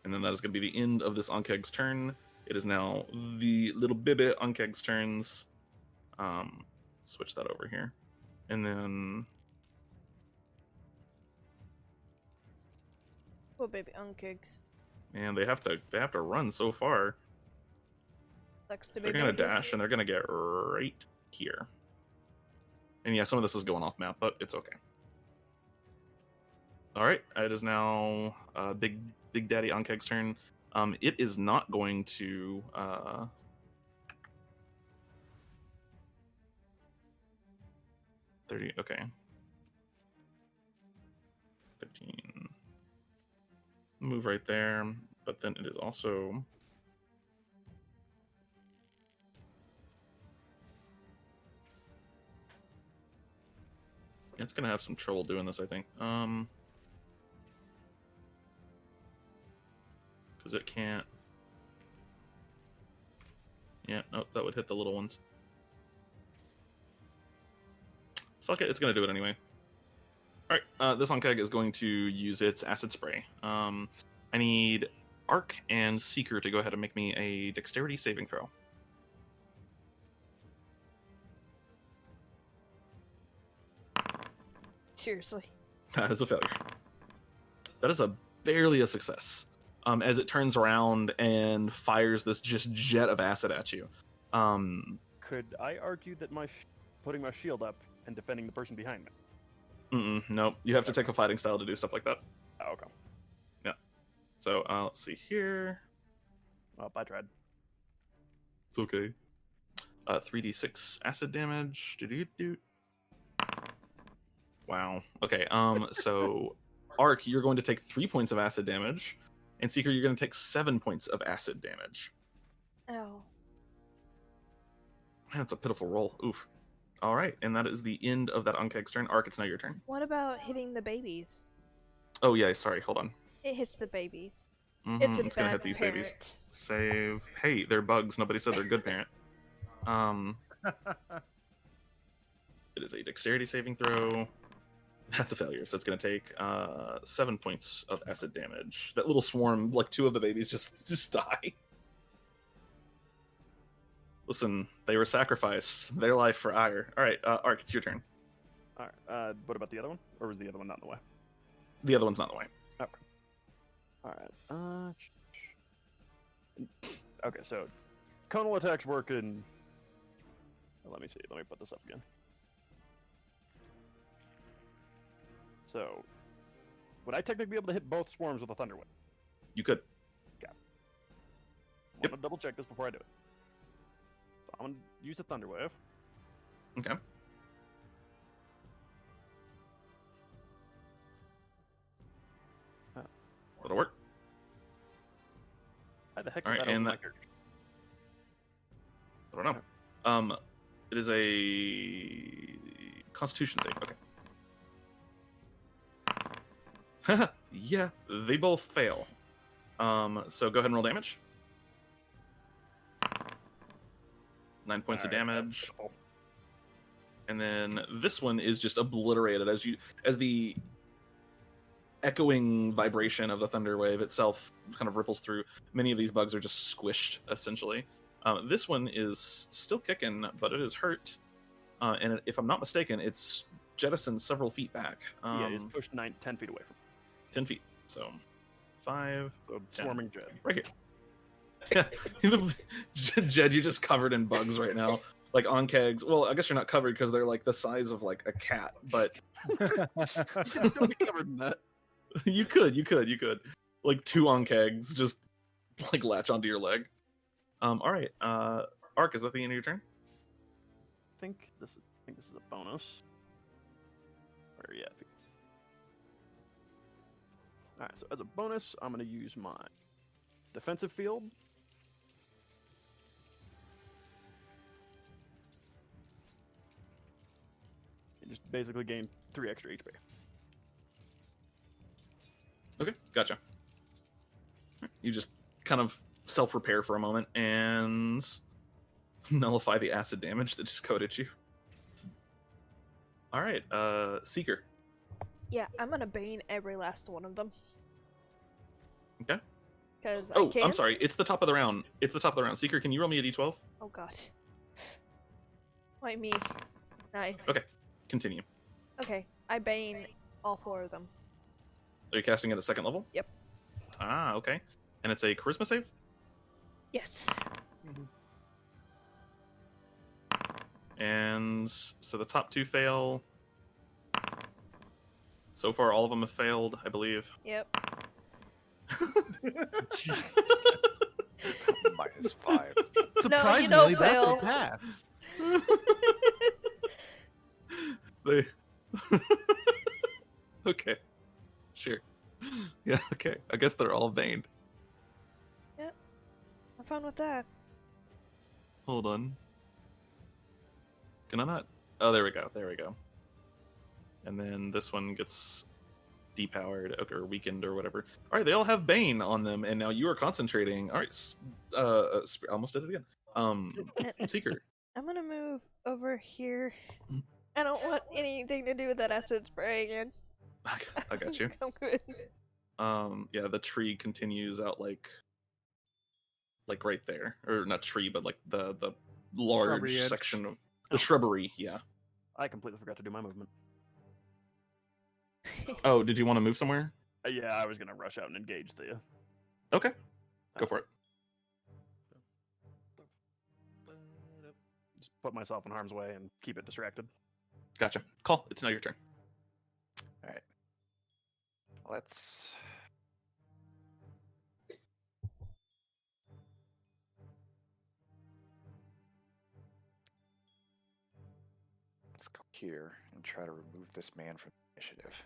And then that is going to be the end of this Ankheg's turn. It is now the little Bibbit Ankheg's turns. Switch that over here. And then... Oh, baby, Ankegs. Man, they have to run so far. Sucks to They're be gonna babies. dash and they're gonna get right here. And yeah, some of this is going off map, but it's okay. All right, it is now Big Daddy Ankheg's turn. It is not going to. 30. Okay. 13. Move right there, but then it is also. It's gonna have some trouble doing this, I think. Because it can't. Yeah, nope, that would hit the little ones. Fuck it, it's gonna do it anyway. Alright, this Ankheg is going to use its acid spray. I need Arc and Seeker to go ahead and make me a dexterity saving throw. Seriously. That is a failure. That is barely a success. As it turns around and fires this just jet of acid at you. Could I argue that putting my shield up and defending the person behind me? Nope. You have to take a fighting style to do stuff like that. Oh, okay. Yeah. So let's see here. Well, I tried. It's okay. 3d6 acid damage. Wow. Okay. So Arc, you're going to take 3 points of acid damage, and Seeker, you're going to take 7 points of acid damage. Ow. That's a pitiful roll. Oof. All right, and that is the end of that Ankheg's turn. Arc, it's now your turn. What about hitting the babies? Oh yeah, sorry. Hold on. It hits the babies. Mhm, It's a it's gonna bad hit these parent. babies. Save. Hey, they're bugs. Nobody said they're good parent. It is a dexterity saving throw. That's a failure, so it's going to take 7 points of acid damage. That little swarm, like 2 of the babies, just die. Listen, they were sacrificed. Their life for ire. All right, Arc, it's your turn. All right. What about the other one? Or was the other one not in the way? The other one's not in the way. Okay. All right. Okay, so conal attacks work in. Let me see. Let me put this up again. So, would I technically be able to hit both swarms with a Thunderwave? You could. I want to double check this before I do it. So I'm going to use the Thunderwave. Okay. That'll work. How the heck All is right, that and over my that- character? don't know. It is a Constitution save. Okay. Yeah, they both fail. So go ahead and roll damage. 9 points of damage. And then this one is just obliterated as the echoing vibration of the thunder wave itself kind of ripples through. Many of these bugs are just squished, essentially. This one is still kicking, but it is hurt. And if I'm not mistaken, it's jettisoned several feet back. Yeah, it's pushed 10 feet away from 10 feet. So 5. So swarming Jed. Right here. Yeah. Jed, you're just covered in bugs right now. Like Ankheg's. Well, I guess you're not covered because they're like the size of like a cat, but covered in that. you could. Like 2 Ankheg's just like latch onto your leg. All right. Arc, is that the end of your turn? I think this is a bonus. Where are you at? Alright, so as a bonus, I'm going to use my defensive field. You just basically gain 3 extra HP. Okay, gotcha. You just kind of self-repair for a moment and nullify the acid damage that just coated you. All right, Seeker. Yeah, I'm gonna bane every last one of them. Okay. Because Oh, I'm sorry. It's the top of the round. Seeker, can you roll me a d12? Oh god. Why me? 9. Okay, continue. Okay, I bane all 4 of them. Are you casting at a 2nd level? Yep. Ah, okay. And it's a charisma save? Yes. And so the top 2 fail. So far, all of them have failed, I believe. Yep. -5. Surprisingly, that's fail. a pass. They... Okay. Sure. Yeah, okay. I guess they're all baned. Yep. Have fun with that. Hold on. Can I not? Oh, there we go. And then this one gets depowered or weakened or whatever. All right, they all have Bane on them, and now you are concentrating. All right, almost did it again. Seeker. I'm gonna move over here. I don't want anything to do with that acid spray again. I got you. I'm good. Yeah, the tree continues out like right there, or not tree, but like the large Shrubbery edge. section of the shrubbery. Yeah. I completely forgot to do my movement. Oh, did you want to move somewhere? Yeah, I was going to rush out and engage the... Okay, go for it. Just put myself in harm's way and keep it distracted. Gotcha. Call. It's now your turn. All right. Let's go here and try to remove this man from the initiative.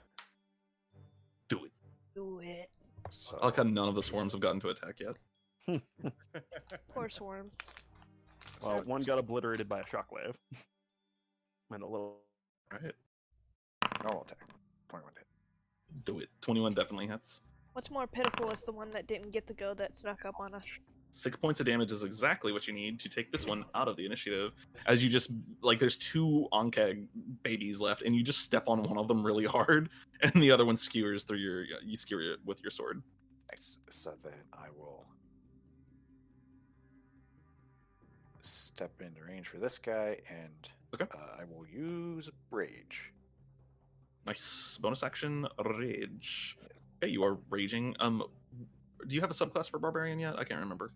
Do it. Do it. So I like how none of the swarms have gotten to attack yet. Poor swarms. Well, one got obliterated by a shockwave. And a little... Right. normal attack. 21 hit. Do it. 21 definitely hits. What's more pitiful is the one that didn't get to go that snuck up on us. 6 points of damage is exactly what you need to take this one out of the initiative. As you just, like, there's 2 Ankheg babies left, and you just step on one of them really hard, and the other one skewers through you skewer it with your sword. Nice. So then I will step into range for this guy, and Okay. I will use Rage. Nice. Bonus action, Rage. Okay, you are raging. Do you have a subclass for Barbarian yet? I can't remember.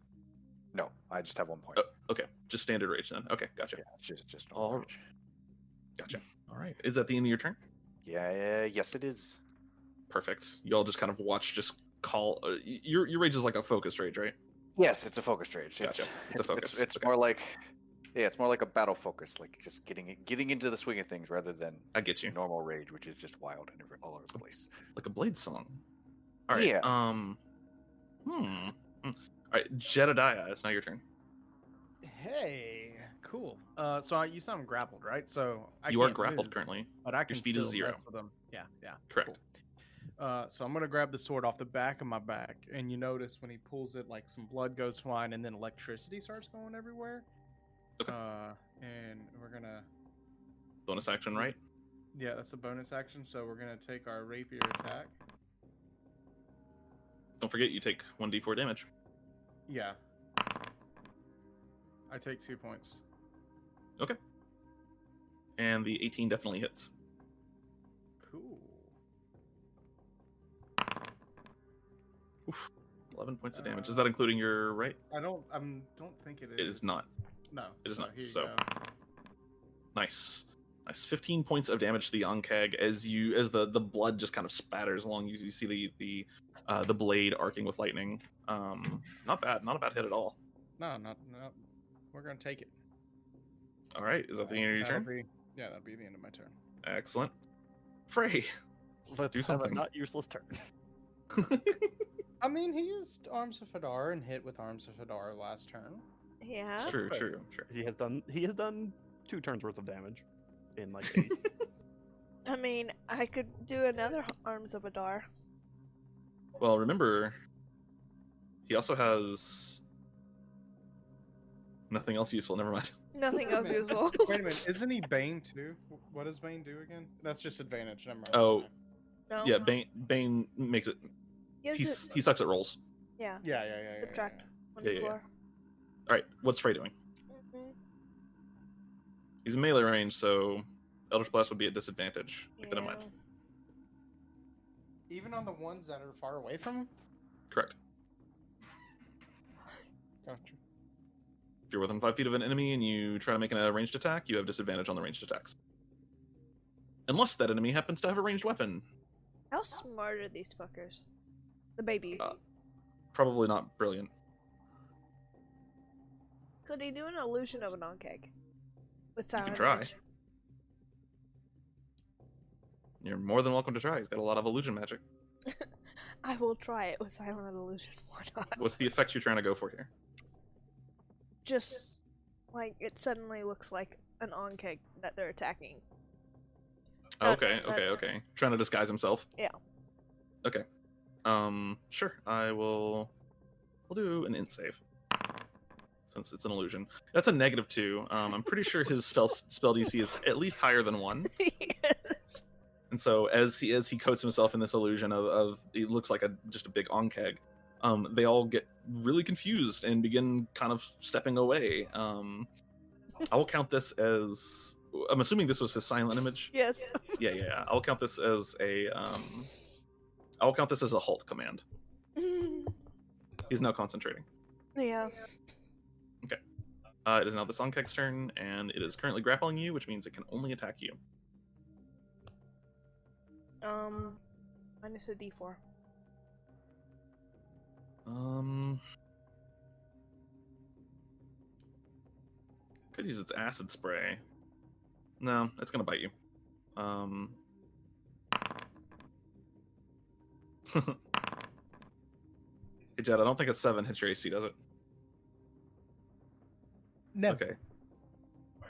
No, I just have 1 point. Okay, just standard rage then. Okay, gotcha. Yeah, just normal All Rage. Gotcha. All right. Is that the end of your turn? Yeah, yes it is. Perfect. You all just kind of watch, just call. Your rage is like a focused rage, right? Yes, it's a focused rage. Gotcha. It's a focus. It's Okay. more like, yeah, it's more like a battle focus, like just getting into the swing of things rather than I get you. normal rage, which is just wild and all over the place. Like a blade song. All right. Yeah. All right, Jedediah, it's now your turn. Hey, Cool. You said I'm grappled, right? So You are can't grappled move, currently. but I can speed is still 0. mess with them. Yeah. Correct. Cool. So I'm gonna grab the sword off the back of my back, and you notice when he pulls it, like some blood goes flying, and then electricity starts going everywhere. Okay. And we're gonna. Bonus action, right? Yeah, that's a bonus action. So we're gonna take our rapier attack. Don't forget, you take 1d4 damage. Yeah. I take 2 points. Okay. And the 18 definitely hits. Cool. Oof. 11 points of damage. Is that including your right? I don't think it is. It is not. No. It is not. Here you So go. nice. 15 points of damage to the Ankheg as the blood just kind of spatters along. You see the blade arcing with lightning. Not bad. Not a bad hit at all. No. We're gonna take it. All right. Is that the end of your turn? That'll be the end of my turn. Excellent. Frey. Let's Do have a something. not useless turn. I mean, he used Arms of Hadar and hit with Arms of Hadar last turn. Yeah. It's true. fair. True. He has done 2 turns worth of damage in like 8. I mean, I could do another Arms of Adar. Well, remember, he also has nothing else useful. Never mind. Nothing else useful. Wait a minute, isn't he Bane too? What does Bane do again? That's just advantage. Never mind. Oh, No. yeah. Bane makes it. Gives He sucks at rolls. Yeah. Yeah. Subtract Yeah, yeah, 1d4. All right. What's Frey doing? Mhm. He's in melee range, so Eldritch Blast would be at disadvantage. Keep that in mind. Even on the ones that are far away from him? Correct. Gotcha. If you're within 5 feet of an enemy and you try to make a ranged attack, you have disadvantage on the ranged attacks. Unless that enemy happens to have a ranged weapon. How smart are these fuckers? The babies. Probably not brilliant. Could he do an illusion of an Ankheg? With You silent can try. image? You're more than welcome to try. He's got a lot of illusion magic. I will try it with silent illusion. Why not? What's the effect you're trying to go for here? Just like it suddenly looks like an Ankheg that they're attacking. Okay. Trying to disguise himself. Yeah. Okay. Sure. We'll do an int save. Since it's an illusion. That's a -2. I'm pretty sure his spell DC is at least higher than 1. Yes. And so as he coats himself in this illusion of it looks like just a big Ankheg, they all get really confused and begin kind of stepping away. I will count this as, I'm assuming this was his silent image. Yes. Yeah. I'll count this as a halt command. He's now concentrating. Yeah. It is now the Ankheg's turn, and it is currently grappling you, which means it can only attack you. Minus a d4. Could use its acid spray. No, it's gonna bite you. Hey Jed, I don't think a 7 hits your AC, does it? No. Okay.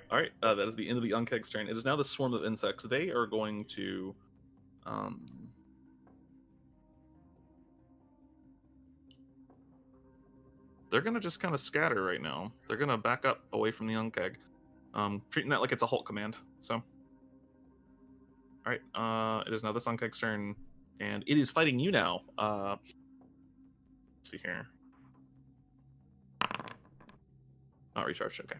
All right. That is the end of the Ankheg's turn. It is now the swarm of insects. They are going to, they're gonna just kind of scatter right now. They're gonna back up away from the Ankheg, treating that like it's a halt command. So, all right. It is now the Ankheg's turn, and it is fighting you now. Let's see here. Not recharged. Okay.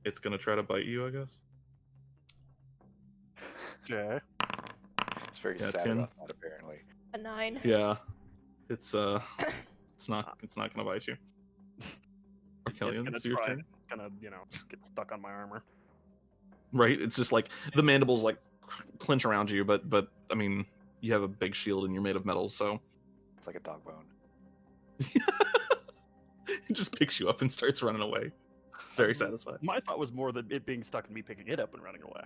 It's gonna try to bite you, I guess. Okay. It's very Yeah, sad 10. about that, apparently. A 9. Yeah. It's not gonna bite you. Arcelion, It's it's your gonna try. turn. It's gonna, get stuck on my armor. Right? It's just like the mandibles like clench around you, but I mean, you have a big shield and you're made of metal, so It's like a dog bone. it just picks you up and starts running away. Very satisfied. My thought was more that it being stuck and me picking it up and running away.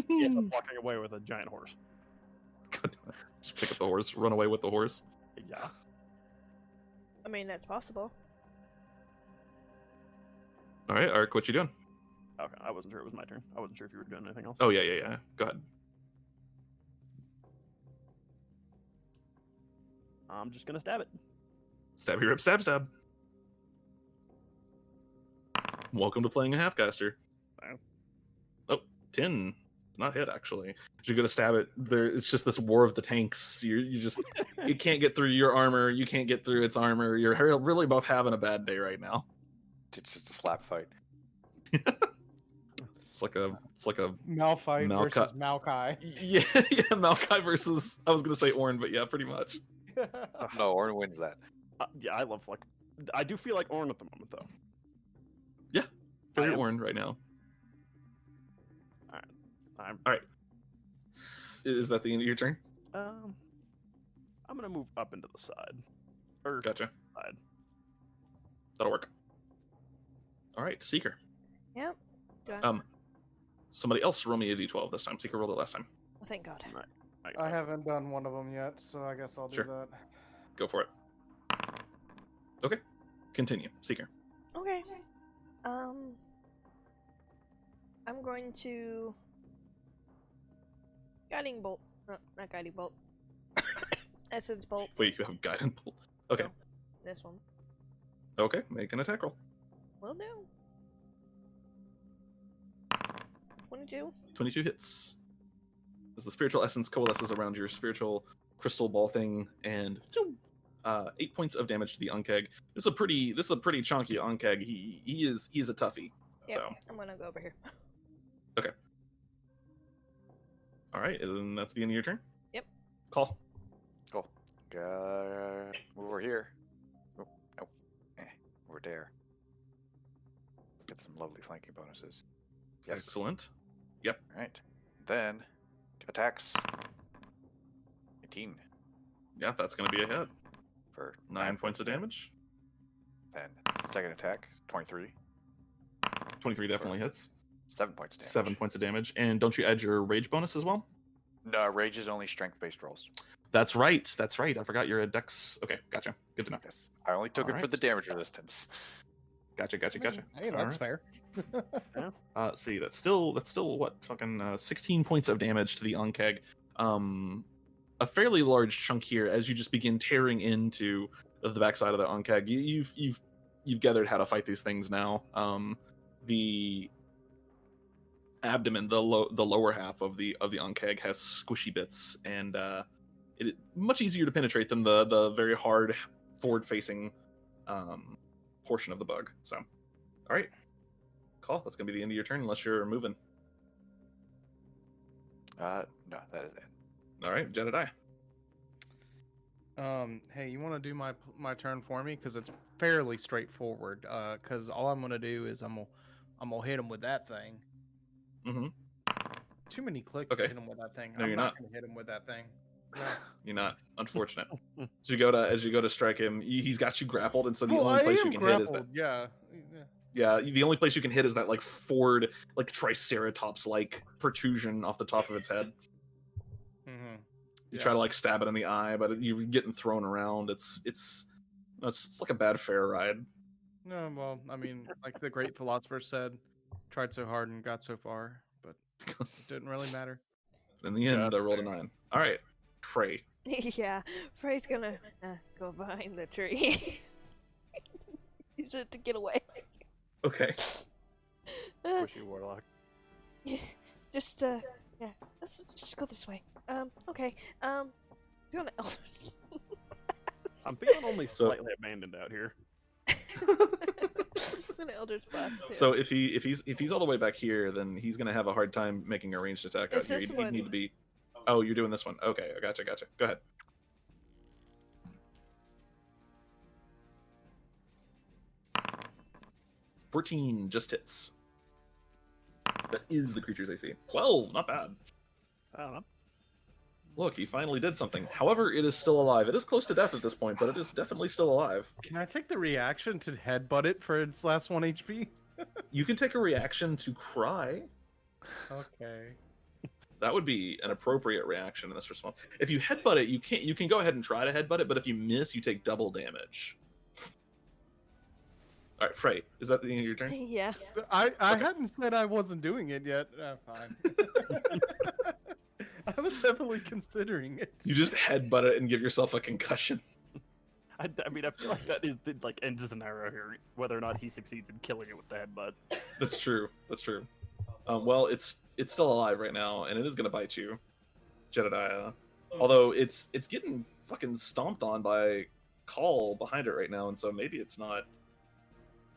Yes, I'm walking away with a giant horse. God damn it. Just pick up the horse, run away with the horse. Yeah. I mean, that's possible. All right, Ark, what you doing? Okay, I wasn't sure it was my turn. I wasn't sure if you were doing anything else. Oh yeah. Go ahead. I'm just gonna stab it. Stabby rip stab stab. Welcome to playing a half-caster. Wow. Oh, 10. It's not hit, actually. You're going to stab it. It's just this war of the tanks. You just... it can't get through your armor. You can't get through its armor. You're really both having a bad day right now. It's just a slap fight. It's like a Malphite Malka- versus Maokai. yeah Maokai versus, I was going to say Ornn, but yeah, pretty much. No, Ornn wins that. Yeah, I love like. I do feel like Ornn at the moment though. Yeah, very I am. Ornn right now. I'm All right. Is that the end of your turn? I'm gonna move up into the side. Or Gotcha. side. That'll work. All right, Seeker. Yep. Do I- Somebody else roll me a d12 this time. Seeker rolled it last time. Oh, thank God. I haven't done one of them yet, so I guess I'll do Sure. that. Go for it. Okay. Continue. Seeker. Okay. I'm going to guiding bolt. No, not guiding bolt. Essence bolt. Wait, you have guidance bolt. Okay. This one. Okay, make an attack roll. Will do. 22. 22 hits. As the spiritual essence coalesces around your spiritual crystal ball thing, and 8 points of damage to the Ankheg. This is a pretty chunky Ankheg. He is a toughie. Yep. So I'm gonna go over here. all right, and that's the end of your turn. Yep. Call. Cool. Move over here. Oh, no. Over there. Get some lovely flanking bonuses. Yes. Excellent. All right. Then attacks. 18 Yeah, that's gonna be a hit. for 9 points of damage. Then second attack, 23. 23 definitely hits. 7 points of damage. 7 points of damage. And don't you add your rage bonus as well? No, rage is only strength-based rolls. That's right. I forgot you're a dex. Okay, gotcha. Good to know. Yes. I only took it for Alright. the damage resistance. Gotcha. Hey, that's fair. See, that's still what, fucking 16 points of damage to the Ankheg. A fairly large chunk here as you just begin tearing into the backside of the Ankheg. You've gathered how to fight these things now. The abdomen, the lower half of the Ankheg has squishy bits, and it much easier to penetrate than the very hard forward-facing portion of the bug. So, all right, Call. That's gonna be the end of your turn unless you're moving. No, that is it. All right, Jedediah. Hey, you want to do my turn for me? Because it's fairly straightforward. Because all I'm gonna do is I'm gonna hit him with that thing. Mm-hmm. Too many clicks Okay. to hit him with that thing. No, I'm you're not not. gonna hit him with that thing. No. You're not. Unfortunate. As you go to strike him, he's got you grappled, and so the Well, only I place you am can hit is that. grappled, yeah. Yeah, the only place you can hit is that like forward, like triceratops like protrusion off the top of its head. Mm-hmm. You try to like stab it in the eye, but you're getting thrown around. It's like a bad fair ride. No, well, I mean, like the great philosopher said, tried so hard and got so far, but it didn't really matter. In the end, I rolled a 9. All right, Prey. Yeah, Frey's gonna go behind the tree. Use it to get away. Okay. Squishy warlock. Just yeah, let's just go this way. Okay. Doing it. I'm feeling only So- slightly abandoned out here. An Elder's Blast too. So if he's all the way back here, then he's gonna have a hard time making a ranged attack out It's here. this He'd one. need to be. Oh, you're doing this one. Okay, I gotcha. Go ahead. $14 just hits. That is the creature's AC. 12, not bad. I don't know. Look, he finally did something. However, it is still alive. It is close to death at this point, but it is definitely still alive. Can I take the reaction to headbutt it for its last 1 HP? You can take a reaction to cry. Okay. That would be an appropriate reaction in this response. If you headbutt it, you can go ahead and try to headbutt it, but if you miss, you take double damage. All right, Frey, is that the end of your turn? Yeah. I Okay. hadn't said I wasn't doing it yet. Fine. I was heavily considering it. You just headbutt it and give yourself a concussion. I mean, I feel like that is the end scenario here, whether or not he succeeds in killing it with the headbutt. That's true. That's true. Well, it's still alive right now, and it is gonna bite you, Jedediah. Although it's getting fucking stomped on by Call behind it right now, and so maybe it's not.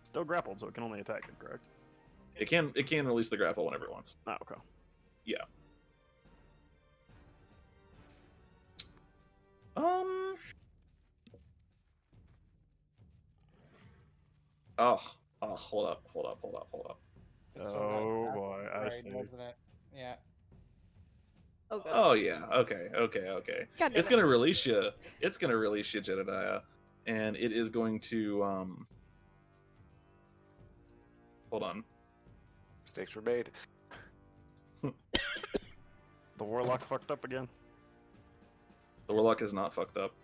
Still grappled, so it can only attack it, correct? It can release the grapple whenever it wants. Oh, okay. Yeah. Oh, hold up. Oh boy, I see. Wasn't it? Yeah. Oh god. Oh yeah. Okay. God damn It's it. gonna release you. It's gonna release you, Jedediah, and it is going to Hold on. Mistakes were made. The warlock fucked up again. The warlock is not fucked up.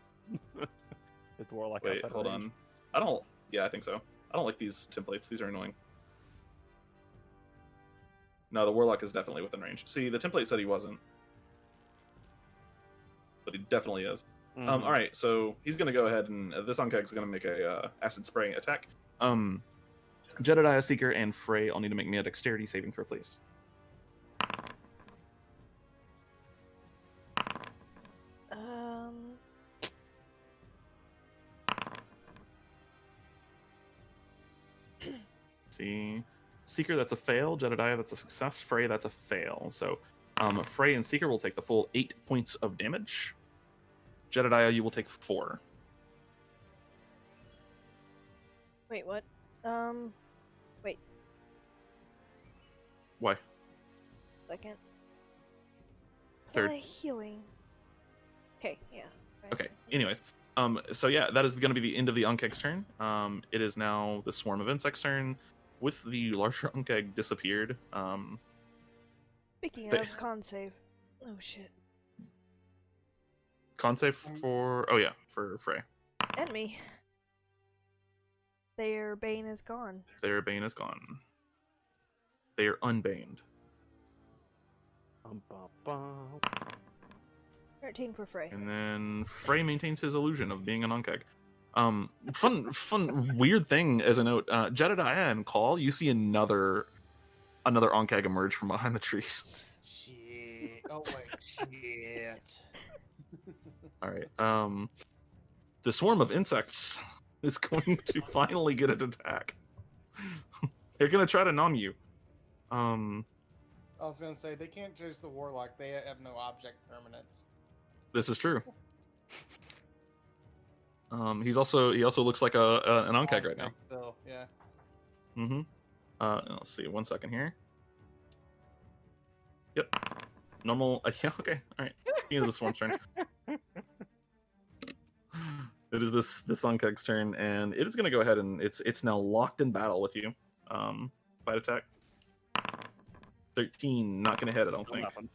Is the warlock Wait, outside hold range? on. I don't. Yeah, I think so. I don't like these templates. These are annoying. No, the warlock is definitely within range. See, the template said he wasn't, but he definitely is. Mhm. All right, so he's gonna go ahead and this Ankheg's gonna make a acid spray attack. Jedediah, Seeker, and Frey all need to make me a dexterity saving throw, please. See, Seeker, that's a fail. Jedediah, that's a success. Frey, that's a fail. So, Frey and Seeker will take the full 8 points of damage. Jedediah, you will take 4. Wait, what? Wait, Why? second. Third. Healing. Okay, yeah. right. Okay. Anyways, so yeah, that is going to be the end of the Ankheg's turn. It is now the swarm of insects' turn. With the larger Ankheg disappeared. Speaking They- of con save. Oh shit. Con save for for Frey. And me. Their bane is gone. Their bane is gone. They are unbaned. Bum, bum, bum. 13 for Frey. And then Frey maintains his illusion of being an Ankheg. Fun, weird thing as a note. Jedediah and Call, you see another Ankheg emerge from behind the trees. Shit. Oh my shit. All right. The swarm of insects is going to finally get an attack. They're gonna try to nom you. I was gonna say they can't chase the warlock. They have no object permanence. This is true. He also looks like an Ankheg right now. Still, yeah. Mm-hmm. Let's see. 1 second here. Yep. Normal. Yeah. Okay. All right. End of the swarm's turn. It is this Ankheg's turn, and it is going to go ahead and it's now locked in battle with you. Fight attack. 13. Not going to hit. I don't think. Nothing.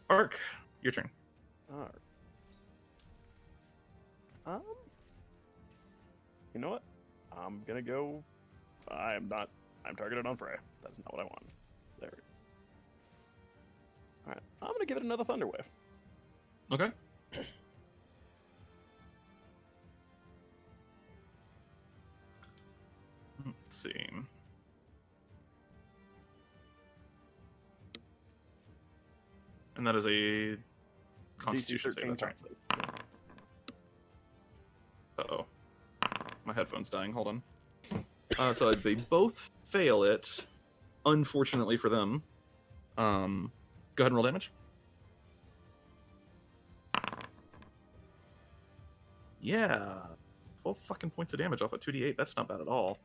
Arc. Your turn. Alright. You know what? I'm gonna go. I'm targeted on Frey. That's not what I want. There. Alright. I'm gonna give it another Thunder Wave. Okay. Let's see. And that is a Constitution save. That's right. Uh-oh. My headphone's dying. Hold on. So they both fail it, unfortunately for them. Go ahead and roll damage. Yeah. 12 fucking points of damage off at 2d8. That's not bad at all.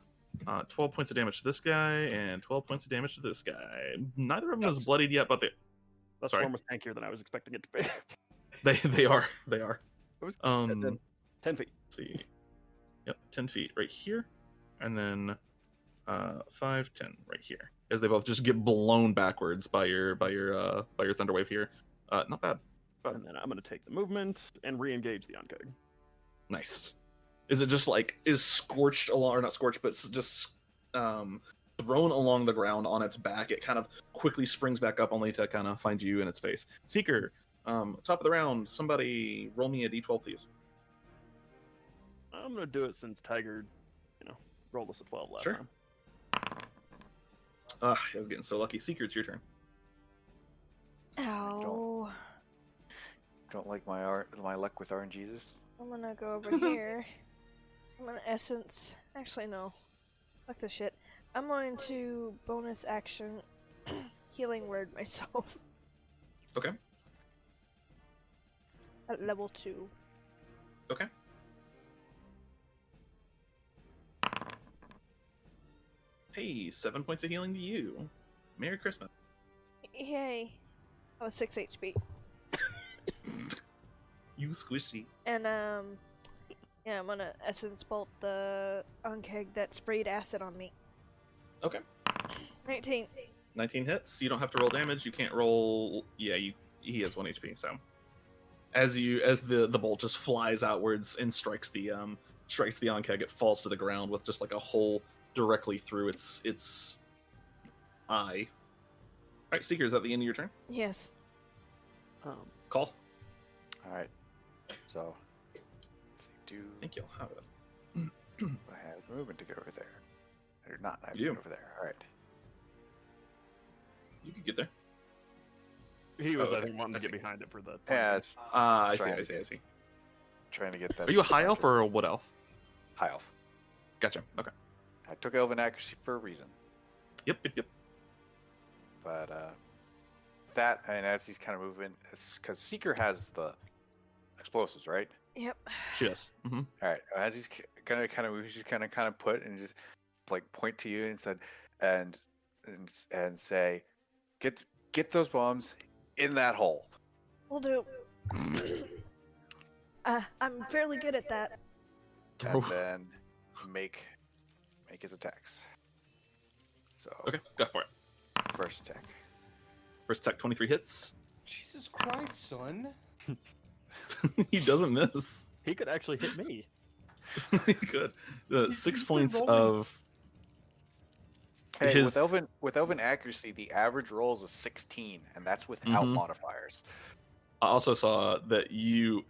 12 points of damage to this guy, and 12 points of damage to this guy. Neither of them is bloodied yet, but That Sorry. swarm was tankier than I was expecting it to be. they are. It was 10 feet. Let's see. Yep, 10 feet right here, and then 5, 10 right here. As they both just get blown backwards by your thunder wave here. Not bad. And then I'm gonna take the movement and re-engage the Ankheg. Nice. is it just like is scorched along, or not scorched, but just thrown along the ground on its back. It kind of quickly springs back up, only to kind of find you in its face. Seeker, top of the round. Somebody roll me a d12, please. I'm gonna do it since Tygger, rolled us a 12 last Sure. time. I was getting so lucky. Seeker, it's your turn. Ow. Don't like my luck with RNGesus. I'm gonna go over here. I'm gonna essence. Actually, no. Fuck this shit. I'm going to bonus action healing word myself. Okay. At level 2. Okay. Hey, 7 points of healing to you. Merry Christmas. Yay. I was 6 HP. You squishy. And, yeah, I'm gonna essence bolt the Ankheg that sprayed acid on me. Okay. 19. 19 hits. You don't have to roll damage. You can't roll. Yeah, he has 1 HP. So, as the bolt just flies outwards and strikes the Ankheg, it falls to the ground with just like a hole directly through its eye. All right, Seeker, is that the end of your turn? Yes. Call. All right. So, let's see. I think you'll have it. I have movement to get over there. Or not. I have You do. movement over there. All right. You could get there. He was, Oh, I okay. think, wanting I to get see. behind it for the. Yeah, it's I see. Trying I to see. I see. trying to get that. Are you a high stuff elf after- or a wood elf? high elf? Gotcha. Okay. I took elven accuracy for a reason. Yep. But that, and as he's kind of moving, it's because Seeker has the explosives, right? Yep. She does. Mm-hmm. All right. As he's gonna kind of move, he's just kind of put and just like point to you and said, and say, get those bombs in that hole. Will do. I'm fairly good at that. And then make his attacks. So Okay, go for it. first attack. First attack, 23 hits. Jesus Christ, son. He doesn't miss. He could actually hit me. He could. 6 points rolling. of Hey, his. with elven accuracy, the average roll is a 16, and that's without Mhm. modifiers. I also saw that your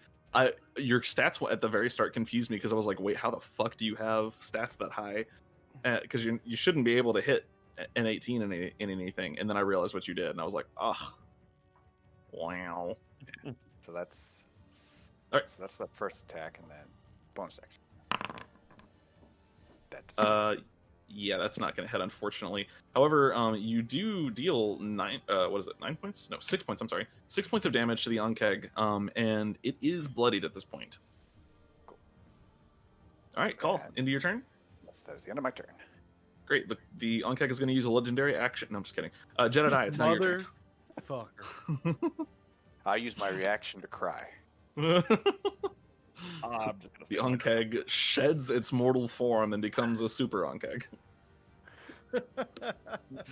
stats at the very start confused me because I was like, wait, how the fuck do you have stats that high? Because you shouldn't be able to hit an 18 in anything. And then I realized what you did, and I was like, oh, wow. So that's All right. So that's the first attack, and then bonus action. That does Yeah, that's not going to hit, unfortunately. However, you do deal 9 points? No, 6 points. I'm sorry, 6 points of damage to the Ankheg, and it is bloodied at this point. Cool. All right, call. And- Into your turn. that is the end of my turn. Great. The Ankheg is going to use a legendary action. No, I'm just kidding. Jedediah, it's now your turn. Motherfucker. I use my reaction to cry. I'm just gonna The stay on it. Ankheg sheds its mortal form and becomes a super Ankheg.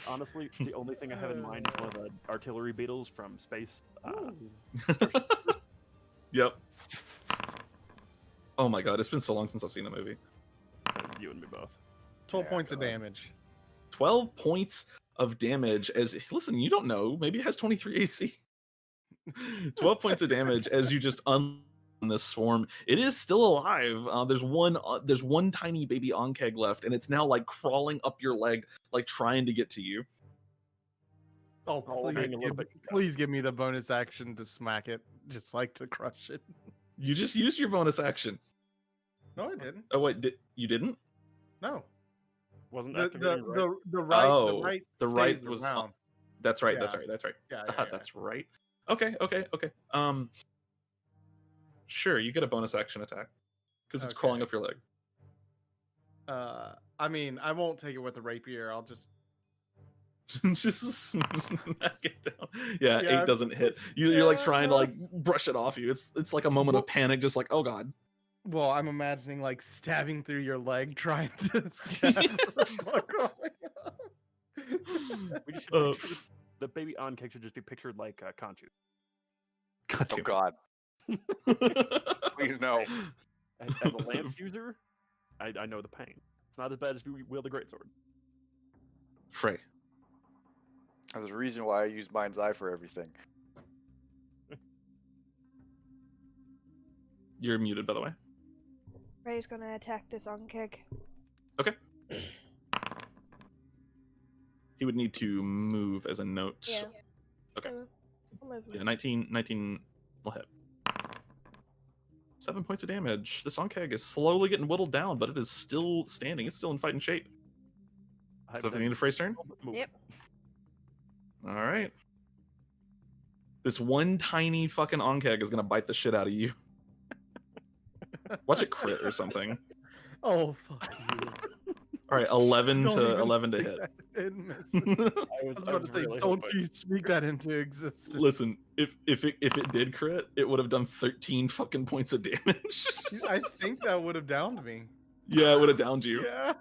Honestly, the only thing I have in mind is one of the artillery beetles from space. Yep. Oh my god, it's been so long since I've seen the movie. You and me both. 12 Yeah, points of go ahead. damage. 12 points of damage as listen, you don't know, maybe it has 23 AC. 12 points of damage as you just this swarm. It is still alive. There's one tiny baby Ankheg left, and it's now like crawling up your leg, like trying to get to you. Oh, I'll hang a little bit. please give me the bonus action to smack it, just like to crush it. You just used your bonus action. No, I didn't. Oh wait, you didn't? No. Wasn't The activating right? right Oh, the right the right stays was around. That's right. That's Yeah. right. That's right. Yeah. That's right. Okay. Sure, you get a bonus action attack because it's crawling Okay. up your leg. I mean, I won't take it with the rapier. I'll just Just smack it down. Yeah, Yeah. 8 doesn't hit. You're like trying to Yeah. like brush it off you. It's like a moment of panic, just like, oh god. Well, I'm imagining like stabbing through your leg, trying to stab the fuck We just should Uh, picture the baby Ankheg should just be pictured like Conchu. God Oh damn God! Please no. As a lance user, I know the pain. It's not as bad as if you wield a greatsword. Frey. There's a reason why I use Mind's Eye for everything. You're muted, by the way. Ray's gonna attack this Ankheg. Okay. He would need to move as a note. Yeah. Okay. I'll move Yeah, him. 19 will hit. 7 points of damage. This Ankheg is slowly getting whittled down, but it is still standing. It's still in fighting shape. Is that the end of Frey's turn? Yep. All right. This one tiny fucking Ankheg is gonna bite the shit out of you. Watch it crit or something. Oh fuck you! All right, 11 Don't to even 11 to think hit. that didn't miss. I I was about to say, really don't hoping. you speak that into existence. Listen, if it did crit, it would have done 13 fucking points of damage. I think that would have downed me. Yeah, it would have downed you. Yeah.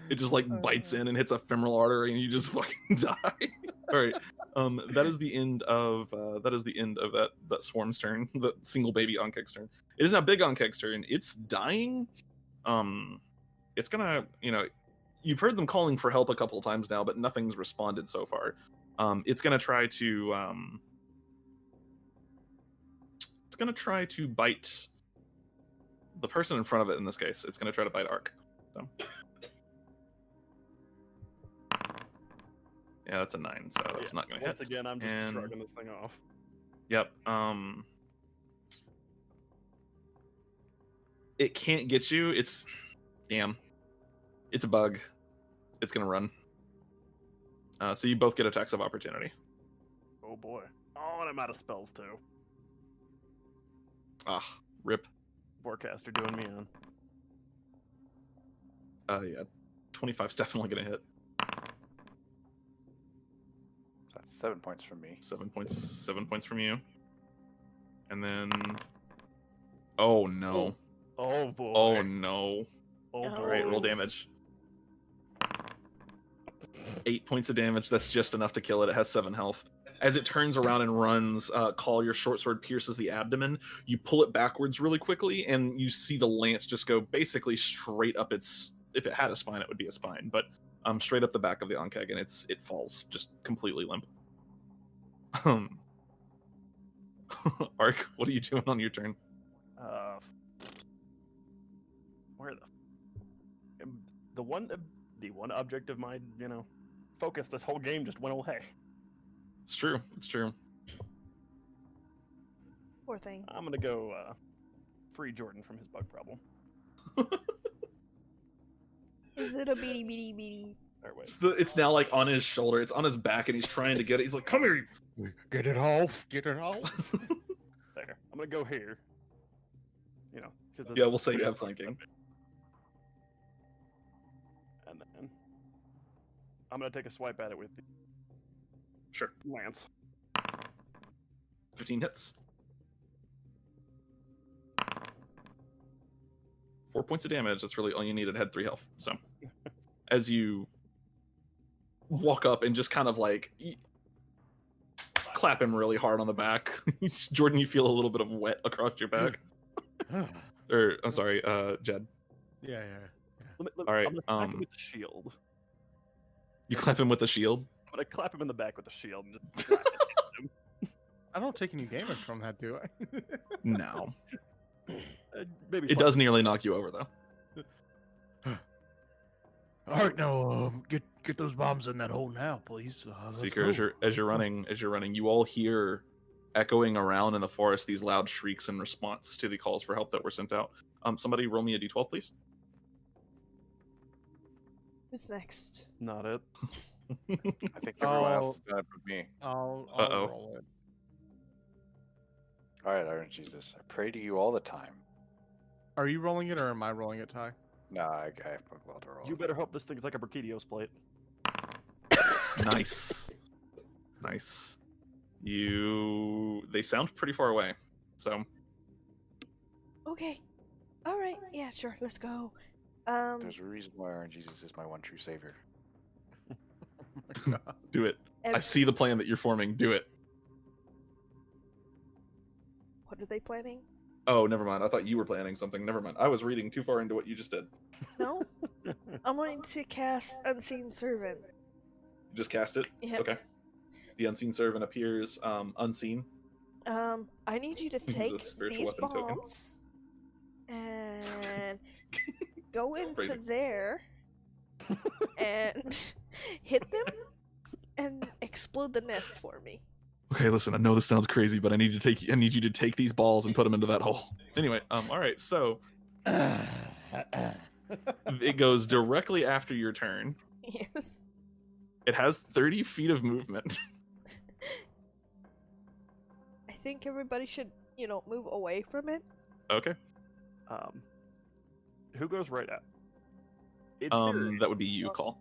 It just like bites in and hits a femoral artery, and you just fucking die. All right, that is the end of that swarm's turn. The single baby Ankheg's turn. It is now big Ankheg's turn. It's dying. It's gonna, you've heard them calling for help a couple of times now, but nothing's responded so far. It's gonna try to bite the person in front of it. In this case, it's gonna try to bite Arc. So. Yeah, that's a 9, so that's not gonna hit. Once again, I'm just And- shrugging this thing off. Yep. It can't get you. It's a bug. It's gonna run. So you both get attacks of opportunity. Oh boy. Oh, and I'm out of spells too. Ah, rip. Forecaster doing me in. Yeah, 25's definitely gonna hit. That's 7 points from me. 7 points from you. And then, oh no. Oh boy. Oh no. Oh boy. All right, roll damage. 8 points of damage. That's just enough to kill it. It has 7 health. As it turns around and runs, Call, your short sword pierces the abdomen. You pull it backwards really quickly, and you see the lance just go basically straight up its. If it had a spine, it would be a spine, but straight up the back of the Ankheg, and it falls just completely limp. Arc, what are you doing on your turn? Where the one object of my focus this whole game just went away. It's true. It's true. Poor thing. I'm gonna go free Jordan from his bug problem. His little beady. Or wait. It's now like on his shoulder. It's on his back, and he's trying to get it. He's like, "Come here!" Get it off. Get it off. There. I'm gonna go here. Yeah, we'll say you have flanking. And then I'm gonna take a swipe at it with the Sure. lance. 15 hits. 4 points of damage. That's really all you needed. Had 3 health. So, as you walk up and just kind of like clap him really hard on the back, Jordan, you feel a little bit of wet across your back. Or I'm sorry, Jed. Yeah. All right, I'm gonna clap him with the shield. You clap him with the shield. I'm gonna clap him in the back with the shield. And just I don't take any damage from that, do I? No, maybe it does nearly knock you over though. All right, now get those bombs in that hole now, please. Let's Seeker, go. as you're running, you all hear echoing around in the forest these loud shrieks in response to the calls for help that were sent out. Somebody roll me a d12, please. Who's next? Not it. I think everyone else is done but me. I'll Uh-oh. roll it. All right, Iron Jesus, I pray to you all the time. Are you rolling it or am I rolling it, Ty? Nah, I have well to roll. You better hope this thing's like a Burkidios plate. Nice. Nice. They sound pretty far away. So Okay. All right. Yeah, sure. Let's go. There's a reason why Iron Jesus is my one true savior. do it. I see the plan that you're forming. Do it. What are they planning? Oh, never mind. I thought you were planning something. Never mind. I was reading too far into what you just did. No, I'm going to cast Unseen Servant. You just cast it? Yep. Okay. The Unseen Servant appears unseen. I need you to Use a take spiritual these weapon token. bombs and go into Phrasing. there and hit them and explode the nest for me. Okay, listen, I know this sounds crazy, but I need you to take these balls and put them into that hole. Anyway, all right, so it goes directly after your turn. Yes. It has 30 feet of movement. I think everybody should, move away from it. Okay. Who goes right at? In theory, That would be you, Call.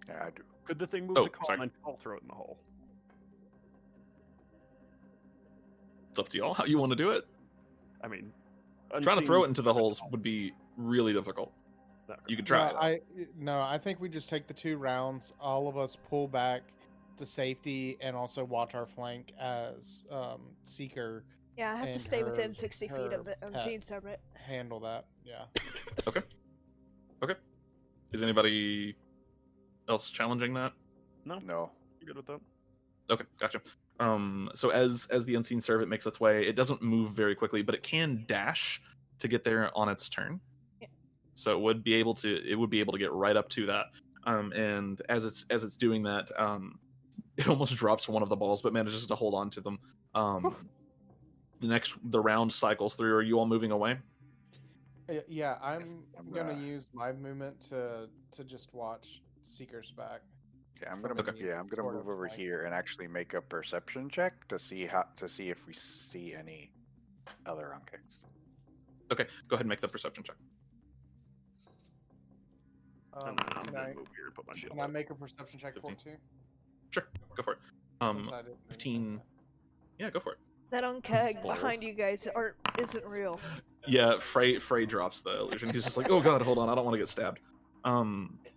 Yeah, I do. could the thing move Oh, to Call sorry. and Call throw it in the hole? It's up to y'all how you want to do it. I mean, Trying to throw it unseen- into the holes would be really difficult. You could try it. I think we just take the 2 rounds. All of us pull back to safety and also watch our flank as Seeker Yeah, I have to and stay within her- 60 feet her of the pet. Unseen Servant. handle that. Yeah. Is anybody else challenging that? No. You good with that? Okay, gotcha. So as the Unseen Servant makes its way, it doesn't move very quickly, but it can dash to get there on its turn. Yeah. So it would be able to get right up to that. And as it's doing that, it almost drops one of the balls, but manages to hold on to them. The round cycles through. Are you all moving away? Yeah, I'm Yes, I'm gonna gonna- use my movement to just watch Seeker's back. Yeah, I'm gonna Okay. move Sort of over like- here and actually make a perception check to see if we see any other Ankegs. Okay, go ahead and make the perception check. And then I'm Can gonna I move here and put my shield can I up. make a perception check for it 15. too? Sure, go for it. Since I didn't really 15. know Yeah, go for it. That Ankheg Balls. behind you guys isn't real. Yeah, Frey drops the illusion. He's just like, oh god, hold on, I don't want to get stabbed.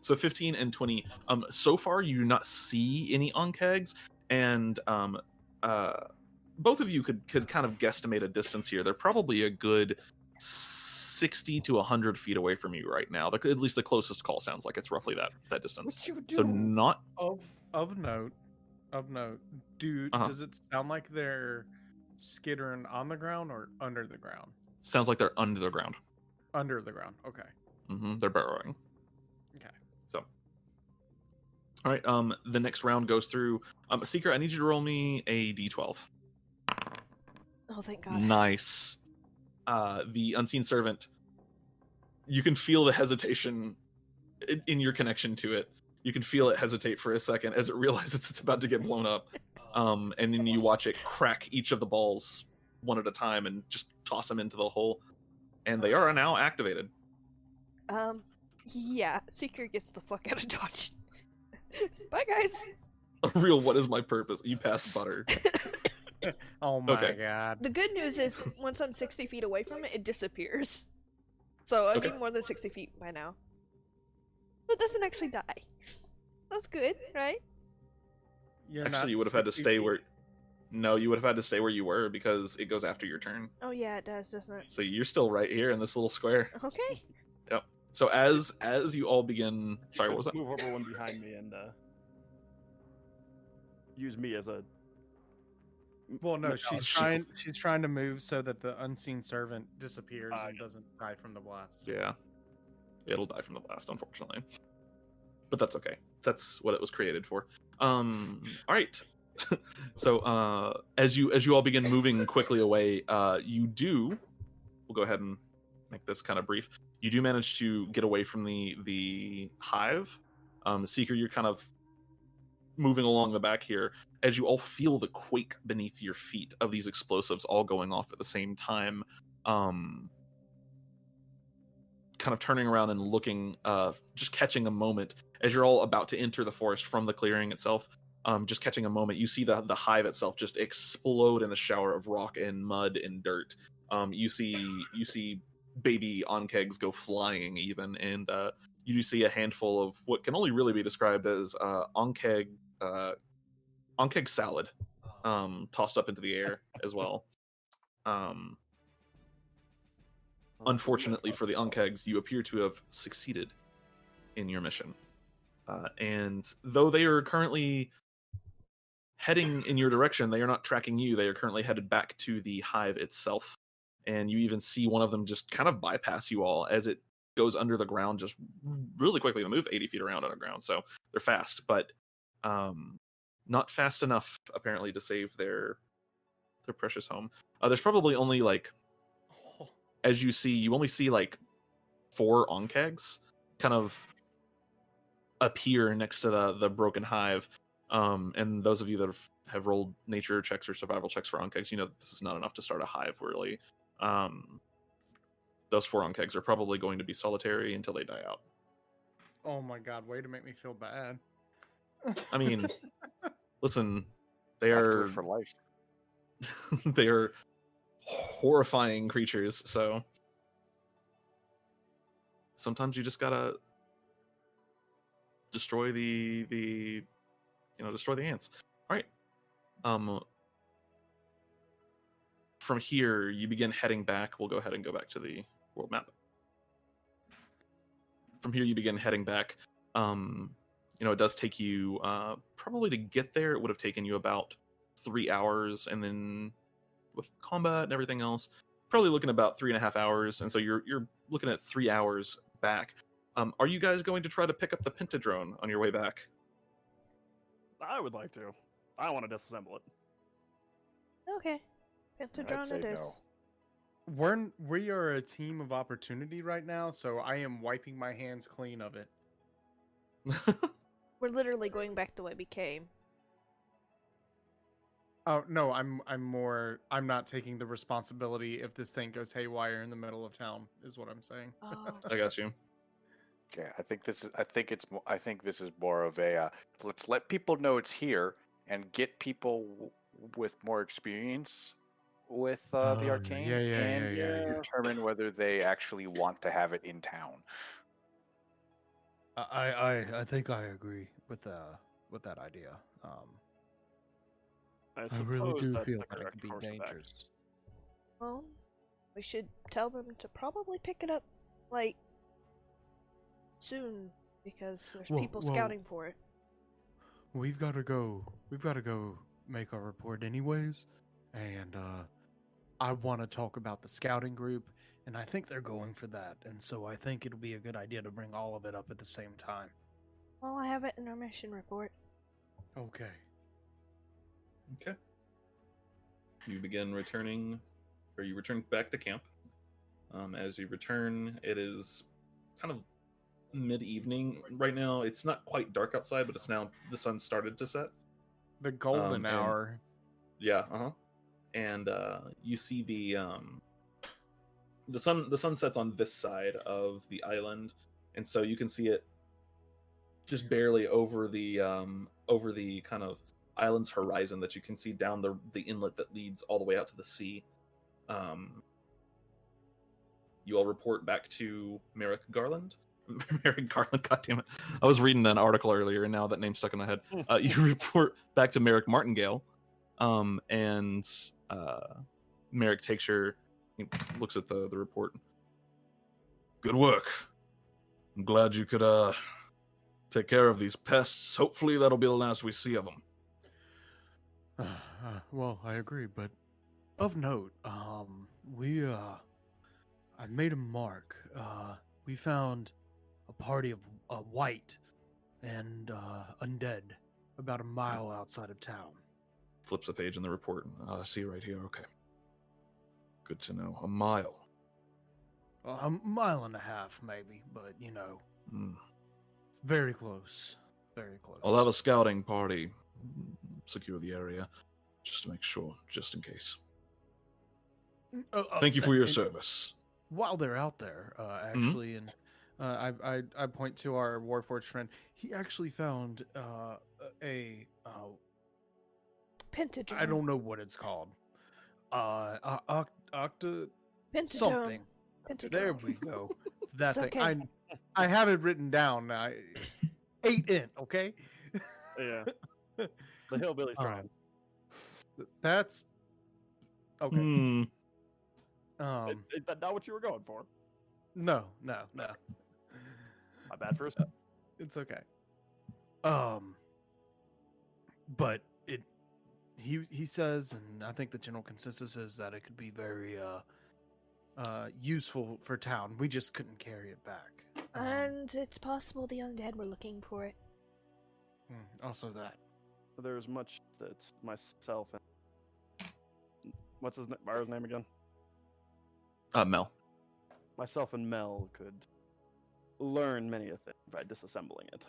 So 15 and 20. So far you do not see any Ankegs, and both of you could kind of guesstimate a distance here. They're probably a good 60 to 100 feet away from you right now. At least the closest Call sounds like it's roughly that distance. What you do? So not Of note, Uh-huh. does it sound like they're skittering on the ground or under the ground? sounds like they're under the ground. Under the ground. Okay. They're burrowing. Okay. So, all right. The next round goes through. Seeker, I need you to roll me a d12. Oh, thank God. Nice. The Unseen Servant. You can feel the hesitation in your connection to it. You can feel it hesitate for a second as it realizes it's about to get blown up. And then you watch it crack each of the balls one at a time and just toss them into the hole. And they are now activated. Yeah, Seeker gets the fuck out of Dodge. Bye, guys. A real what is my purpose? You pass butter. Oh my Okay. god. The good news is, once I'm 60 feet away from it, it disappears. So I Okay. need more than 60 feet by now. But it doesn't actually die. That's good, right? You're Actually, not you would have had to 60 stay feet. where. No, you would have had to stay where you were because it goes after your turn. Oh yeah, it does, doesn't it? So you're still right here in this little square. Okay. So as you all begin, sorry, what was that? Move over one behind me and use me as a. Well, no, No, she's she- trying to move so that the unseen servant disappears and yeah. doesn't die from the blast. Yeah, it'll die from the blast, unfortunately. But that's okay. That's what it was created for. All right. So as you all begin moving quickly away, you do. We'll go ahead and make this kind of brief. You do manage to get away from the hive. Seeker, you're kind of moving along the back here as you all feel the quake beneath your feet of these explosives all going off at the same time. Kind of turning around and looking, just catching a moment as you're all about to enter the forest from the clearing itself. Just catching a moment, you see the hive itself just explode in a shower of rock and mud and dirt. You see baby Ankegs go flying even, and you do see a handful of what can only really be described as Ankheg salad tossed up into the air as well. unfortunately for the Ankegs, you appear to have succeeded in your mission. And though they are currently heading in your direction, they are not tracking you. They are currently headed back to the hive itself. And you even see one of them just kind of bypass you all as it goes under the ground just really quickly. They move 80 feet around underground, so they're fast, but not fast enough apparently to save their precious home. There's probably only like, as you see, you only see like 4 Ankegs kind of appear next to the broken hive. And those of you that have rolled nature checks or survival checks for Ankegs, you know that this is not enough to start a hive, really. Those 4 Ankegs are probably going to be solitary until they die out. Oh my god, way to make me feel bad. I mean, listen, they Back to are it for life. they are horrifying creatures, so sometimes you just gotta destroy the destroy the ants. All right. From here, you begin heading back. We'll go ahead and go back to the world map. From here, you begin heading back. It does take you probably to get there. It would have taken you about 3 hours, and then with combat and everything else, probably looking about 3.5 hours. And so you're looking at 3 hours back. Are you guys going to try to pick up the Pinadrone on your way back? I would like to. I want to disassemble it. Okay. I'd Pinadrone say it is. no. We are a team of opportunity right now, so I am wiping my hands clean of it. We're literally going back the way we came. Oh no, I'm not taking the responsibility if this thing goes haywire in the middle of town, is what I'm saying. Oh. I got you. Yeah, I think this is more of a let's let people know it's here and get people with more experience with the arcane and determine whether they actually want to have it in town. I think I agree with that idea. I I really suppose do that's feel the that it correct could be course of dangerous. Well, we should tell them to probably pick it up, like, soon, because there's Whoa, people whoa. scouting for it. We've got to go make our report anyways, and I want to talk about the scouting group, and I think they're going for that, and so I think it'll be a good idea to bring all of it up at the same time. Well, I have it in our mission report. Okay. Okay. You begin returning, or you return back to camp. As you return, it is kind of mid-evening right now. It's not quite dark outside, but it's now the sun started to set. The golden And- hour. Yeah, and you see the sun sets on this side of the island, and so you can see it just barely over the kind of island's horizon that you can see down the inlet that leads all the way out to the sea. You all report back to Merrick Garland. Merrick Garland, goddammit. I was reading an article earlier, and now that name's stuck in my head. You report back to Merrick Martingale, and Merrick looks at the report. Good work. I'm glad you could take care of these pests. Hopefully that'll be the last we see of them. Well, I agree, but of note, I made a mark. We found a party of white and undead about a mile outside of town. Flips a page in the report. I see right here. Okay. Good to know. A mile. A mile and a half, maybe, but very close. Very close. I'll have a scouting party secure the area just to make sure, just in case. Thank you for your service. While they're out there, actually, and I point to our Warforged friend. He actually found a Pinadrone. I don't know what it's called. Octa Pinadrone. something. Pinadrone. There we go. That It's thing. okay. I have it written down. 8 in, okay? Yeah. The hillbilly's trying. That's okay. Hmm. Is that not what you were going for? No. My bad for a It's okay. But he says, and I think the general consensus is that it could be very useful for town. We just couldn't carry it back. And it's possible the undead were looking for it. Also that. There's much that myself and what's his Barrow's name again? Mel. Myself and Mel could learn many a thing by disassembling it.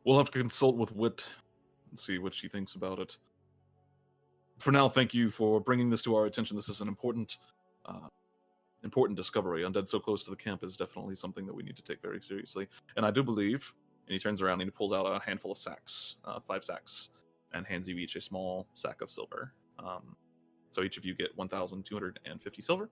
We'll have to consult with Wit and see what she thinks about it. For now, thank you for bringing this to our attention. This is an important discovery. Undead so close to the camp is definitely something that we need to take very seriously. And I do believe, and he turns around and he pulls out a handful of sacks, 5 sacks, and hands you each a small sack of silver. So each of you get 1,250 silver.